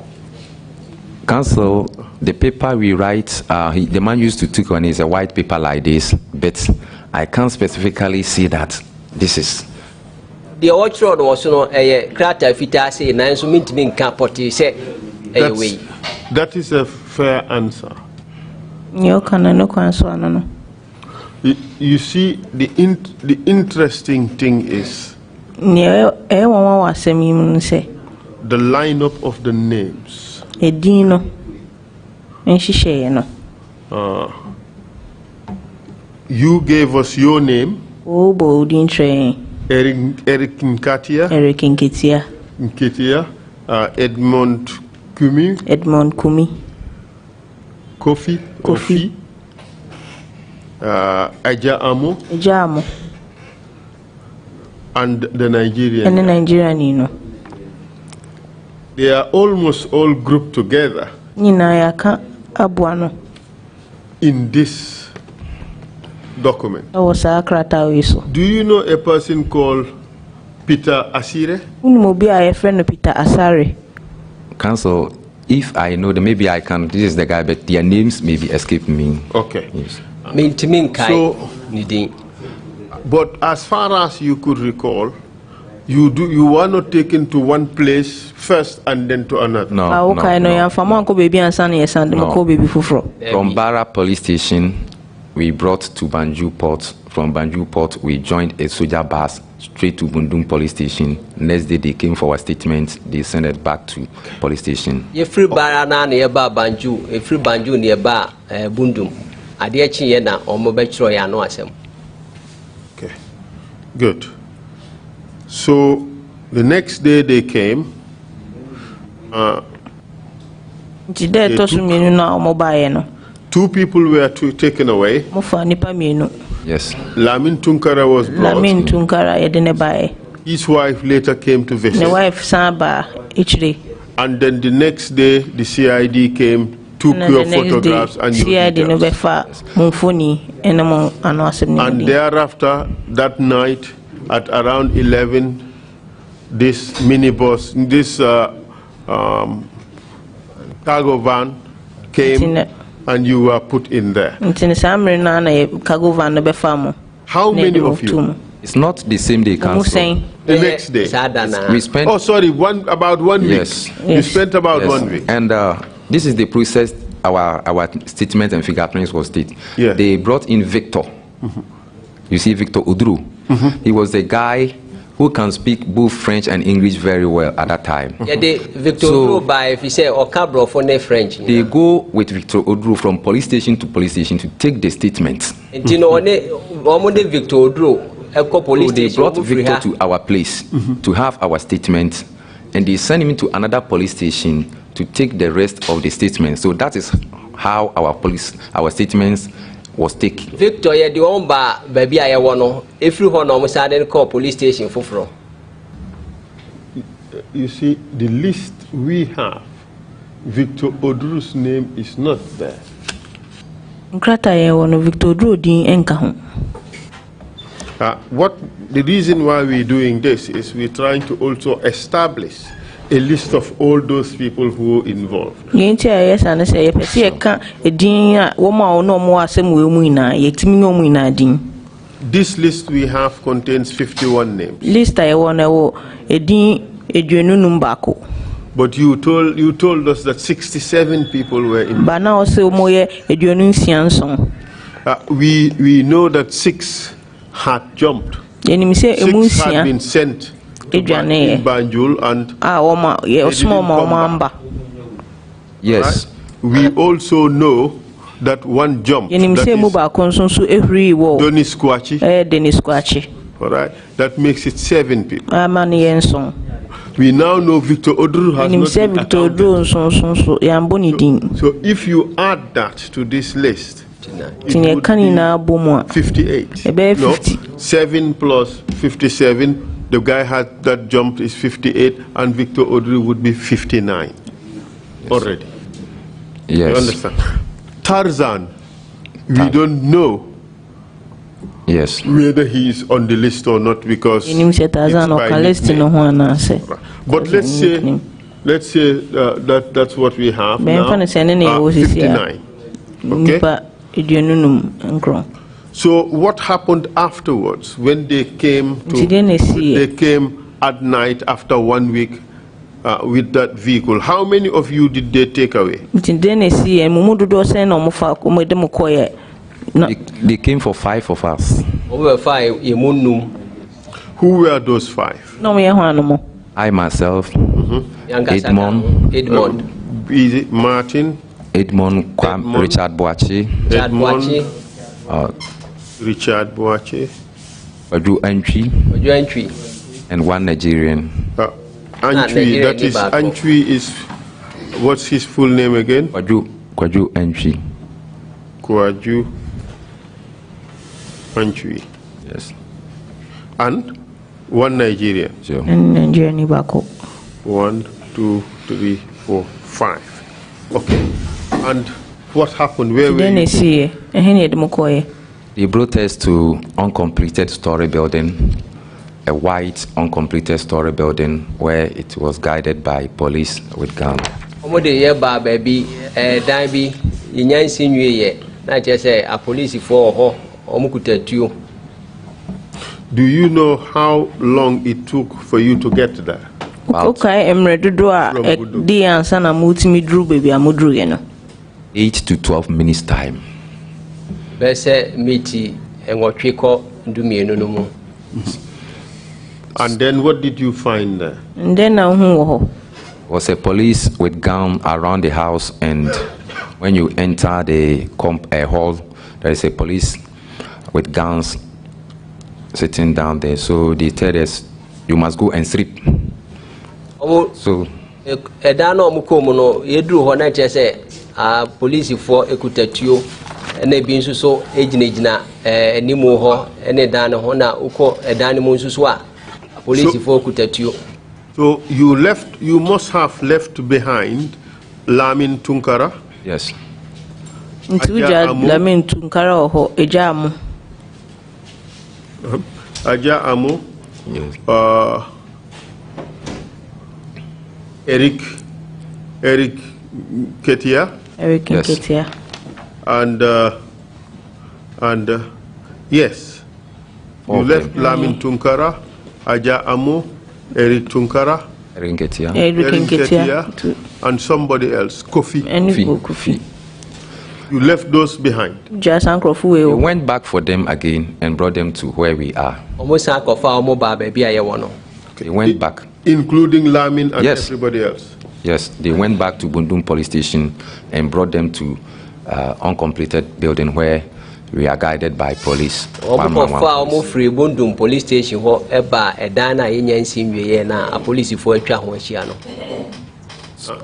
Council, the paper we write, the man used to take on is a white paper like this, but I can't specifically see that this is. The orchard was no a crater fita say, Nanso Mintmin Capoti say, that is a fair answer. You see, the interesting thing is the lineup of the names. You gave us your name. Eric Nkatia. Edmond Kumi. Kofi. Aja Amo. And the Nigerian. They are almost all grouped together in this document. Do you know a person called Peter Asire? Council, if I know them, maybe I can. This is the guy, but their names maybe escape me. Okay. Yes. So, but as far as you could recall, you were not taken to one place first and then to another. No. From Barra police station, we brought to Banjul Port. From Banjul Port, we joined a soldier bus straight to Bundum police station. Next day, they came for a statement. They sent it back to police station. You free Barra na nearby Banjul, a free Banjul nearby Bundum. Adiachi yena omobetro ya no asem. Okay, good. So the next day they came. Two people were taken away. Yes. Lamin Tunkara was brought. His wife later came to visit. And then the next day the CID came, took your photographs and your details. And thereafter, that night at around 11, this minibus, this cargo van came and you were put in there. How many of you? It's not the same day, Council. The next day. We spent. Oh, sorry, about 1 week. Yes. You spent about 1 week. And this is the process our statement and fingerprints was did. Yeah. They brought in Victor. You see Victor Udru. He was the guy who can speak both French and English very well at that time. Yeah, Victor Udru by if you say or Cabro for French. They go with Victor Udru from police station to police station to take the statements. And you know, Victor Udru. So they brought Victor to our place to have our statement, and they sent him to another police station to take the rest of the statements. So that is how our statements was taken. Victor, you the one baby I want if you want almost then call police station for. You see, the list we have Victor Odru's name is not there. Victor Odru din enka ho. What the reason why we're doing this is we're trying to also establish a list of all those people who are involved. This list we have contains 51 names. But you told us that 67 people were involved. We know that 6 had jumped. 6 had been sent to Banjul and yes. Right? We also know that one jumped. That is Denis Kwachi. All right. That makes it 7 people. We now know Victor Odru has not been accounted. So if you add that to this list, it would be 58. No, 7 plus 57. The guy that jumped is 58, and Victor Odru would be 59 already. Yes. You understand? Tarzan, we don't know whether he is on the list or not because it's by nickname. But let's say that's what we have now. 59. Okay. So what happened afterwards when they came at night after 1 week with that vehicle? How many of you did they take away? They came for 5 of us. Over 5. Who were those 5? I myself, Edmond, Martin, Edmond, Richard Boachi, Richard Boachi, Oju Entry, and one Nigerian. Antwi, that is Antwi is what's his full name again? Kwaju Entry. Kwaju Antwi. Yes. And one Nigerian. Sure. And Nigerian Maku. 1, 2, 3, 4, 5. Okay. And what happened? Where were you? They brought us to uncompleted story building, a white uncompleted story building where it was guided by police with guns. Do you know how long it took for you to get there? About 8 to 12 minutes time. And then what did you find there? Was a police with gun around the house, and when you enter the hall, there is a police with guns sitting down there. So they tell us, you must go and sleep. So police for ekutatuo ene bi nsuso ejinejina enimo ho ene dan ho na uko edan mu nsuso a police for ekutatuo. So you must have left behind Lamin Tunkara. yes. Lamin Tunkara ho ejamu. Aja Amu. Yes. Eric Ketia. Eric Yes. Ketia. And yes, you left Lamin Tunkara, Aja Amu, Eric Tunkara, Eric Ketia. Eric Ketia. and somebody else, Kofi. Kofi. You left those behind. We went back for them again and brought them to where we are. They went back. Including Lamin and Yes. everybody else. Yes, they went back to Bundum police station and brought them to uncompleted building where we are guided by police. Police station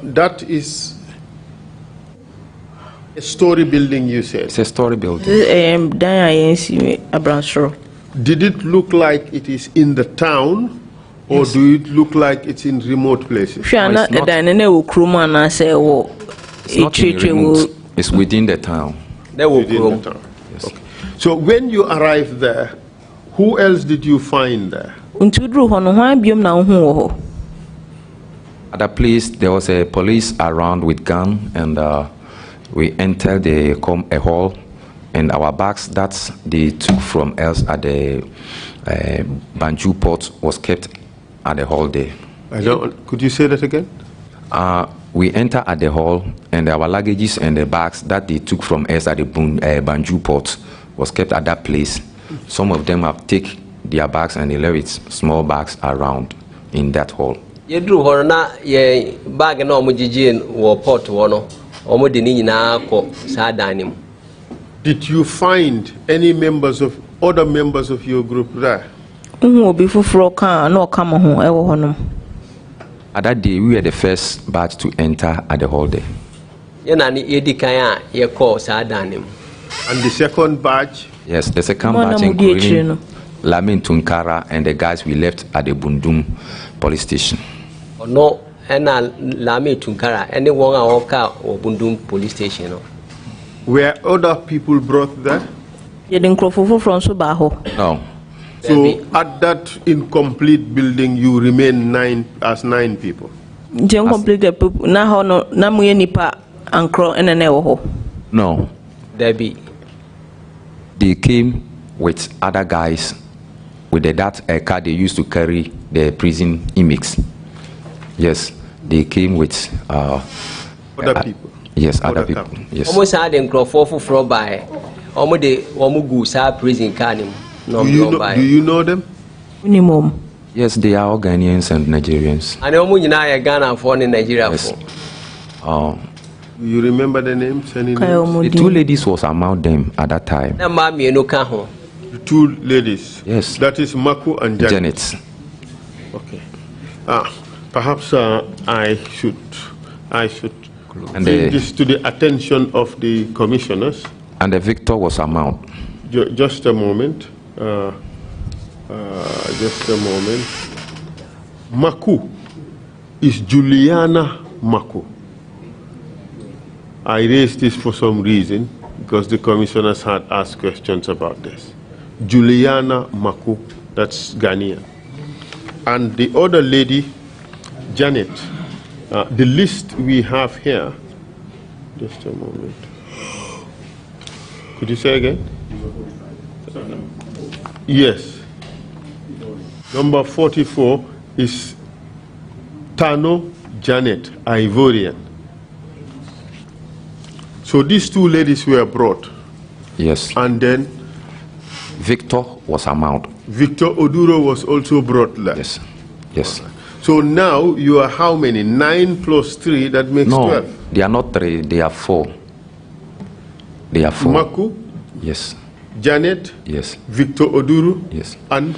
That is a story building, you said. It's a story building. Did it look like it is in the town, Or do it look like it's in remote places? It's not in remote. It's within the town. Within the town. Yes. Okay. So when you arrived there, who else did you find there? At the place, there was a police around with gun, and we entered a hall, and our bags that they took from us at the Banjul port was kept at the hall there. Could you say that again? We entered at the hall, and our luggages and the bags that they took from us at the Banjul port was kept at that place. Some of them have taken their bags and they left small bags around in that hall. Ye drew horna ye bag no mujijin wo port wono omo de ni nyina ko sa danim. Did you find any other members of your group there? At that day, we were the first batch to enter at the hall there. And the second batch? Yes, the second batch including Lamin Tunkara and the guys we left at the Bundum police station. No, and Lamin Tunkara, anyone or Bundum police station. Were other people brought there? No. So at that incomplete building, you remain 9 people. No. Debbie. They came with other guys with that car they used to carry the prison inmates. Yes, they came with other people. Yes, other people. Yes. Almost had them for by almost the Omugu prison canim. Do you know them? Minimum. Yes, they are all Ghanaians and Nigerians. And Omunina Ghana for in Nigeria. Yes. You remember the names? Any names? The two ladies was among them at that time. The two ladies? Yes. That is Maku and Jannet. Jannet. Okay. Perhaps I should bring this to the attention of the commissioners. And the victor was among. Just a moment. Just a moment. Maku is Juliana Maku. I raised this for some reason because the commissioners had asked questions about this. Juliana Maku, that's Ghanaian. And the other lady, Jannet, the list we have here, just a moment. Could you say again? Yes. Number 44 is Tano Jannet, Ivorian. So these two ladies were brought. Yes. And then Victor was among. Victor Oduro was also brought there. Yes. Yes. So now you are how many? 9 plus 3, that makes 12. They are not 3, they are 4. They are 4. Maku? Yes. Jannet? Yes. Victor Oduro? Yes. And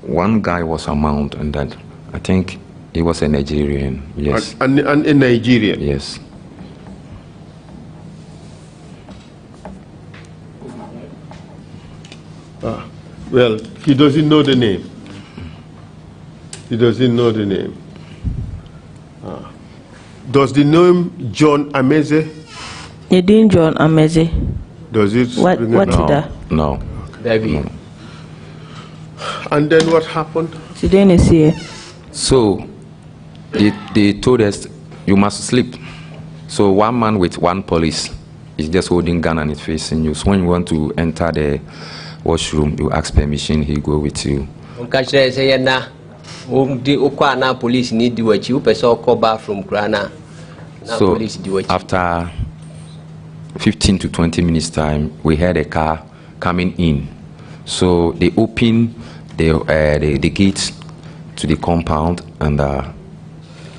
one guy was among, and that I think he was a Nigerian. Yes. And a Nigerian? Yes. Well, he doesn't know the name. He doesn't know the name. Does the name John Ameze? You didn't John Ameze. Does it? What did that? No. Baby. No. And then what happened? So they told us you must sleep. So one man with one police is just holding gun and it's facing you. So when you want to enter the washroom, you ask permission, he go with you. Police need to watch you, person call back from Grana. So after 15 to 20 minutes time, we heard a car coming in. So they opened the gates to the compound, and a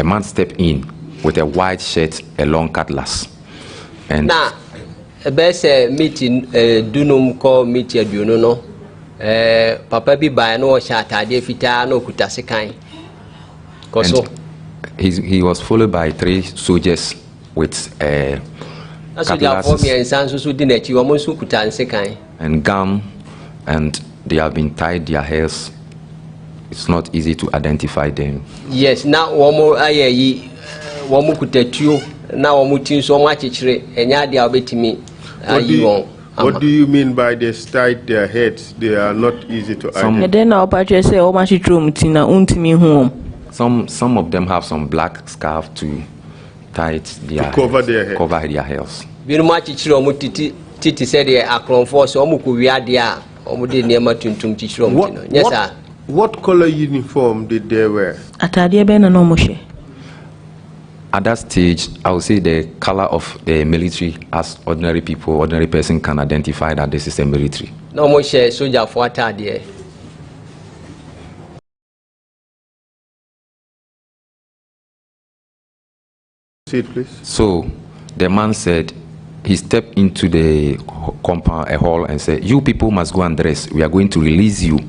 man stepped in with a white shirt, a long cutlass. And now, a best meeting, Dunum call meet you no. Papa be by no shot, I did no kutasekai. He was followed by 3 soldiers with cutlasses and gun, and they have been tied their hairs it's not easy to identify them. Yes, now womo ayeyi womo kutetuo na womo tinso womo achichire enya dia obetimi ayi won. What do you mean by they tied their heads? They are not easy to identify. Some of them have some black scarf to tie cover their head. Cover their heads. Binu achichire omo titi said the akronfo so omo ko wiade a omo de niema tuntum chichire omo tino. Yes sir. What color uniform did they wear? At that stage, I would say the color of the military, as ordinary people, ordinary person can identify that this is a military. No more share soldier for attire. Please. So the man said, he stepped into the compound, a hall, and said, "You people must go and dress. We are going to release you."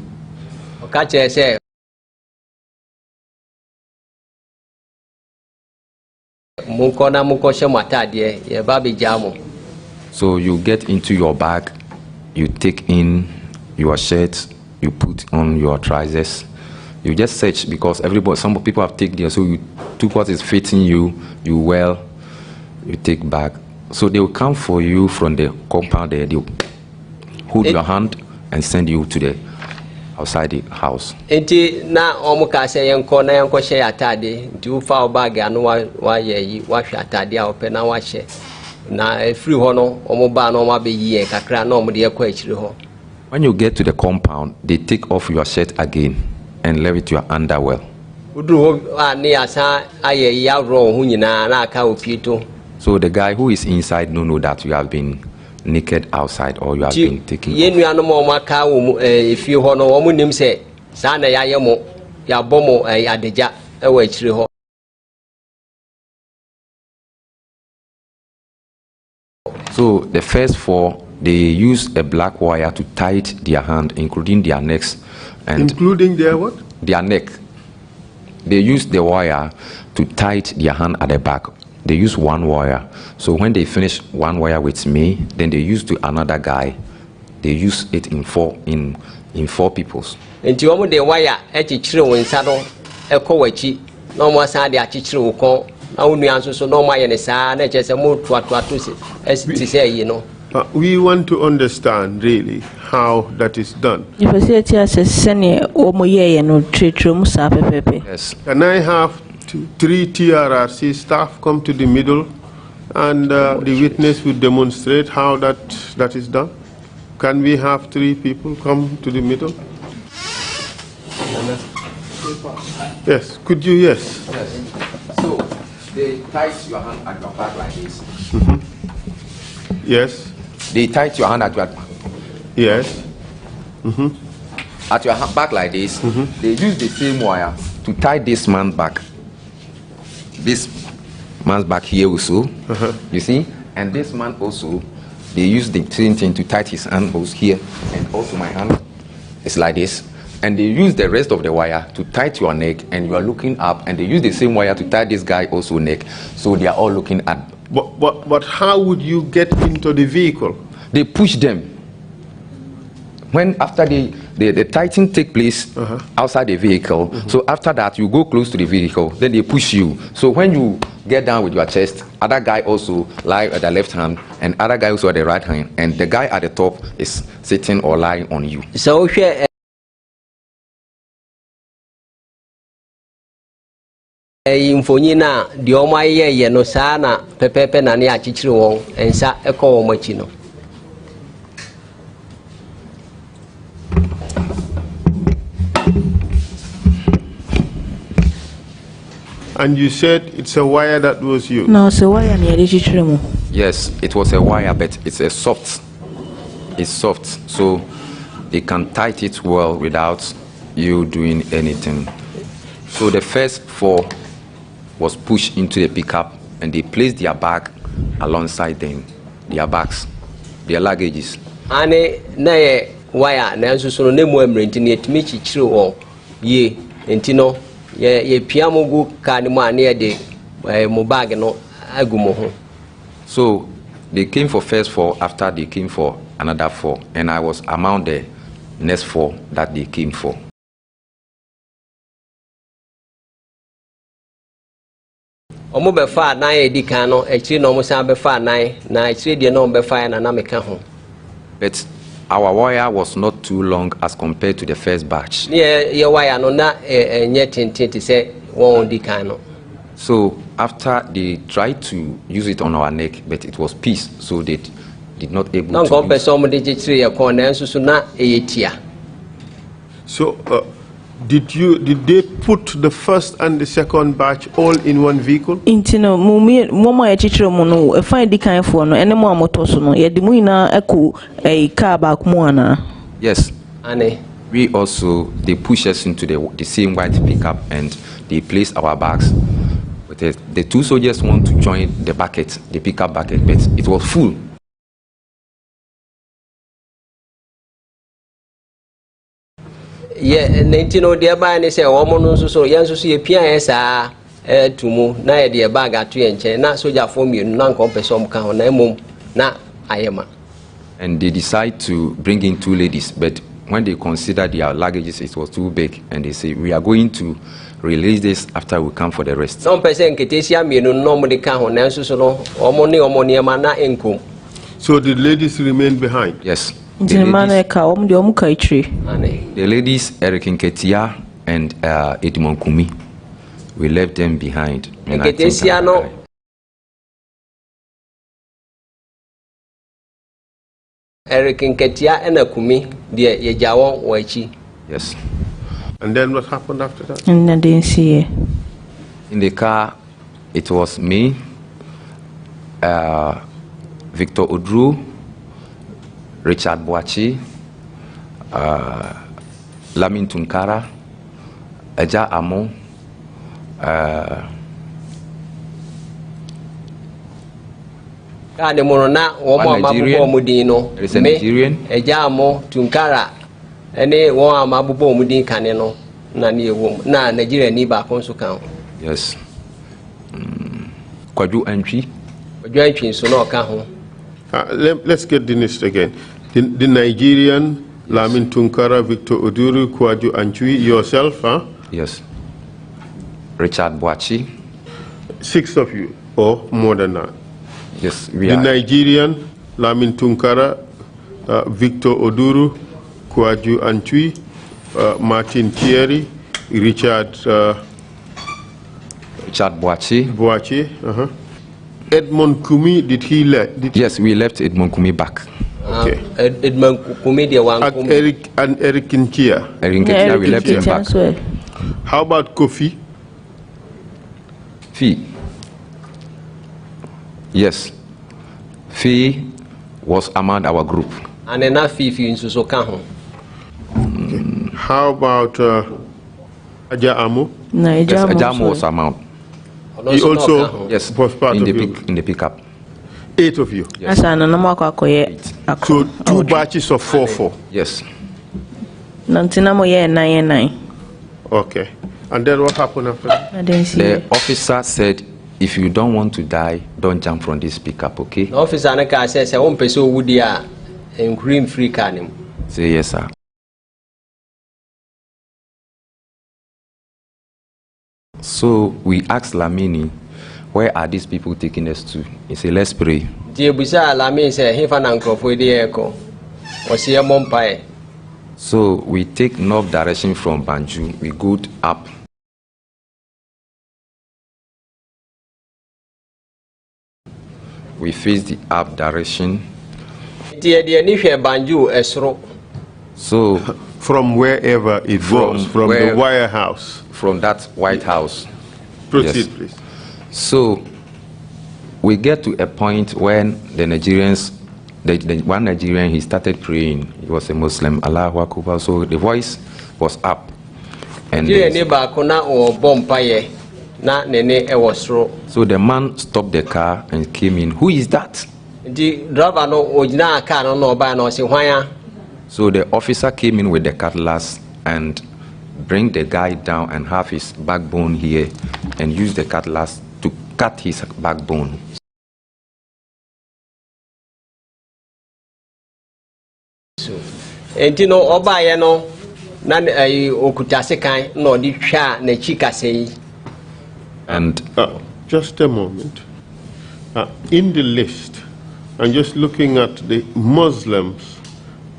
So you get into your bag, you take in your shirt, you put on your trousers, you just search because some people have taken there, so you took what is fitting you, you wear, you take back. So they will come for you from the compound there, they will hold your hand and send you to the outside the house. Enti na omuka se yenko na yenko she atade nti u fa bag anu wa ye wa hwe atade a ope na wa she na free ho no omo ba na omo abeyi e kakra na omo de ekwa akiri ho. When you get to the compound, they take off your shirt again and leave it to your underwear. Udru ho ani asa aye ya ro ho nyina na aka opieto. So the guy who is inside know that you have been naked outside or you have been taken. Ye nuano mo maka wo if you ho no wo nim se sa na ya ye mo ya bomo adeja e wa akiri ho. So the first four, they use a black wire to tie their hand, including their necks. And including their what? Their neck. They use the wire to tie their hand at the back. They use one wire. So when they finish one wire with me, then they use to another guy. They use it in four peoples. Enti omo de wire e chichire won nsa no e ko wachi na omo san de achichire wo kon na onu anso so na omo aye ne sa na che se mo tuatu se say yi no. We want to understand really how that is done. Yes. Can I have 3 TRRC staff come to the middle and the witness will demonstrate how that is done? Can we have 3 people come to the middle? Yes, could you? Yes. Yes. So they tie your hand at your back like this. Yes. They tie your hand at your yes. At your back like this. They use the same wire to tie this man's back. This man's back here also. You see, and this man also. They use the same thing to tie his hand both here and also my hand. It's like this. And they use the rest of the wire to tie to your neck, and you are looking up, and they use the same wire to tie this guy also neck. So they are all looking at. But how would you get into the vehicle? They push them. When after the tightening take place outside the vehicle, so after that you go close to the vehicle, then they push you. So when you get down with your chest, other guy also lie at the left hand, and other guy also at the right hand, and the guy at the top is sitting or lying on you. So imfonyi na de omo aye no saa na pepepe na ne achichire won ensa ekọ wo machi no. And you said it's a wire that was used? No, it's a wire near the. Yes, it was a wire, but it's a soft. It's soft, so they can tie it well without you doing anything. So the first 4 was pushed into the pickup, and they placed their bag alongside them, their bags, their luggages. Ane na ye wire na nso so no nemu emrenti na etimi chichire wo ye enti no ye piamo gu ka ni mo ane de mo bag no agumo ho. So they came for first 4, after they came for another 4, and I was among the next 4 that they came for. Omo be fa na e di kan no echi no mo san be fa na echi de no be fa na meka ho. But our wire was not too long as compared to the first batch. Ye wire no na enye tintin say won di kan no. So after they tried to use it on our neck, but it was peace, so they did not able to use. So did they put the first and the second batch all in one vehicle? Intino mama ya chichiro mo no e find di kan fo no ene mo amoto so no ye di mu ina eku e car back mu ana. Yes. Ane. We also, they push us into the same white pickup and they place our bags. But the two soldiers want to join the bucket, the pickup bucket, but it was full. Yeah, 19 dear by and say, woman, so young to see a pianesa to move, na dear bag at 2 inches, not so ya for me, non compass some count, na I am. And they decide to bring in 2 ladies, but when they consider their luggages, it was too big, and they say, we are going to release this after we come for the rest. Some person Ketesia me no normally count, and so no, or money mana income. So the ladies remain behind? Yes. The ladies, Eric Nketia and Edmond Kumi, we left them behind. And Ketesia no. Eric Nketia and Kumi, dear Yajawon Wachi. Yes. And then what happened after that? And I didn't see it. In the car, it was me, Victor Odru, Richard Boachi, Lamin Tunkara, Eja Amo, one Nigerian, there is a Nigerian, Eja Amo, Tunkara, any one Mabubo Mudin Caneno, na Nigeria Niba Consucan. Yes. Kwaju entry. Let's get the list again. The Nigerian, Lamin Tunkara, Victor Oduru, Kwaju Anchui, yourself, huh? Yes. Richard Boachi. 6 of you, or more than that? Yes, we the are. Nigerian, Lamin Tunkara, Victor Oduru, Kwaju Anchui, Martin Kyere, Richard Boachi. Edmond Kumi, did he left? Yes, we left Edmond Kumi back. Okay. Edmond Kumi, the one. Eric Nkia. Eric Nkia, we left him back. How about Kofi? Fee. Yes. Fee was among our group. And enough Fee in Susokan. How about Aja Amo? No, yes, Ajamo was among. He also was part in the pickup. 8 of you. Yes. So 2 batches of 4. Yes. Okay. And then what happened after that? The officer said, if you don't want to die, don't jump from this pickup, okay? The officer says, I won't pursue Woodia and green free canim. Say yes, sir. So we asked Lamini, where are these people taking us to? He said, let's pray. So we take north direction from Banjul. We go up. We face the up direction. So from wherever it was, from the wire house. From that White House. Proceed, yes. Please. So we get to a point when the Nigerians, the one Nigerian, he started praying. He was a Muslim. Allahu Akbar. So the voice was up. And so the man stopped the car and came in. Who is that? So the officer came in with the cutlass and bring the guy down and have his backbone here and use the cutlass to cut his backbone. And you know, Obayano, Nan Okutasekai, no, the cha, ne chika say. And Just a moment. In the list, I'm just looking at the Muslims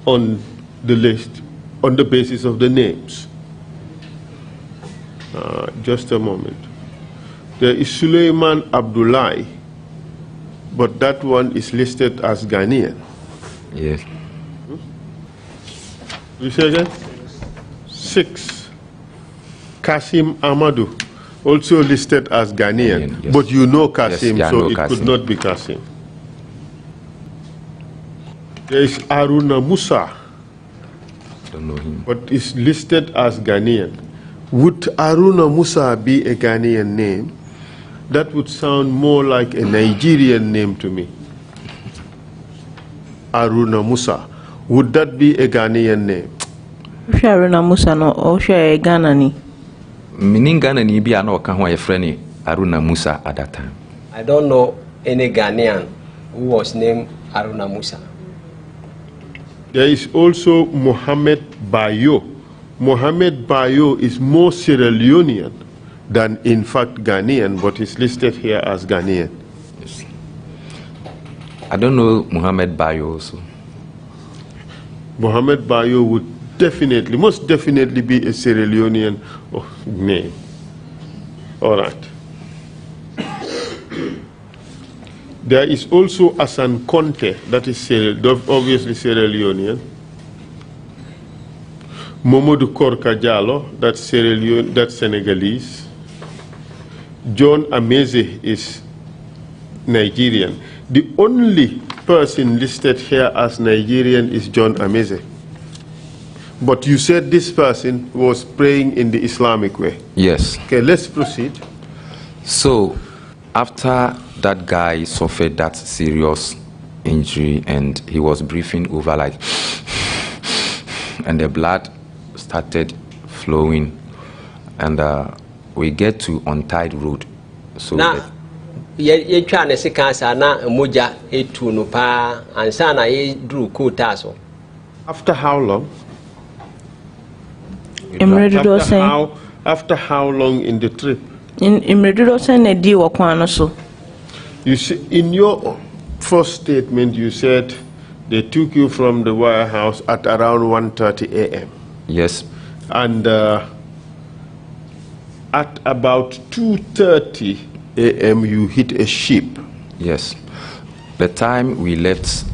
on the list on the basis of the names. Just a moment. There is Suleiman Abdullahi, but that one is listed as Ghanaian. Yes. You say again? 6. Kasim Amadou, also listed as Ghanaian, yes. but you know Kasim, Yes, so it Kasim. could not be Kasim. There is Aruna Musa, Don't know him. but is listed as Ghanaian. Would Aruna Musa be a Ghanaian name? That would sound more like a Nigerian name to me. Aruna Musa. Would that be a Ghanaian name? Aruna Musa no o hwe Ghana ni. Meaning Ghana ni bi ana oka ho a friend Aruna Musa at that time. I don't know any Ghanaian who was named Aruna Musa. There is also Mohammed Bayo. Mohammed Bayo is more Sierra Leonean than in fact Ghanaian, but is listed here as Ghanaian. Yes. I don't know Muhammad Bayo also. Mohammed Bayo would definitely, most definitely be a Sierra Leonean name. All right. There is also Asan Conte, that is obviously Sierra Leonean. Momodou Korka Diallo, that's Sierra Leone, that's Senegalese. John Ameze is Nigerian. The only person listed here as Nigerian is John Ameze. But you said this person was praying in the Islamic way. Yes. Okay, let's proceed. So, after that guy suffered that serious injury and he was breathing over like, and the blood started flowing, and we get to Untied Road. So Now, ye try na sekansa na moja etu no pa ansa na ye dru quota so. After how long? After how long in the trip? You see, in your first statement, you said they took you from the warehouse at around 1:30 a.m. yes. And at about 2:30 a.m., you hit a ship. Yes. The time we left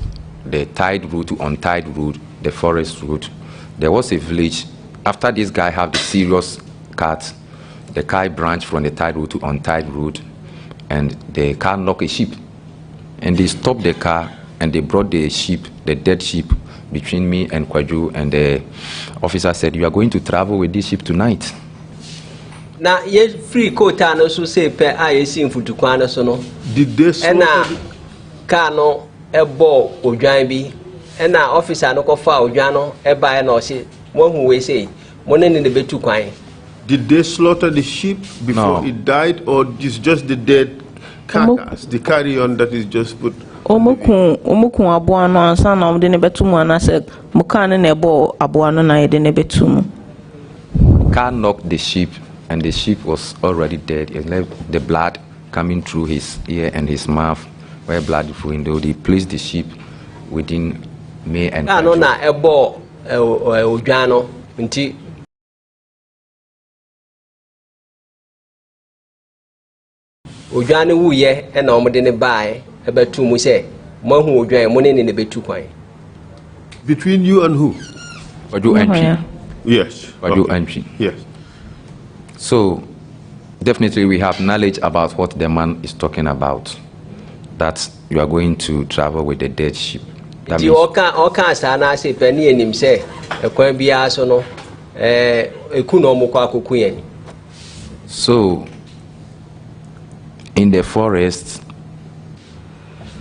the tied road to Untied Road, the forest road, there was a village. After this guy had the serious cut, the car branched from the tied road to Untied Road, and the car knocked a sheep. And they stopped the car, and they brought the sheep, the dead sheep, between me and Kwaju, and the officer said, "You are going to travel with this sheep tonight." Na ye free quota no so say pe a ye sin futukwan so no. Did they Ena car no ebo odwan bi. Ena officer no ko fa odwan no e ba na o se mo hu we say mo ne ne betu kwan. Did they slaughter the sheep before No. it died, or is just the dead carcass, the carrion that is just put? Omuku aboa no ansa na omde ne betu mu anase muka ne na ebo aboa no na ye de ne betu mu. Car knocked the sheep, and the sheep was already dead. It left the blood coming through his ear and his mouth, where blood flowing. They placed the sheep within me and No na ebo odwan no nti odwan wu ye e na omde ne bae e betu mu se mo hu odwan mo ne ne betu kwan. Between you and who? Kwaju entry. Yes. Kwaju Okay. entry. Yes. So, definitely we have knowledge about what the man is talking about, that you are going to travel with the dead sheep. That Di oka sa na se pe ni enim se ekwan bia so no eku no mo kwa koku yen. So, in the forest,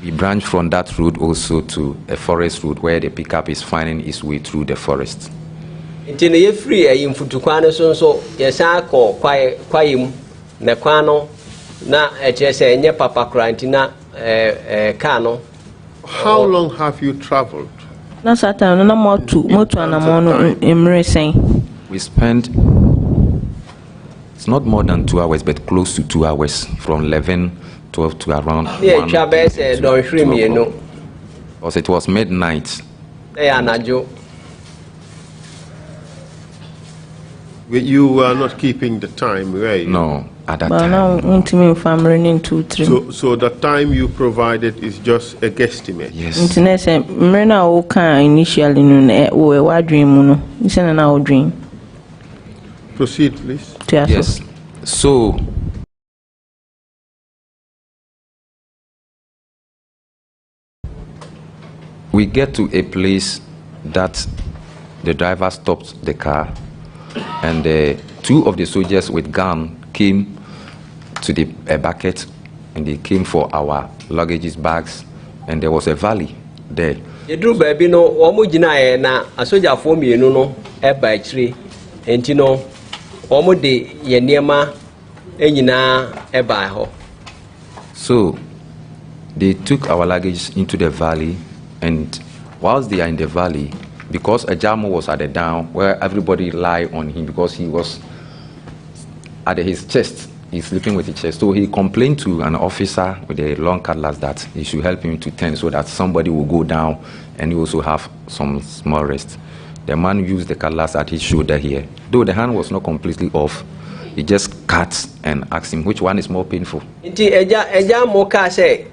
we branch from that road also to a forest road where the pickup is finding its way through the forest. Nti ne ye free ayi mfutukwan no so ye san ko kwayem na kwan no na eche se enye papa kra nti na car no. How long have you traveled? Na satan na motu anamono emre sen. We spent It's not more than 2 hours, but close to 2 hours, from 11, 12 to around 1. Because it was midnight. You were not keeping the time, were you? No, at that But time. now, I'm running 2, 3. So the time you provided is just a guesstimate? Yes. Initially, dream. Proceed, please. Yes. So, we get to a place that the driver stopped the car, and 2 of the soldiers with gun came to the bucket, and they came for our luggages, bags, and there was a valley there. Yedru baby no omo gina na asoja fo mienu no eba akire enti no omo de ye niema enyina eba ho. So they took our luggage into the valley, and whilst they are in the valley, because a Jammeh was at the down where everybody lie on him because he was at his chest, he's sleeping with his chest. So he complained to an officer with a long cutlass that he should help him to turn so that somebody will go down and he also have some small rest. The man used the cutlass at his shoulder here. Though the hand was not completely off, he just cut and asked him which one is more painful. Nti eja moka say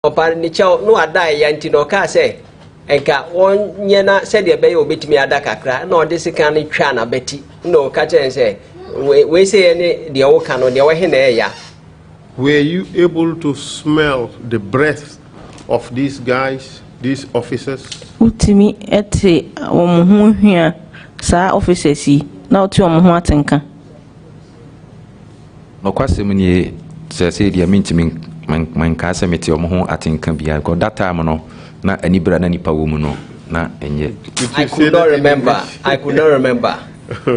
opar ni chao no adai ya nti no ka say enka onye na said e be ye obetimi ada kakra na ode sika ne twa na beti no ka chen say we say any de wo ka no de wo he na ya. Were you able to smell the breath of these guys, these officers? Utimi ete omuhu hia sa officers yi na otu omuhu atenka. No kwasem ni say dia mintimi man ka se meti omuhu atenka bia because that time no na anibra na nipa wo mu no na enye. I could not remember.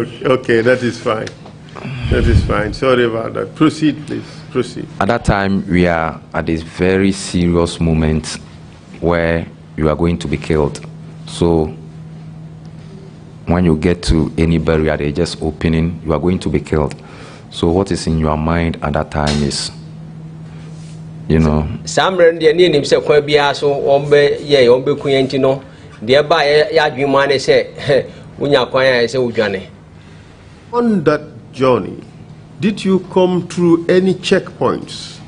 Okay, that is fine. That is fine. Sorry about that. Proceed, please. Proceed. At that time, we are at this very serious moment where you are going to be killed. So when you get to any barrier, they're just opening, you are going to be killed. So what is in your mind at that time is, you know. Samren de ni se kwa bia so ombe ye ombe kuyanti no de ba ya adwuma ne se unya kwan ya se udwane. On that journey, did you come through any checkpoints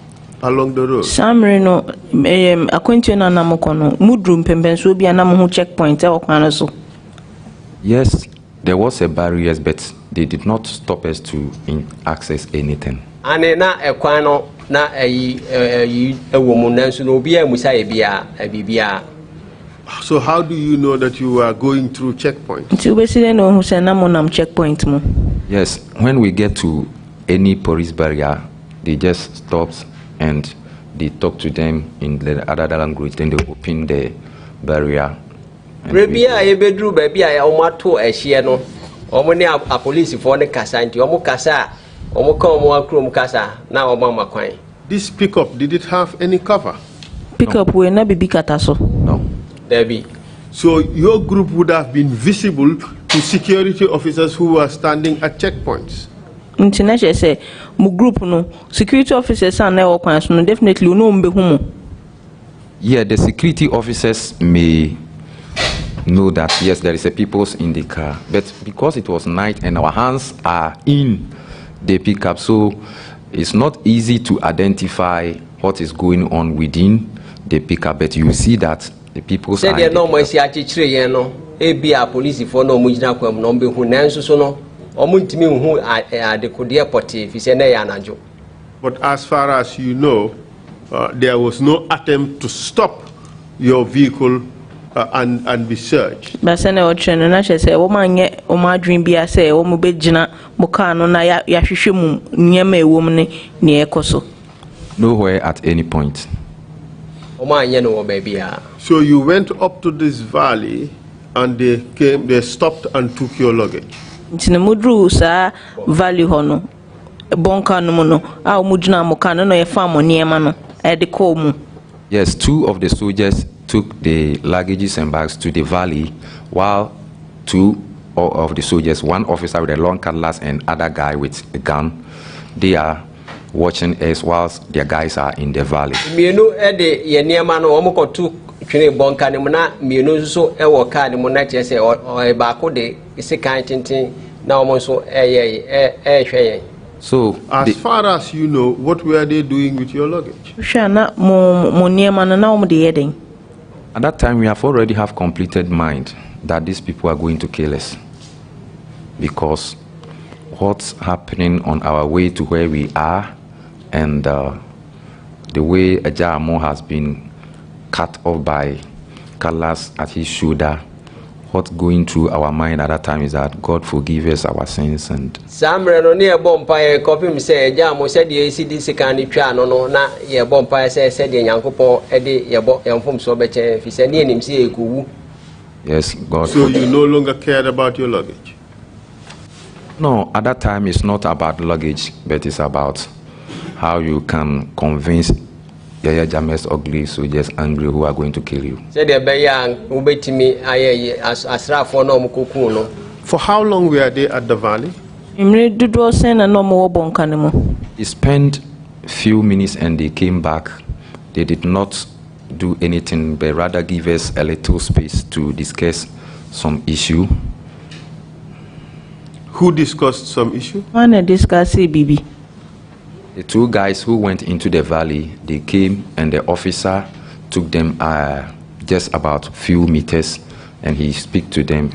along the road? Samreno akwenti na namokono mudru mpembenso bia na mo checkpoint e okwan so. Yes, there was a barriers, but they did not stop us to access anything. Ane na ekwan no na ewomu nanso no obi amusa e bia. So how do you know that you are going through checkpoints? Checkpoint mo. Yes, when we get to any police barrier, they just stop and they talk to them in the other language, then they open the barrier. Rebia ebedru baby a omato ehie no omo ne a police for ne kasa nti omo kasa omo ka omo akrom kasa na omo makwan. This pickup, did it have any cover? Pickup we na bibi kata so. No. Debbie. So your group would have been visible to security officers who were standing at checkpoints. International say mu group no security officers are na okwan so no definitely no mbehu. Yeah, the security officers may know that yes, there is a people in the car, but because it was night and our hands are in the pickup, so it's not easy to identify what is going on within the pickup. But you see that the people said they no more see achichire yen no ebia police for no mujina kwam no mbehu nanso so no omuntimi hu adekode poti fi se na ya najo. But as far as you know, there was no attempt to stop your vehicle and be searched. Basene o treno na say wo manye o madwin bia say wo mo begina mo car no na ya hwehwe mu nyema ewom ne ekoso. Nowhere at any point. So you went up to this valley and they stopped and took your luggage. Mudru sa valley hono bonka no no a muduna mo kan no ye fam niema no e de call mu. Yes, 2 of the soldiers took the luggages and bags to the valley, while two of the soldiers, one officer with a long cutlass and other guy with a gun, they are watching us whilst their guys are in the valley. So, as far as you know, what were they doing with your luggage? At that time, we have already have completed mind that these people are going to kill us, because what's happening on our way to where we are, and the way Yaya Jammeh has been cut off by cutlass at his shoulder, what's going through our mind at that time is that God forgive us our sins. And yes, God. So you no longer cared about your luggage? No, at that time it's not about luggage, but it's about how you can convince Yaya Jammeh's ugly soldiers angry who are going to kill you. For how long were they at the valley? They spent few minutes and they came back. They did not do anything, but rather give us a little space to discuss some issue. Who discussed some issue? The two guys who went into the valley, they came and the officer took them just about few meters and he speak to them.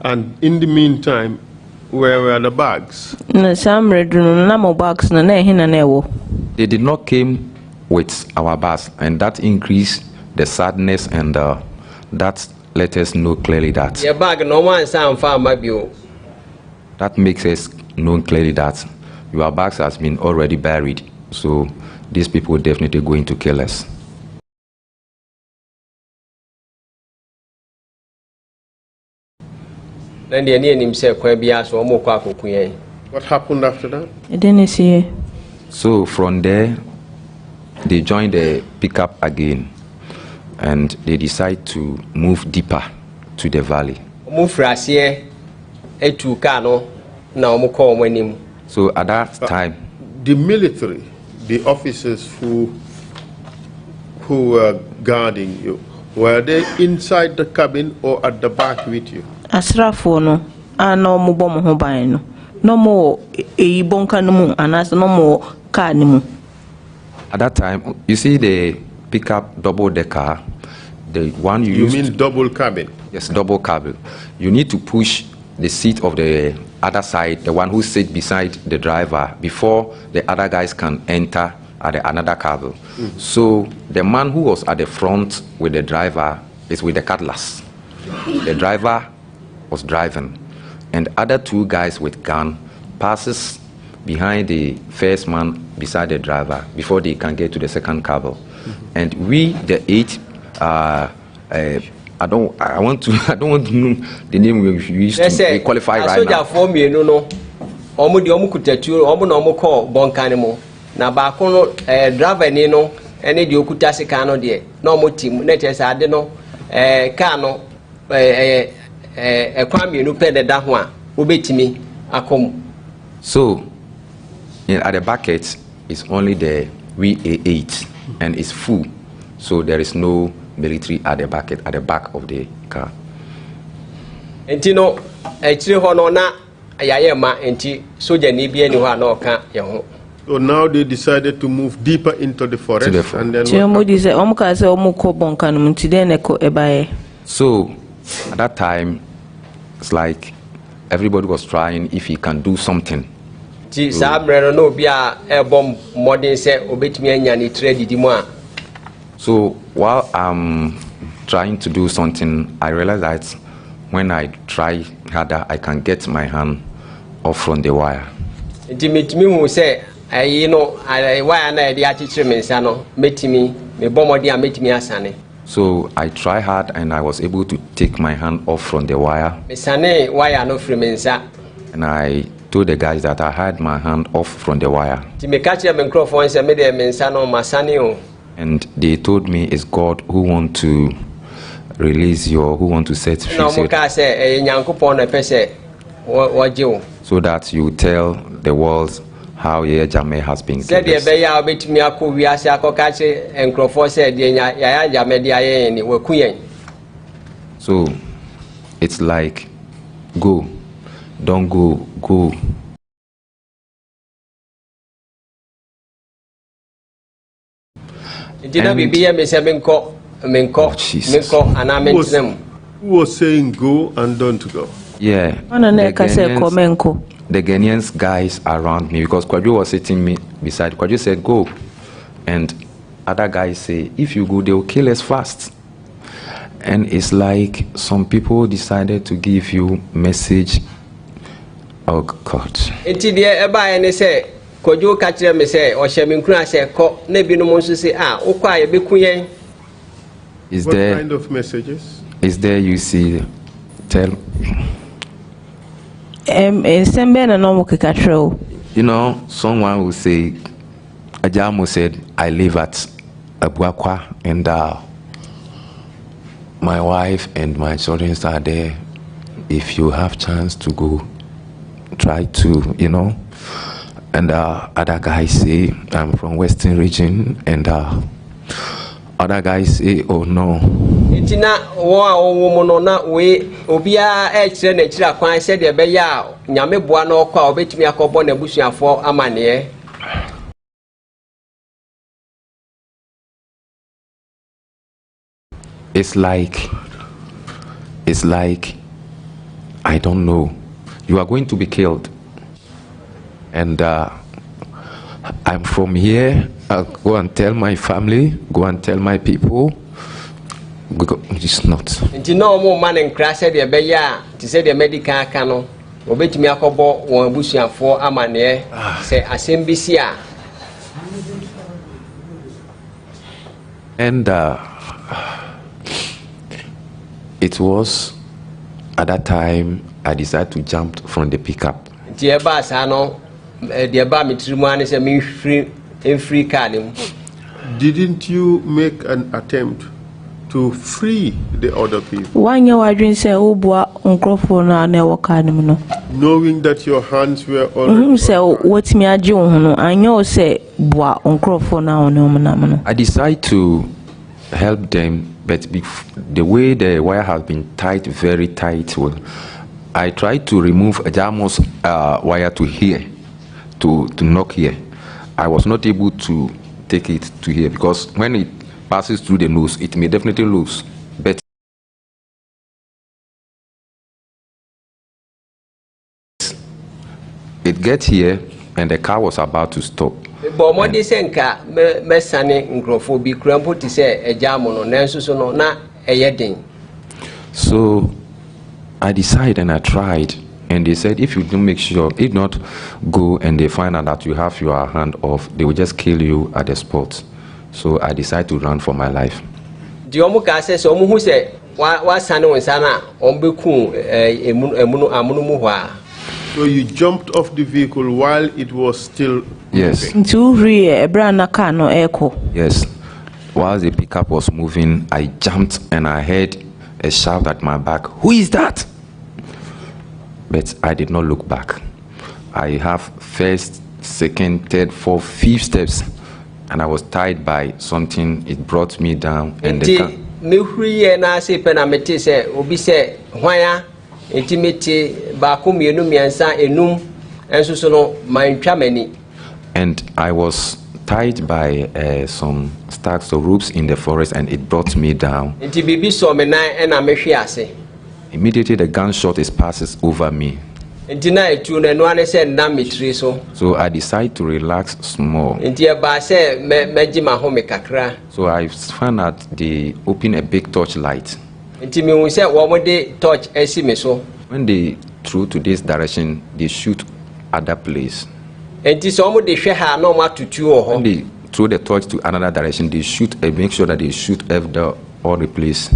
And in the meantime, where were the bags? They did not came with our bags, and that increased the sadness, and that let us know clearly that that makes us know clearly that your bags has been already buried. So these people are definitely going to kill us. What happened after that? So from there, they joined the pickup again, and they decide to move deeper to the valley. So at that time, the military, the officers who were guarding you, were they inside the cabin or at the back with you? At that time, you see the pickup double-decker, the one you use. You mean double cabin? Yes, double cabin. You need to push the seat of the other side, the one who sits beside the driver, before the other guys can enter at another cabin. So the man who was at the front with the driver is with the cutlass. The driver was driving, and other two guys with gun passes behind the first man beside the driver before they can get to the second cabin. And we, the 8, I don't want to know the name we used to qualify right now. So at the bucket is only the VA8 and it's full, so there is no military at the bucket at the back of the car. So now they decided to move deeper into the forest, and then so at that time it's like everybody was trying if he can do something. So while I'm trying to do something, I realized that when I try harder, I can get my hand off from the wire. So I tried hard and I was able to take my hand off from the wire. And I told the guys that I had my hand off from the wire. And they told me it's God who want to release you or who want to set free. So that you tell the world how Yaya Jammeh has been killed. So it's like, go, don't go, go. Oh, Jesus. Who was saying go and don't go? Yeah. The Ghanaians guys around me, because Kwadwo was sitting me beside. Kwadwo said go, and other guys say if you go they will kill us fast. And it's like some people decided to give you message. Oh God. Is there, what kind of messages? Is there, you see, tell. You know, someone will say, Ajamo said, I live at Abuakwa, and my wife and my children are there. If you have chance to go, try to, you know. And other guys say, I'm from Western region, and other guys say, oh no. It's like, I don't know. You are going to be killed. And I'm from here. I'll go and tell my family, go and tell my people. It's not. And it was at that time I decided to jump from the pickup. Didn't you make an attempt to free the other people? Knowing that your hands were already I decided to help them, but the way the wire has been tied, very tight, I tried to remove Jammeh's wire to here, to knock here. I was not able to take it to here because when it passes through the nose, it may definitely lose. But it gets here, and the car was about to stop. So I decided and I tried, and they said if you don't make sure, if not go and they find out that you have your hand off, they will just kill you at the spot. So I decided to run for my life. So you jumped off the vehicle while it was still yes moving? Yes. While the pickup was moving, I jumped and I heard a shout at my back, "Who is that?" But I did not look back. I have first, second, third, fourth, fifth steps, and I was tied by something. It brought me down, and and I was tied by some stacks of ropes in the forest, and it brought me down. Immediately the gunshot passes over me. So I decided to relax small. So I found out they opened a big torchlight. When they threw to this direction, they shoot other place. When they throw the torch to another direction, they shoot and make sure that they shoot all the place.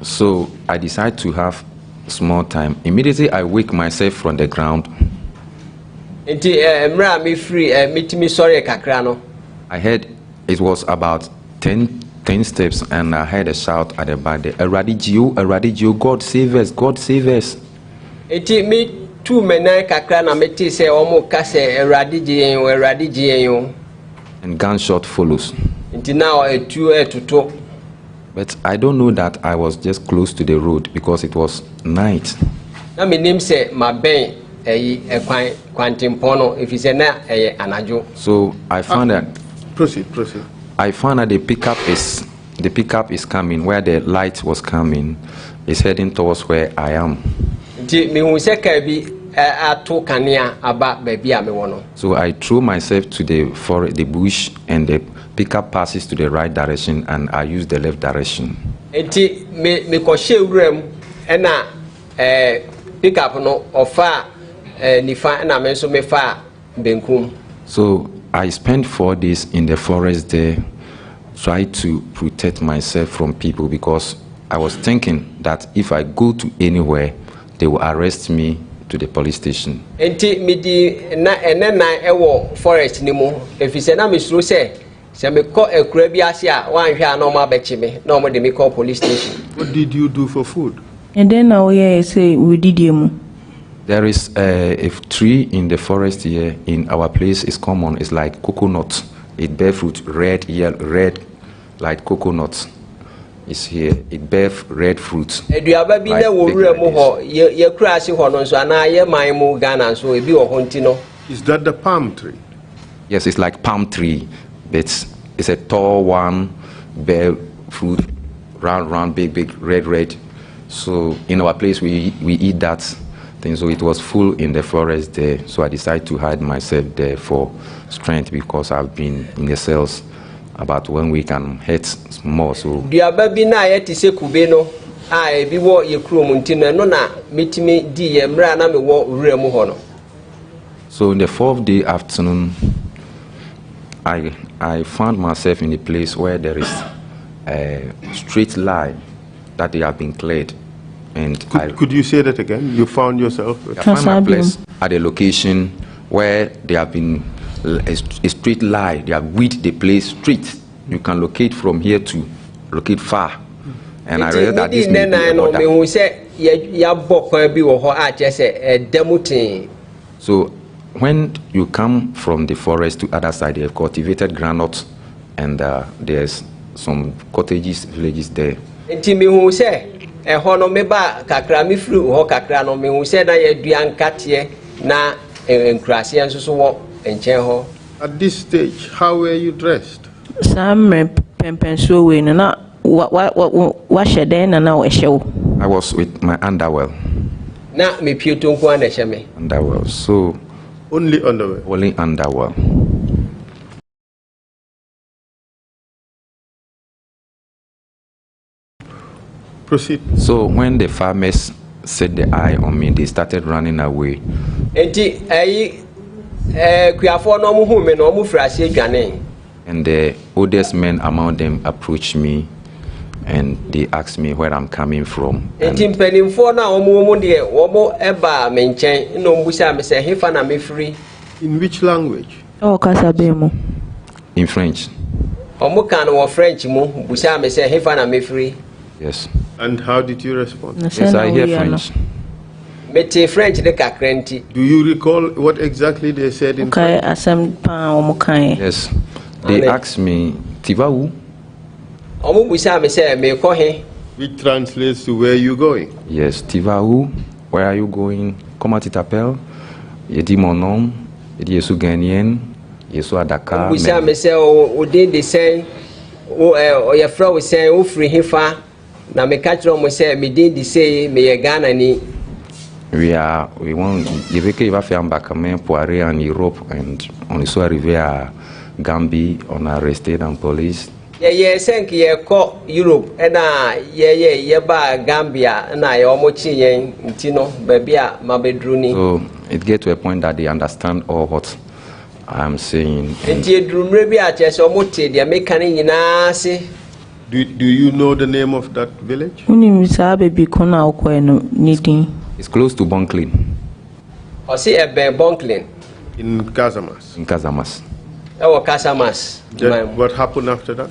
So I decided to have small time. Immediately I wake myself from the ground. I heard it was about 10 steps, and I heard a shout at the back there, Eradigio, God save us, God save us. And gunshot follows. But I don't know that I was just close to the road because it was night. So I found that. Proceed. I found that the pickup is coming where the light was coming. Is heading towards where I am. So I threw myself to the bush, and the pickup passes to the right direction, and I use the left direction. So I spent 4 days in the forest there, trying to protect myself from people, because I was thinking that if I go to anywhere, they will arrest me to the police station. What did you do for food? And then now we say we did you. There is a tree in the forest here in our place. Is common. It's like coconut. It bear fruit, red, yellow, red, like coconut. Is here. It bear red fruits. Is that the palm tree? Yes, it's like palm tree. It's a tall one, bear fruit, round, big, red. So in our place we eat that thing. So it was full in the forest there. So I decided to hide myself there for strength, because I've been in the cells about 1 week and hurt more. So so in the 4th day afternoon, I found myself in a place where there is a straight line that they have been cleared. And could you say that again? You found yourself? I found my place at a location where they have been a straight line. They have width the place straight. You can locate from here to locate far. And I read that this may be a border. So when you come from the forest to other side, they have cultivated groundnuts, and there's some cottages, villages there. At this stage, how were you dressed? I was with my underwear. Underwear. So only underwear. Only underwear. Proceed. So when the farmers set the eye on me, they started running away. And the oldest men among them approached me, and they asked me where I'm coming from. In which language? In French. Yes. And how did you respond? Yes, I hear French. Do you recall what exactly they said in French? Yes. They asked me, "Tiva où?" Which translates to where you going? Yes, "Tiva où? Where are you going? Comment tu t'appelles?" Il dit mon nom. Il dit je suis Ghanien. Je suis à Dakar. We want, il veut qu'il va faire un embarquement pour aller en Europe, and on est arrivé à Gambie, on a resté dans la police. So it gets to a point that they understand all what I'm saying. Do you know the name of that village? It's close to Bonklin. I see a Bonklin. In Casamas. In Casamas. Oh, Casamas. What happened after that?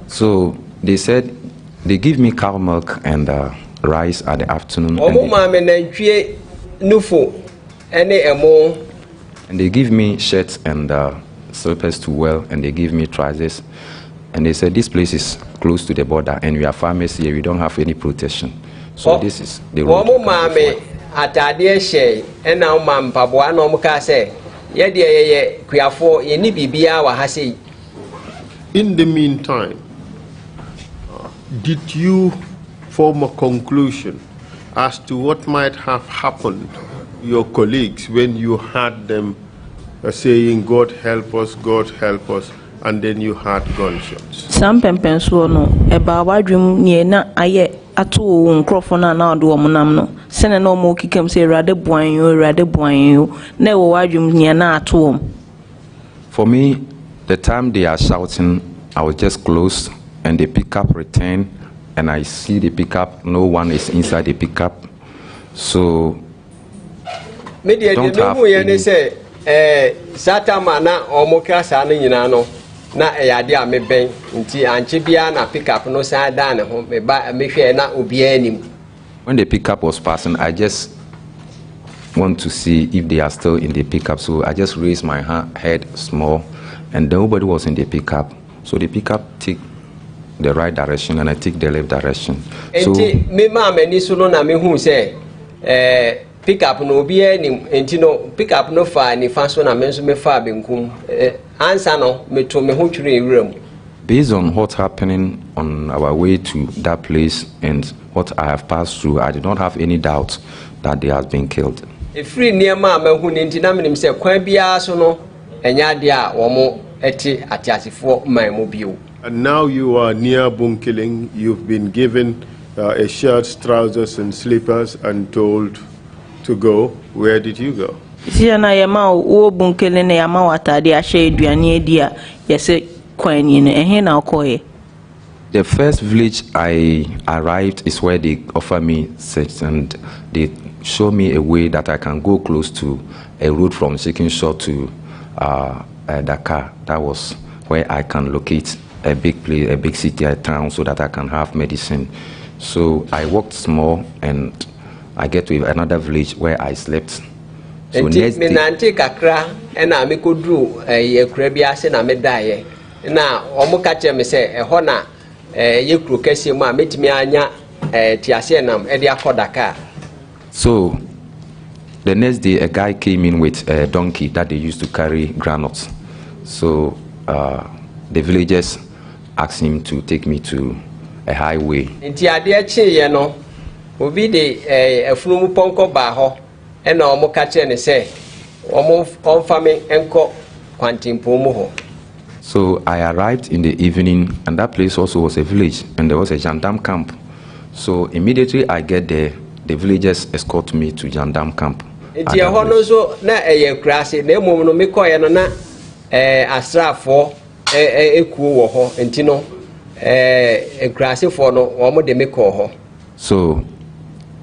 So they said they give me cow milk and rice at the afternoon. And they give me shirts and slippers to wear, and they give me trousers. And they said this place is close to the border, and we are farmers here. We don't have any protection. So this is the road. In the meantime, did you form a conclusion as to what might have happened to your colleagues when you had them saying, God help us, and then you had gunshots? Some penpenso no eba wadwum nie na aye ato wo nkrofo na na do omunam no sene no mo kikam say rade boan yo na wo wadwum nie na ato wo. For me, the time they are shouting, I was just close, and the pickup returned, and I see the pickup. No one is inside the pickup, so don't have any. Na eyade a meben nti anche bia na pickup no san da ne ho me ba me hwe na obia anim. When the pickup was passing, I just want to see if they are still in the pickup, so I just raised my head small, and nobody was in the pickup. So the pickup took the right direction and I took the left direction. So me ma mani so no na me hu say pickup no obia anim enti no pickup no fa ni fa so na me so me fa benkum. Based on what's happening on our way to that place and what I have passed through, I did not have any doubt that they have been killed. And now you are near Bunkiling. You've been given a shirt, trousers, and slippers and told to go. Where did you go? The first village I arrived is where they offer me sex, and they show me a way that I can go close to a road from Chicken Shore to Dakar. That was where I can locate a big place, a big city, a town, so that I can have medicine. So I walked small and I get to another village where I slept. So next day, and I could do a crabbias and I made die. Now, Omokacha me say, a honor, you could catch him, meet me, Anya, Tiasianam, Edia Kodaka. So the next day, a guy came in with a donkey that they used to carry granules. So the villagers asked him to take me to a highway. In Tiadia Chiano, will be the a flume ponko baho. And no catch and say, almost on farming and cook quantum pomoho. So I arrived in the evening, and that place also was a village, and there was a gendarme camp. So immediately I get there, the villagers escort me to gendarme camp. It's your honoso, na a grassy, no moment, me coy and a strap for a cool ho, and tino a grassy for no one de me call. So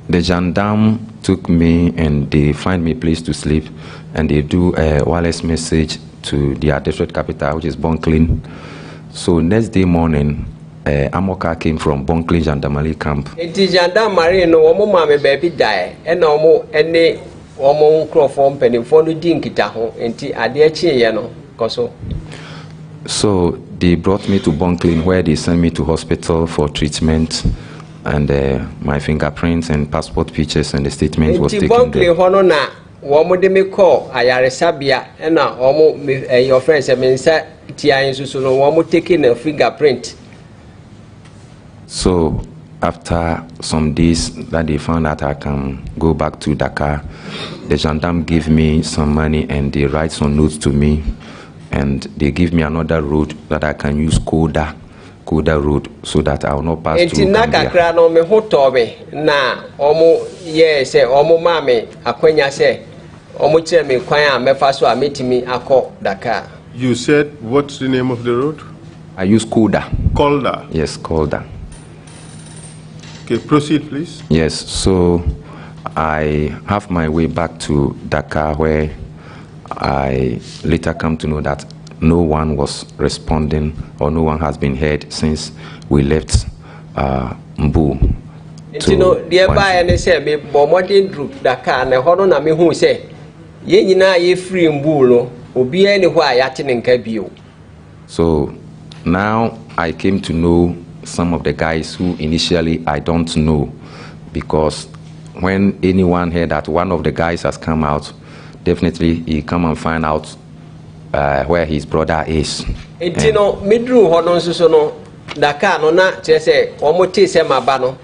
the gendarme took me and they find me a place to sleep, and they do a wireless message to their district capital, which is Bonklin. So next day morning, Amoka came from Bonklin Gendarmerie camp. It is Gendarmerie no woman baby die, and no more any woman crofom penny for the dinkitaho, and tea at the Chiano, Coso. So they brought me to Bonklin, where they sent me to hospital for treatment. And my fingerprints and passport pictures and the statement was taken there. And your friends have been said, taking a fingerprint. So after some days that they found that I can go back to Dakar, the gendarme gave me some money and they write some notes to me, and they give me another road that I can use Koda road, so that I will not pass through Gambia. Na omo yes, omo mame akwenya say Omuche me kwanya mefaso a metimi akọ Dakar. You said, what's the name of the road? I use Kolda. Kolda. Yes, Kolda. Okay, proceed, please. Yes, so I have my way back to Dakar, where I later come to know that no one was responding, or no one has been heard since we left Mbu. You know, the by say me bomodin group Dakar na hono na me hu say ye nyina ye free Mbu no obi anywhere yate nka bio. So now I came to know some of the guys who initially I don't know, because when anyone heard that one of the guys has come out, definitely he come and find out where his brother is. You know, midru hono so no Dakar no na say omote se maba no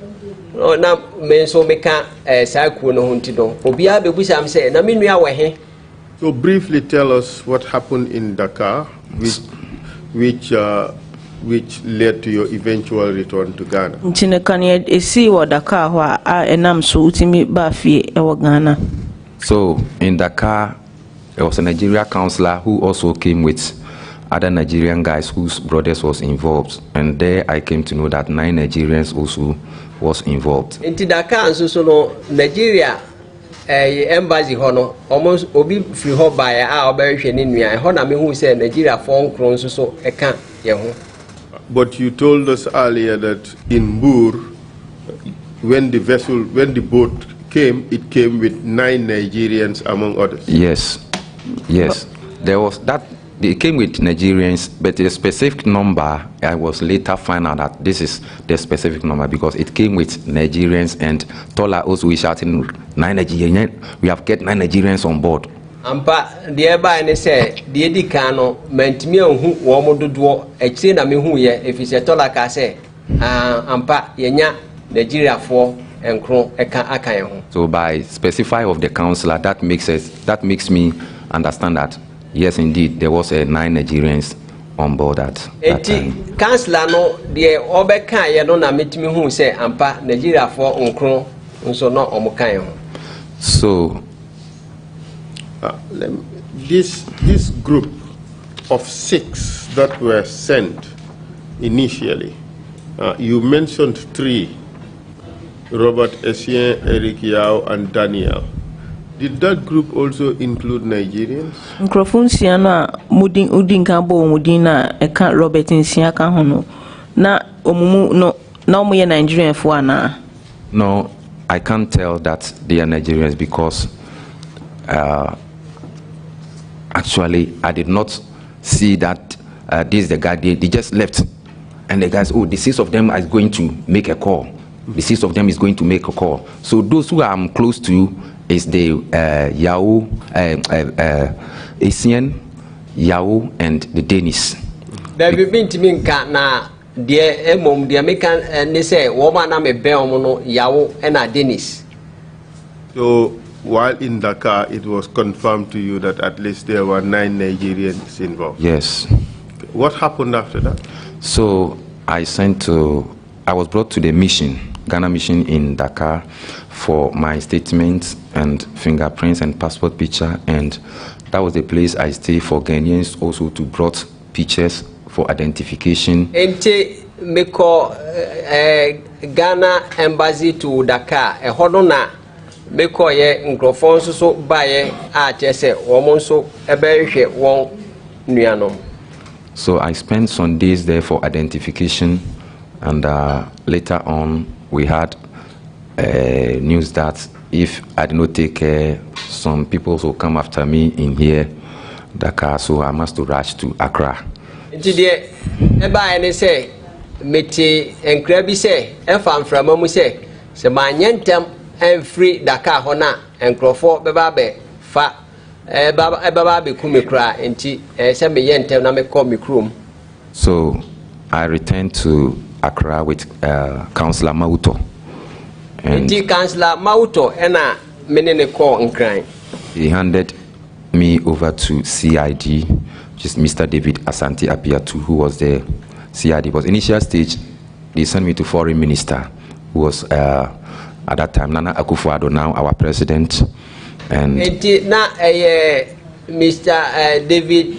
na me so meka cycle no hunti no obi a bebusa am say na me nua we he. So briefly tell us what happened in Dakar, which led to your eventual return to Ghana. Ntine kan ye si wo Dakar ho a enam so utimi ba fie e wo Ghana. So in Dakar, there was a Nigerian counselor who also came with other Nigerian guys whose brothers was involved, and there I came to know that 9 Nigerians also was involved. In Dakar so no Nigeria embassy hono almost obi free ho by a obehwe ni nua ho na me hu say Nigeria for nkron so eka ye ho. But you told us earlier that in Mbur, when the boat came, it came with 9 Nigerians among others. Yes, yes. There was that. They came with Nigerians, but the specific number, I was later find out that this is the specific number because it came with Nigerians, and Tola also is shouting 9 Nigerians. We have get 9 Nigerians on board. Ampa thereby ne say the edikano mentimi ohu wo mododo akire na me hu ye efise Tola ka say ampa yenya Nigeria for enkron eka akan ho. So by specify of the councillor, that makes me understand that yes, indeed, there was 9 Nigerians on board at that time. Councillor no the obeka ye no na metimi hu say ampa Nigeria for enkron nso no omokan ho. So this group of 6 that were sent initially, you mentioned 3, Robert Essien, Eric Yao, and Daniel. Did that group also include Nigerians? Microphone siana mudin udin kambo mudina eka Robert Essien ka hono na omumu no na omu ye Nigerian fo ana. No, I can't tell that they are Nigerians because actually I did not see that this is the guy. They just left, and the guys, the 6 of them is going to make a call. The 6 of them is going to make a call. So those who I'm close to is the Yao, Essien, Yao, and the Dennis. There have been to me na dear emom the American and they say woman am a beomono Yao and a Dennis. So while in Dakar, it was confirmed to you that at least there were 9 Nigerians involved. Yes. What happened after that? So I was brought to the mission, Ghana mission in Dakar, for my statements and fingerprints and passport picture, and that was the place I stayed for Ghanaians also to brought pictures for identification. Ente meko Ghana embassy to Dakar e hono na meko ye nkrofon so baye a chese wo so ebehwe won nuanom. So I spent some days there for identification, and later on we had news that if I did not take care, some people will come after me in here, Dakar, so I must rush to Accra. Today, everybody say, "Meti encrabi say, efam framamu say, se manyentem and free Dakar hona and crofo bebabe fa bebabe kumikra enti se me yentem na me call me krum." So I returned to Accra with Councillor Mauto. And Councillor Mauto ena menene call nkran. He handed me over to CID, which is Mr. David Asante Apiatu, who was the CID. Because initial stage, they sent me to Foreign Minister, who was at that time Nana Akufo-Addo, now our president. And na Mr. David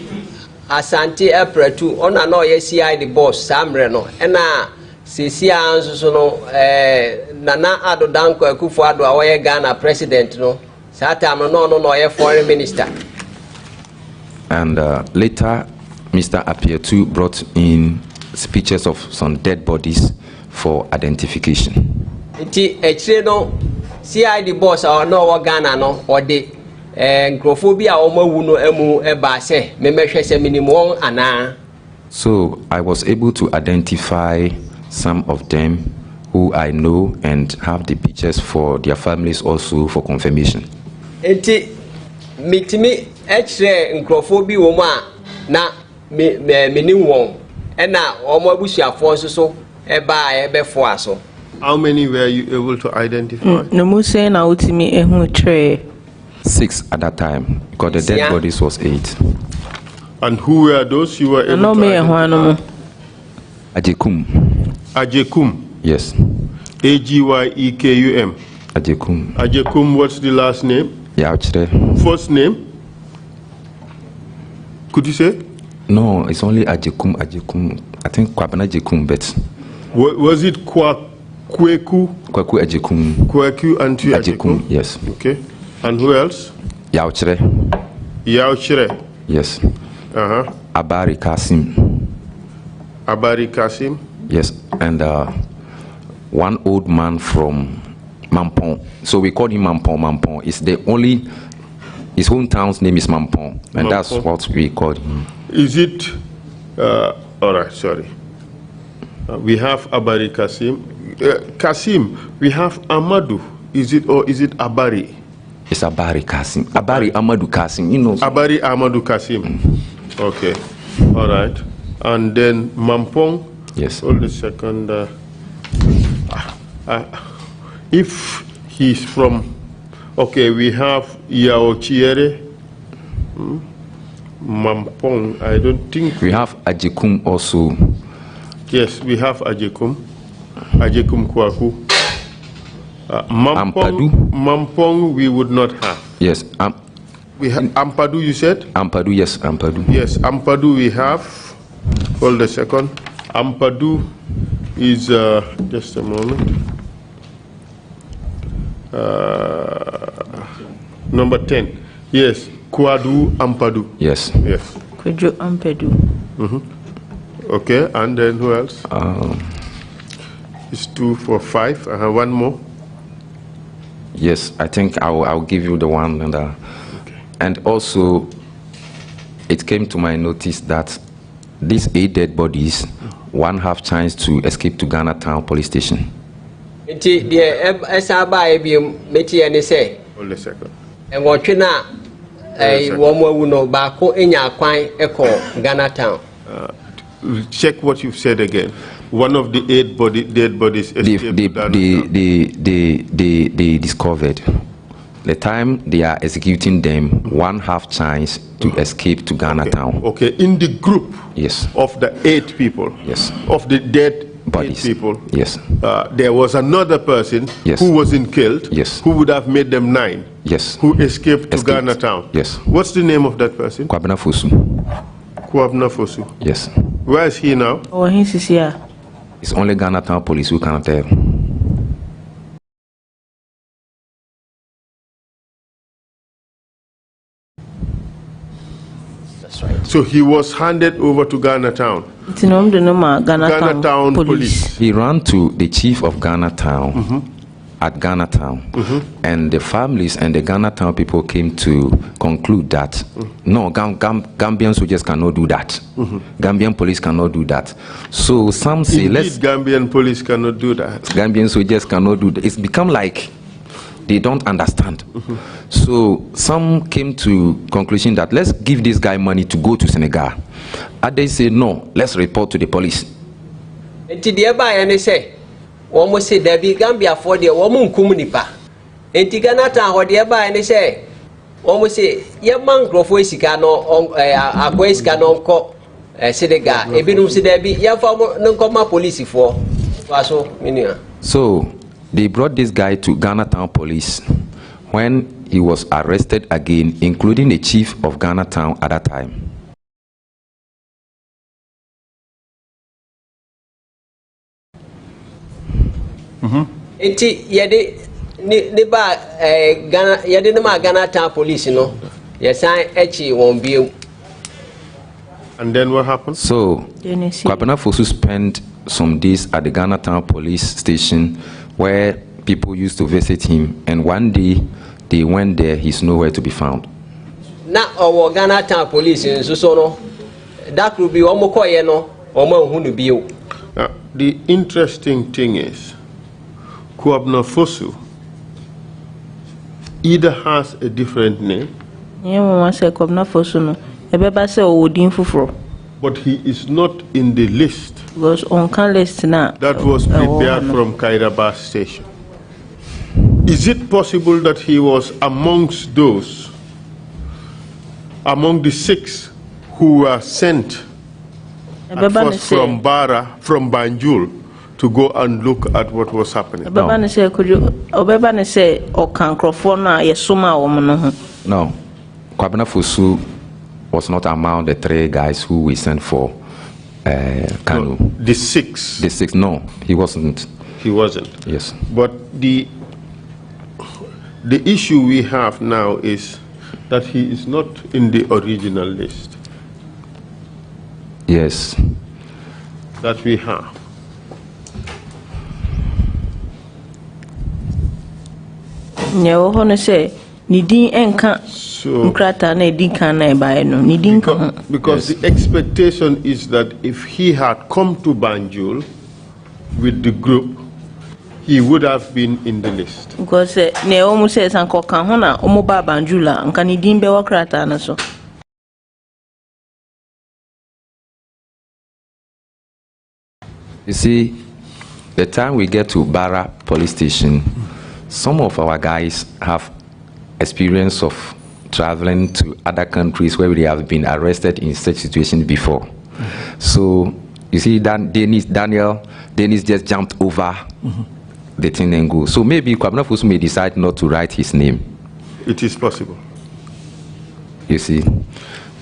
Asante Epretu on an OSCI the boss Samre no ena Sisia anso no Nana Ado Danko Akufo-Addo awoye Ghana president no satam no foreign minister. And later Mr. Apietu brought in pictures of some dead bodies for identification. Iti echire no CI the boss or no Ghana no or de Nkrophobia omawu no emu eba se memehwe se minimum ana. So I was able to identify some of them who I know and have the pictures for their families also for confirmation. Enti mitimi echire nkrophobia wo ma na menim won ena omo abusuafo so eba ebefo aso. How many were you able to identify? No mu say na utimi ehu tre 6 at that time, because the dead bodies was 8. And who were those you were able no to me identify? Ajekum. Ajekum. Yes. Agyekum. Ajekum. Ajekum, what's the last name? Yauchre. First name? Could you say? No, it's only Ajekum. I think Kwabena Ajekum, but Was it Kweku? Kwaku Ajekum. Kweku and Ajekum, yes. Okay. And who else? Yauchre. Yauchre. Yes. Uh-huh. Abari Kasim. Abari Kasim. Yes. And one old man from Mampong. So we call him Mampong. It's the only, his hometown's name is Mampong. And that's what we call him. Is it, all right, sorry. We have Abari Kasim. Kasim, we have Amadou. Is it Abari? It's Abari Kasim. Abari Amadou Kasim, you know. Abari Amadou Kasim. Okay. All right. And then Mampong. Yes. Hold a second. If he's from, okay, we have Kyere. Mampong, I don't think. We have Ajekum also. Yes, we have Ajekum Kwaku. Mampong we would not have. Yes. We have Ampadu, you said? Ampadu, yes, Ampadu. Yes, Ampadu we have. Hold a second. Ampadu is, just a moment. Number 10. Yes, Kwadu Ampadu. Yes. Yes. Kwejo Ampadu. Okay, and then who else? It's 2, 4, 5. I have one more. Yes, I think I'll give you the one. And okay. And also, it came to my notice that these 8 dead bodies, one have chance to escape to Ghana Town Police Station. Hold a second. And what you now? Bako enya kwan eko Ghana Town. Check what you've said again. One of the 8 dead bodies escaped they discovered. The time they are executing them, one have chance to escape to Ghana Town. Okay, in the group. Yes. Of the 8 people. Yes. Of the dead bodies. 8 people. Yes. There was another person. Yes. Who wasn't killed. Yes. Who would have made them 9. Yes. Who escaped to Ghana Town. Yes. What's the name of that person? Kwabena Fosu. Kwabena Fosu. Yes. Where is he now? Oh, he's here. It's only Ghana Town Police who can tell. That's right. So he was handed over to Ghana Town. Ghana Town Police. He ran to the chief of Ghana Town at Ghana Town, and the families and the Ghana Town people came to conclude that no, Gambian soldiers cannot do that. Gambian police cannot do that. So some say, Indeed, Gambian police cannot do that. Gambian soldiers cannot do that. It's become like they don't understand. So some came to conclusion that let's give this guy money to go to Senegal. Others say no, let's report to the police. Almost say there be Gambia for the woman communipa. And Tiganata or the Eba and they say, almost say, your man Grofosicano on a Quays canon co Senegal, a bit of Sedebi, Yafamo non comma police for Faso Minia. So they brought this guy to Ghana Town Police. When he was arrested again, including the chief of Ghana Town at that time. Enti ne ba Ghana yede ne ma Ghana Town police no yesan echi won biem. And then what happened? So Kwabena Fosu spent some days at the Ghana Town police station where people used to visit him, and one day they went there, he's nowhere to be found. Na owo Ghana Town police nso no that could be omo koye no omo hu no bio. The interesting thing is Kwabena Fosu either has a different name, but he is not in the list that was prepared from Kyere station. Is it possible that he was amongst those, among the 6 who were sent at first from Banjul to go and look at what was happening? No. Kwabena Fosu was not among the 3 guys who we sent for Kanu. No, the 6. The 6, no, he wasn't. He wasn't. Yes. But the issue we have now is that he is not in the original list. Yes. That we have. So, because the expectation is that if he had come to Banjul with the group, he would have been in the list. You see, the time we get to Barra police station, some of our guys have experience of traveling to other countries where they have been arrested in such situations before. So you see, Dennis just jumped over the thing and go. So maybe Kwabena Fosu may decide not to write his name. It is possible. You see,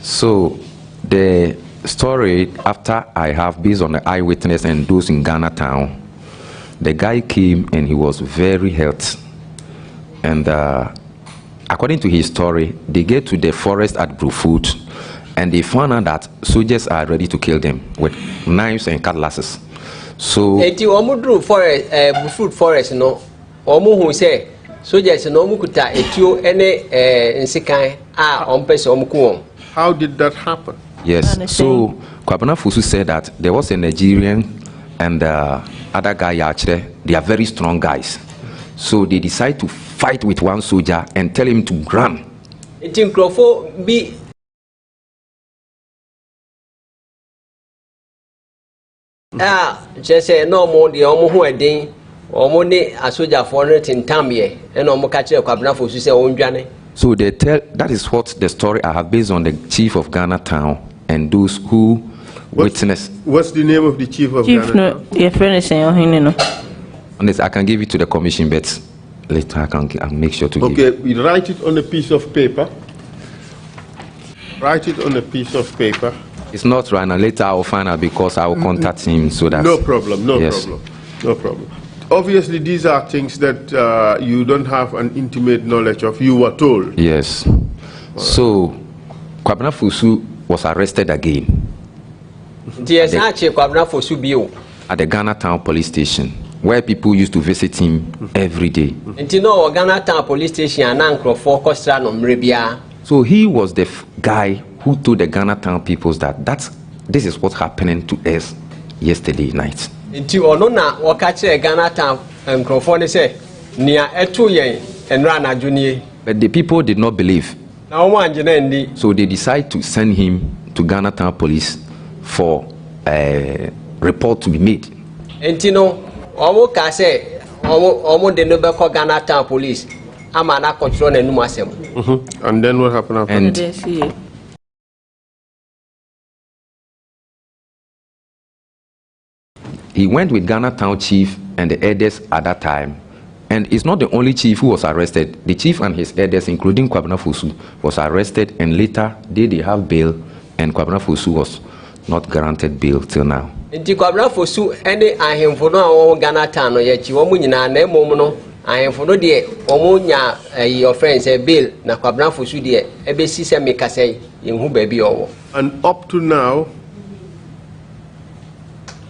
so the story after I have based on the eyewitness and those in Ghana Town, the guy came and he was very hurt, and according to his story, they get to the forest at Brufut and they found out that soldiers are ready to kill them with knives and cutlasses. So forest, Brufut forest no who say soldiers no mukuta etio ene nsikan ompese omkuom. How did that happen? Yes, so Kwabena Fosu said that there was a Nigerian and other guy Kyere. They are very strong guys. So they decide to fight with one soldier and tell him to run. Just say no more the omo who edin omo ne a soldier for it in Tambie and omo catch Kwabena Fosu say onjane. So they tell, that is what the story I have based on the chief of Ghana Town and those who witnessed. What's the name of the chief of Ghana Town? On this, I can give it to the commission, but later I'll make sure to give. Okay, we write it on a piece of paper. Write it on a piece of paper. It's not right now. Later I'll find out because I will contact him so that. No problem, no yes. problem, no problem. Obviously, these are things that you don't have an intimate knowledge of. You were told. Yes. So, Kwabena Fosu was arrested again. At the Ghana Town police station, where people used to visit him every day. So he was the guy who told the Ghana Town people that this is what's happening to us yesterday night. But the people did not believe. So they decided to send him to Ghana Town police for a report to be made. And then what happened after? And he went with Ghana Town chief and the elders at that time And it's not the only chief who was arrested. The chief and his elders, including Kwabena Fosu, was arrested, and later they have bail, and Kwabena Fosu was not granted bail till now. Nti Kwabena Fosu ene ahemfo no a Ghana town no ye chi wo mu nyina na emom no ahemfo no de omo nya your friends bail na Kwabena Fosu de ebesi se meka sei yenhu ba bi owo. And up to now,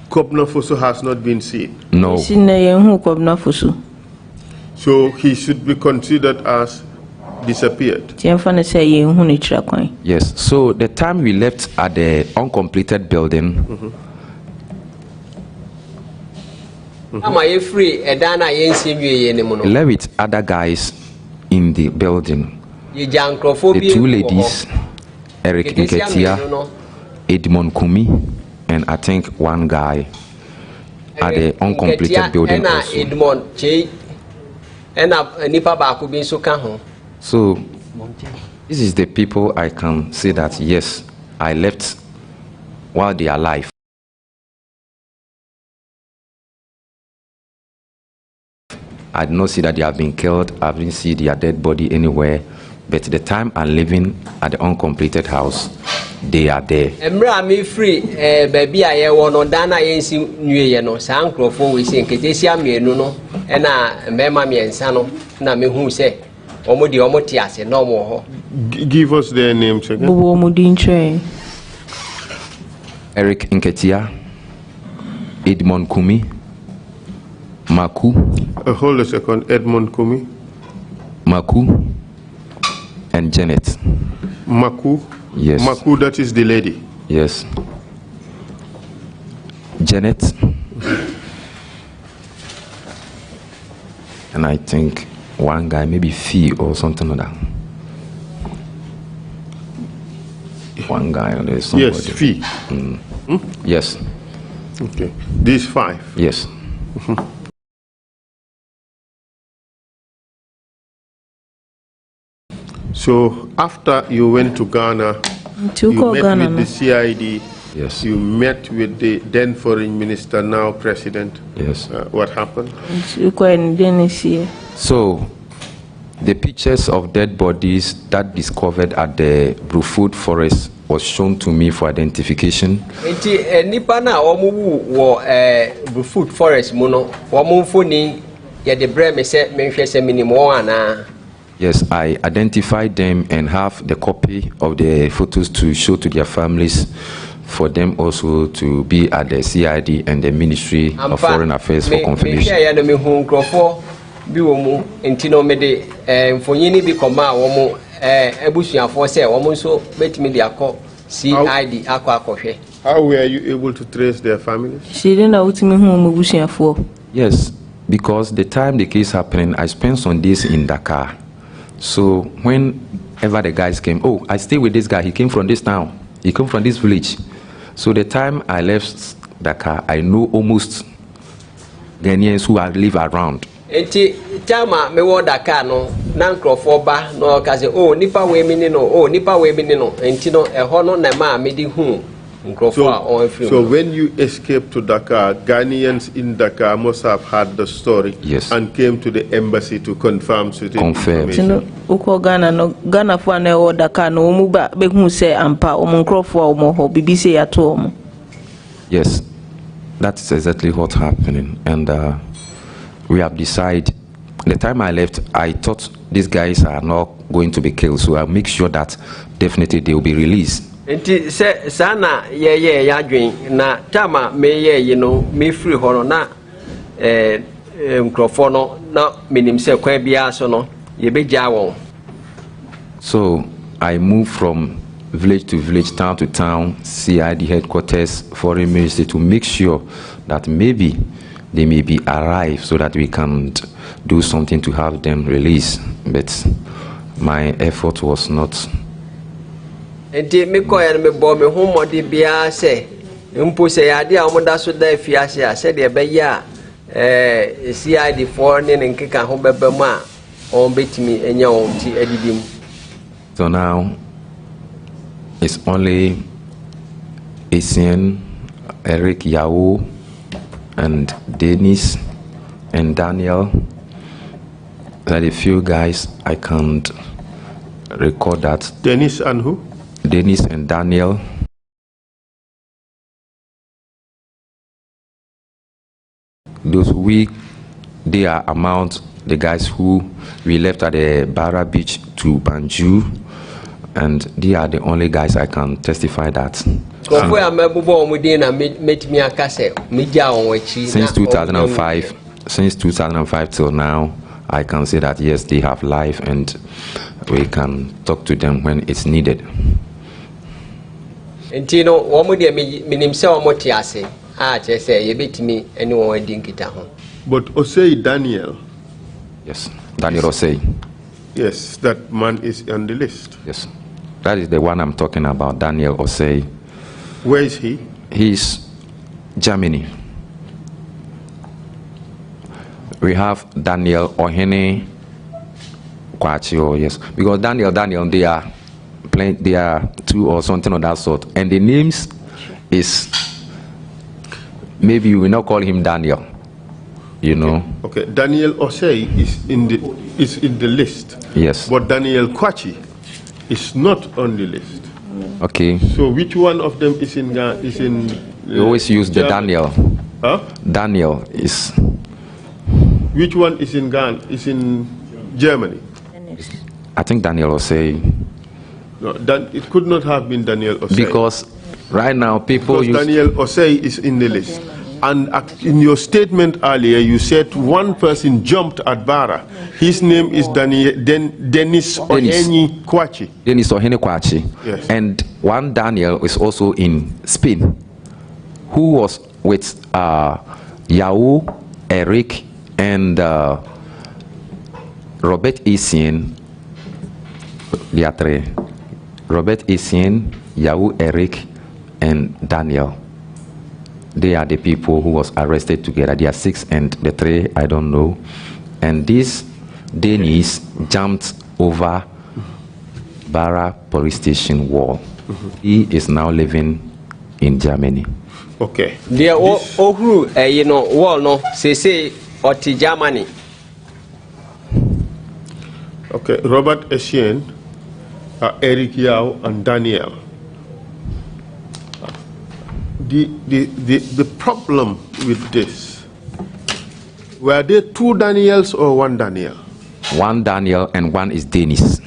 Kwabena Fosu has not been seen. No. So he should be considered as disappeared. Yes. So the time we left at the uncompleted building, left with other guys in the building. The two ladies, Eric Nketia, Edmond Kumi, and I think one guy at the uncompleted building also. So this is the people I can say that yes, I left while they are alive. I did not see that they have been killed. I didn't see their dead body anywhere. But the time I'm living at the uncompleted house, they are there. Me free, baby, I want Dana Yensi New no, Sankro for we sing Ketesia Mieno, and Mema me and Sano, Nami who say, Omodi Omotias, no more. Give us their names again. Eric Nketia, Edmond Kumi, Maku. Hold a second, Edmond Kumi. Maku. And Jannet. Maku? Yes. Maku, that is the lady? Yes. Jannet. And I think one guy, maybe Fee or something like that. One guy or there's somebody. Yes, Fee. Yes. Okay. These 5? Yes. So after you went to Ghana, you met with the CID. Yes. You met with the then foreign minister, now president. Yes. What happened? So the pictures of dead bodies that discovered at the Brufut forest was shown to me for identification. Nipa na omu wo Brufut forest muno omu foni ya de bre me se menhwe se minimo ana. Yes, I identified them and have the copy of the photos to show to their families for them also to be at the CID and the Ministry of Foreign Affairs for confirmation. How were you able to trace their families? Yes, because the time the case happened, I spent some days in Dakar. So whenever the guys came, oh, I stay with this guy, he came from this town, he came from this village. So the time I left Dakar, I know almost Ghanaians who live around. Chama me wo Dakar no na nkrofo ba no ka se oh nipa we mi ni no oh nipa we mi ni no enti no eho no na ma me di hu nkrofo a on free. So when you escaped to Dakar, Ghanaians in Dakar must have heard the story. Yes. And came to the embassy to confirm certain information. Uko Ghana no Ghana fo na wo Dakar no mu ba be hu se ampa omo nkrofo a omo ho BBC ya to omo. Yes, that's exactly what's happening, and we have decided. The time I left, I thought these guys are not going to be killed, so I'll make sure that definitely they will be released. Enti se sana ye ya dwen na tama me ye you know me free ho no na nkrofo no na menim se kwa bia so no ye begya won. So I moved from village to village, town to town, CID headquarters, foreign ministry, to make sure that maybe they may be arrived so that we can do something to have them released. But my effort was not. Enti me ko ya me bo me hu modi bia se mpo se ya de amoda so da fiase a se de be ya CID for ne nkeka ho beba mu a on betimi enya on ti adidim. So now it's only Essien, Eric Yao, and Dennis and Daniel There are a few guys I can't record that. Dennis and who? Dennis and Daniel. Those they are among the guys who we left at the Barra Beach to Banjul, and they are the only guys I can testify that. Since 2005 till now, I can say that yes, they have life and we can talk to them when it's needed. But Osei Daniel. Yes, Daniel Osei. Yes, that man is on the list. Yes, that is the one I'm talking about, Daniel Osei. Where is he? He's Germany. We have Daniel Ohene Kwachio, yes, because Daniel, they are two or something of that sort, and the names is maybe we will not call him Daniel, you know. Okay, Daniel Osei is in the list. Yes. But Daniel Kwachi is not on the list. Okay. So which one of them is in? We always use the Daniel. Huh? Daniel is. Which one is in Ghana? Is in Germany? I think Daniel Osei. No, it could not have been Daniel Osei. Because right now people use Daniel Osei is in the list. And in your statement earlier, you said one person jumped at Barra. His name is Dennis Ohene Kwachi. Dennis Ohene Kwachi. Yes. And one Daniel is also in Spain, who was with Yao, Eric, and Robert Essien. There are three. Robert Essien, Yao, Eric, and Daniel. They are the people who was arrested together. They are 6 and the 3, I don't know. And this Dennis jumped over Barra police station wall. He is now living in Germany. Okay. The wall no say oti Germany. Okay, Robert Essien, Eric Yao, and Daniel. The problem with this, were there 2 Daniels or 1 Daniel? 1 Daniel and 1 is Dennis.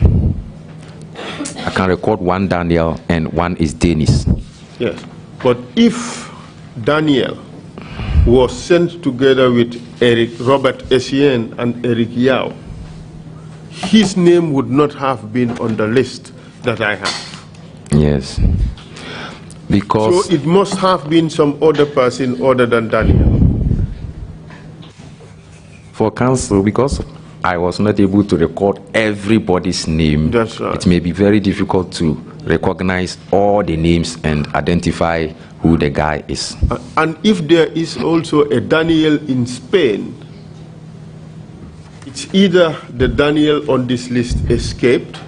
I can record 1 Daniel and 1 is Dennis. Yes, but if Daniel was sent together with Robert Essien and Eric Yao, his name would not have been on the list that I have. Yes. Because so it must have been some other person other than Daniel. For council, because I was not able to record everybody's name, that's right. It may be very difficult to recognize all the names and identify who the guy is. And if there is also a Daniel in Spain, it's either the Daniel on this list escaped,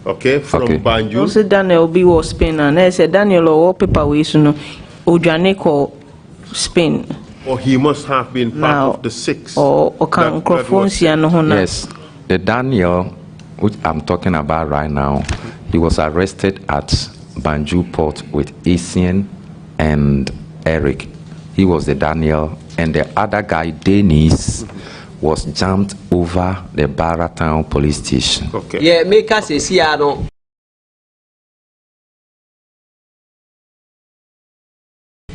okay, from Banjul. Also Daniel B was Spain, and I said Daniel or paper we no Jannet or Spain. Or he must have been part of the 6. Or can Yes, the Daniel which I'm talking about right now, he was arrested at Banjul port with Essien and Eric. He was the Daniel, and the other guy, Dennis, was jumped over the Barra town police station. Okay. Yeah, make us a Siano.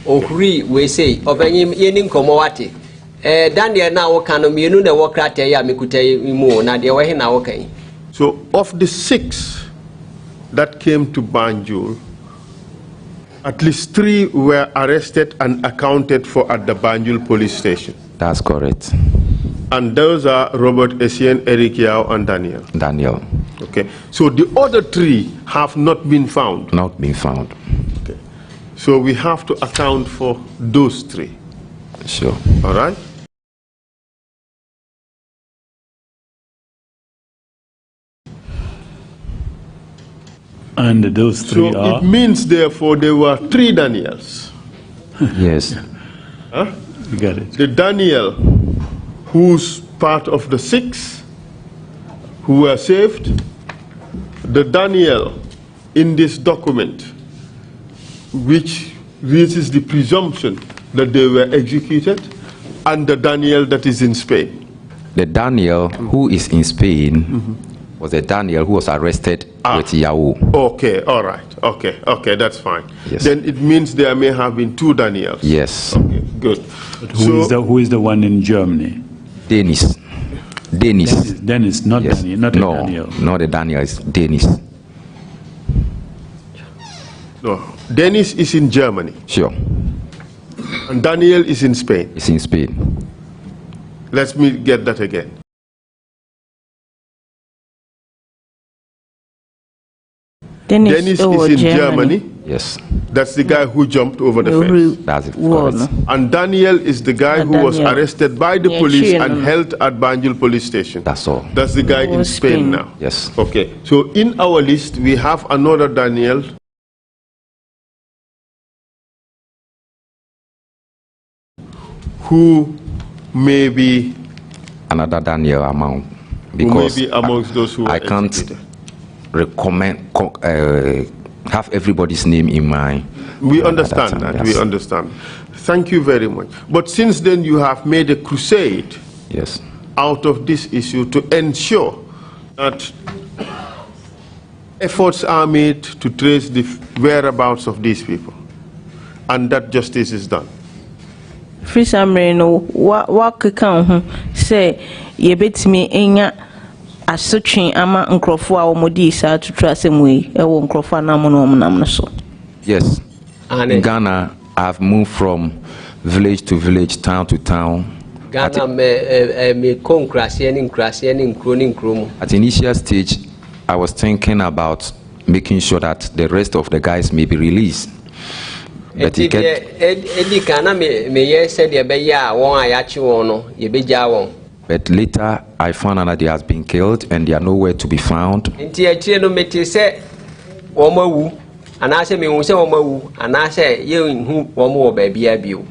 Ohri, we say, Obenim Yenin Komowati. Daniel now can you the work at Yamikute Imo, Nadia Wahina, okay. So, of the 6 that came to Banjul, at least 3 were arrested and accounted for at the Banjul police station. That's correct. And those are Robert Essien, Eric Yao, and Daniel. Daniel. Okay. So the other 3 have not been found. Not been found. Okay. So we have to account for those 3. Sure. All right. And those 3 so are? It means, therefore, there were 3 Daniels. Yes. Huh? You got it. The Daniel whose part of the 6 who were saved. The Daniel in this document, which raises the presumption that they were executed, and the Daniel that is in Spain. The Daniel who is in Spain was the Daniel who was arrested with Yahoo. Okay, all right. Okay, that's fine. Yes. Then it means there may have been 2 Daniels. Yes. Okay, good. But who is the one in Germany? Dennis, not yes. Daniel, not no, Daniel. Not the Daniel, it's Dennis. No, Dennis is in Germany. Sure. And Daniel is in Spain. It's in Spain. Let me get that again. Dennis is in Germany. Yes. That's the guy who jumped over the fence. That's it. Correct. And Daniel is the guy who was arrested by the police and held at Banjul police station. That's all. That's the guy in Spain now. Yes. Okay. So in our list, we have another Daniel who may be another Daniel among, because who may be amongst those who I can't have everybody's name in mind. We understand that. Yes. We understand. Thank you very much. But since then, you have made a crusade, yes, out of this issue to ensure that efforts are made to trace the whereabouts of these people, and that justice is done. Free summary no what can say ye bet me enya asotwe ama nkrofo a omodi sa tutu asem we e wo nkrofo na mo no so. Yes. In Ghana, I've moved from village to village, town to town. Ghana me konkrasie ni nkro ni nkro. At initial stage, I was thinking about making sure that the rest of the guys may be released. But he But later, I found out that they has been killed and they are nowhere to be found.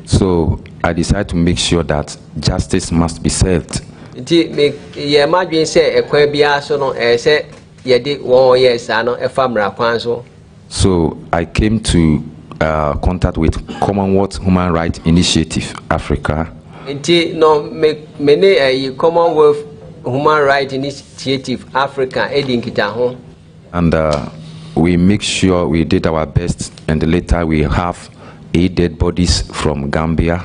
So I decided to make sure that justice must be served. So I came to contact with Commonwealth Human Rights Initiative Africa. Commonwealth Human Rights Initiative Africa And we make sure we did our best, and later we have 8 dead bodies from Gambia.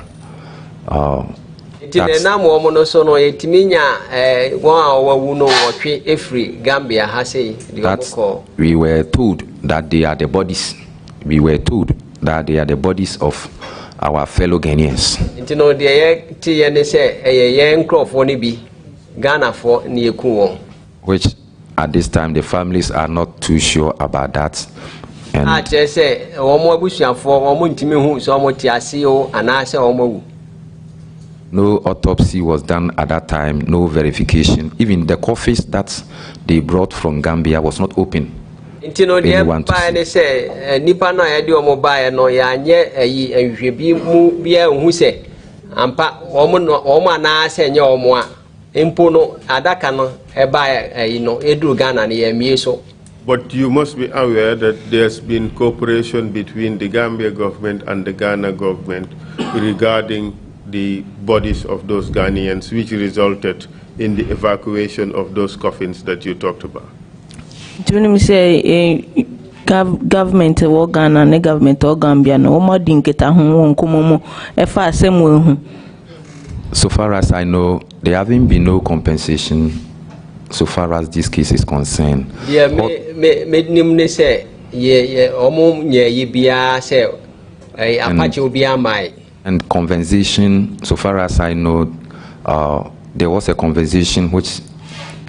We were told that they are the bodies. We were told that they are the bodies of our fellow Ghanaians. Which at this time the families are not too sure about that. And no autopsy was done at that time, no verification. Even the coffins that they brought from Gambia was not open. Anyone to see. But you must be aware that there's been cooperation between the Gambia government and the Ghana government regarding the bodies of those Ghanaians, which resulted in the evacuation of those coffins that you talked about. Do you say government or Ghana and government or Gambia no more dinketa home So far as I know, there haven't been no compensation so far as this case is concerned. Yeah, and compensation, so far as I know, there was a conversation which,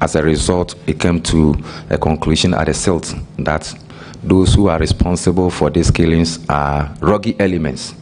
as a result, it came to a conclusion at the SILT that those who are responsible for these killings are rogue elements.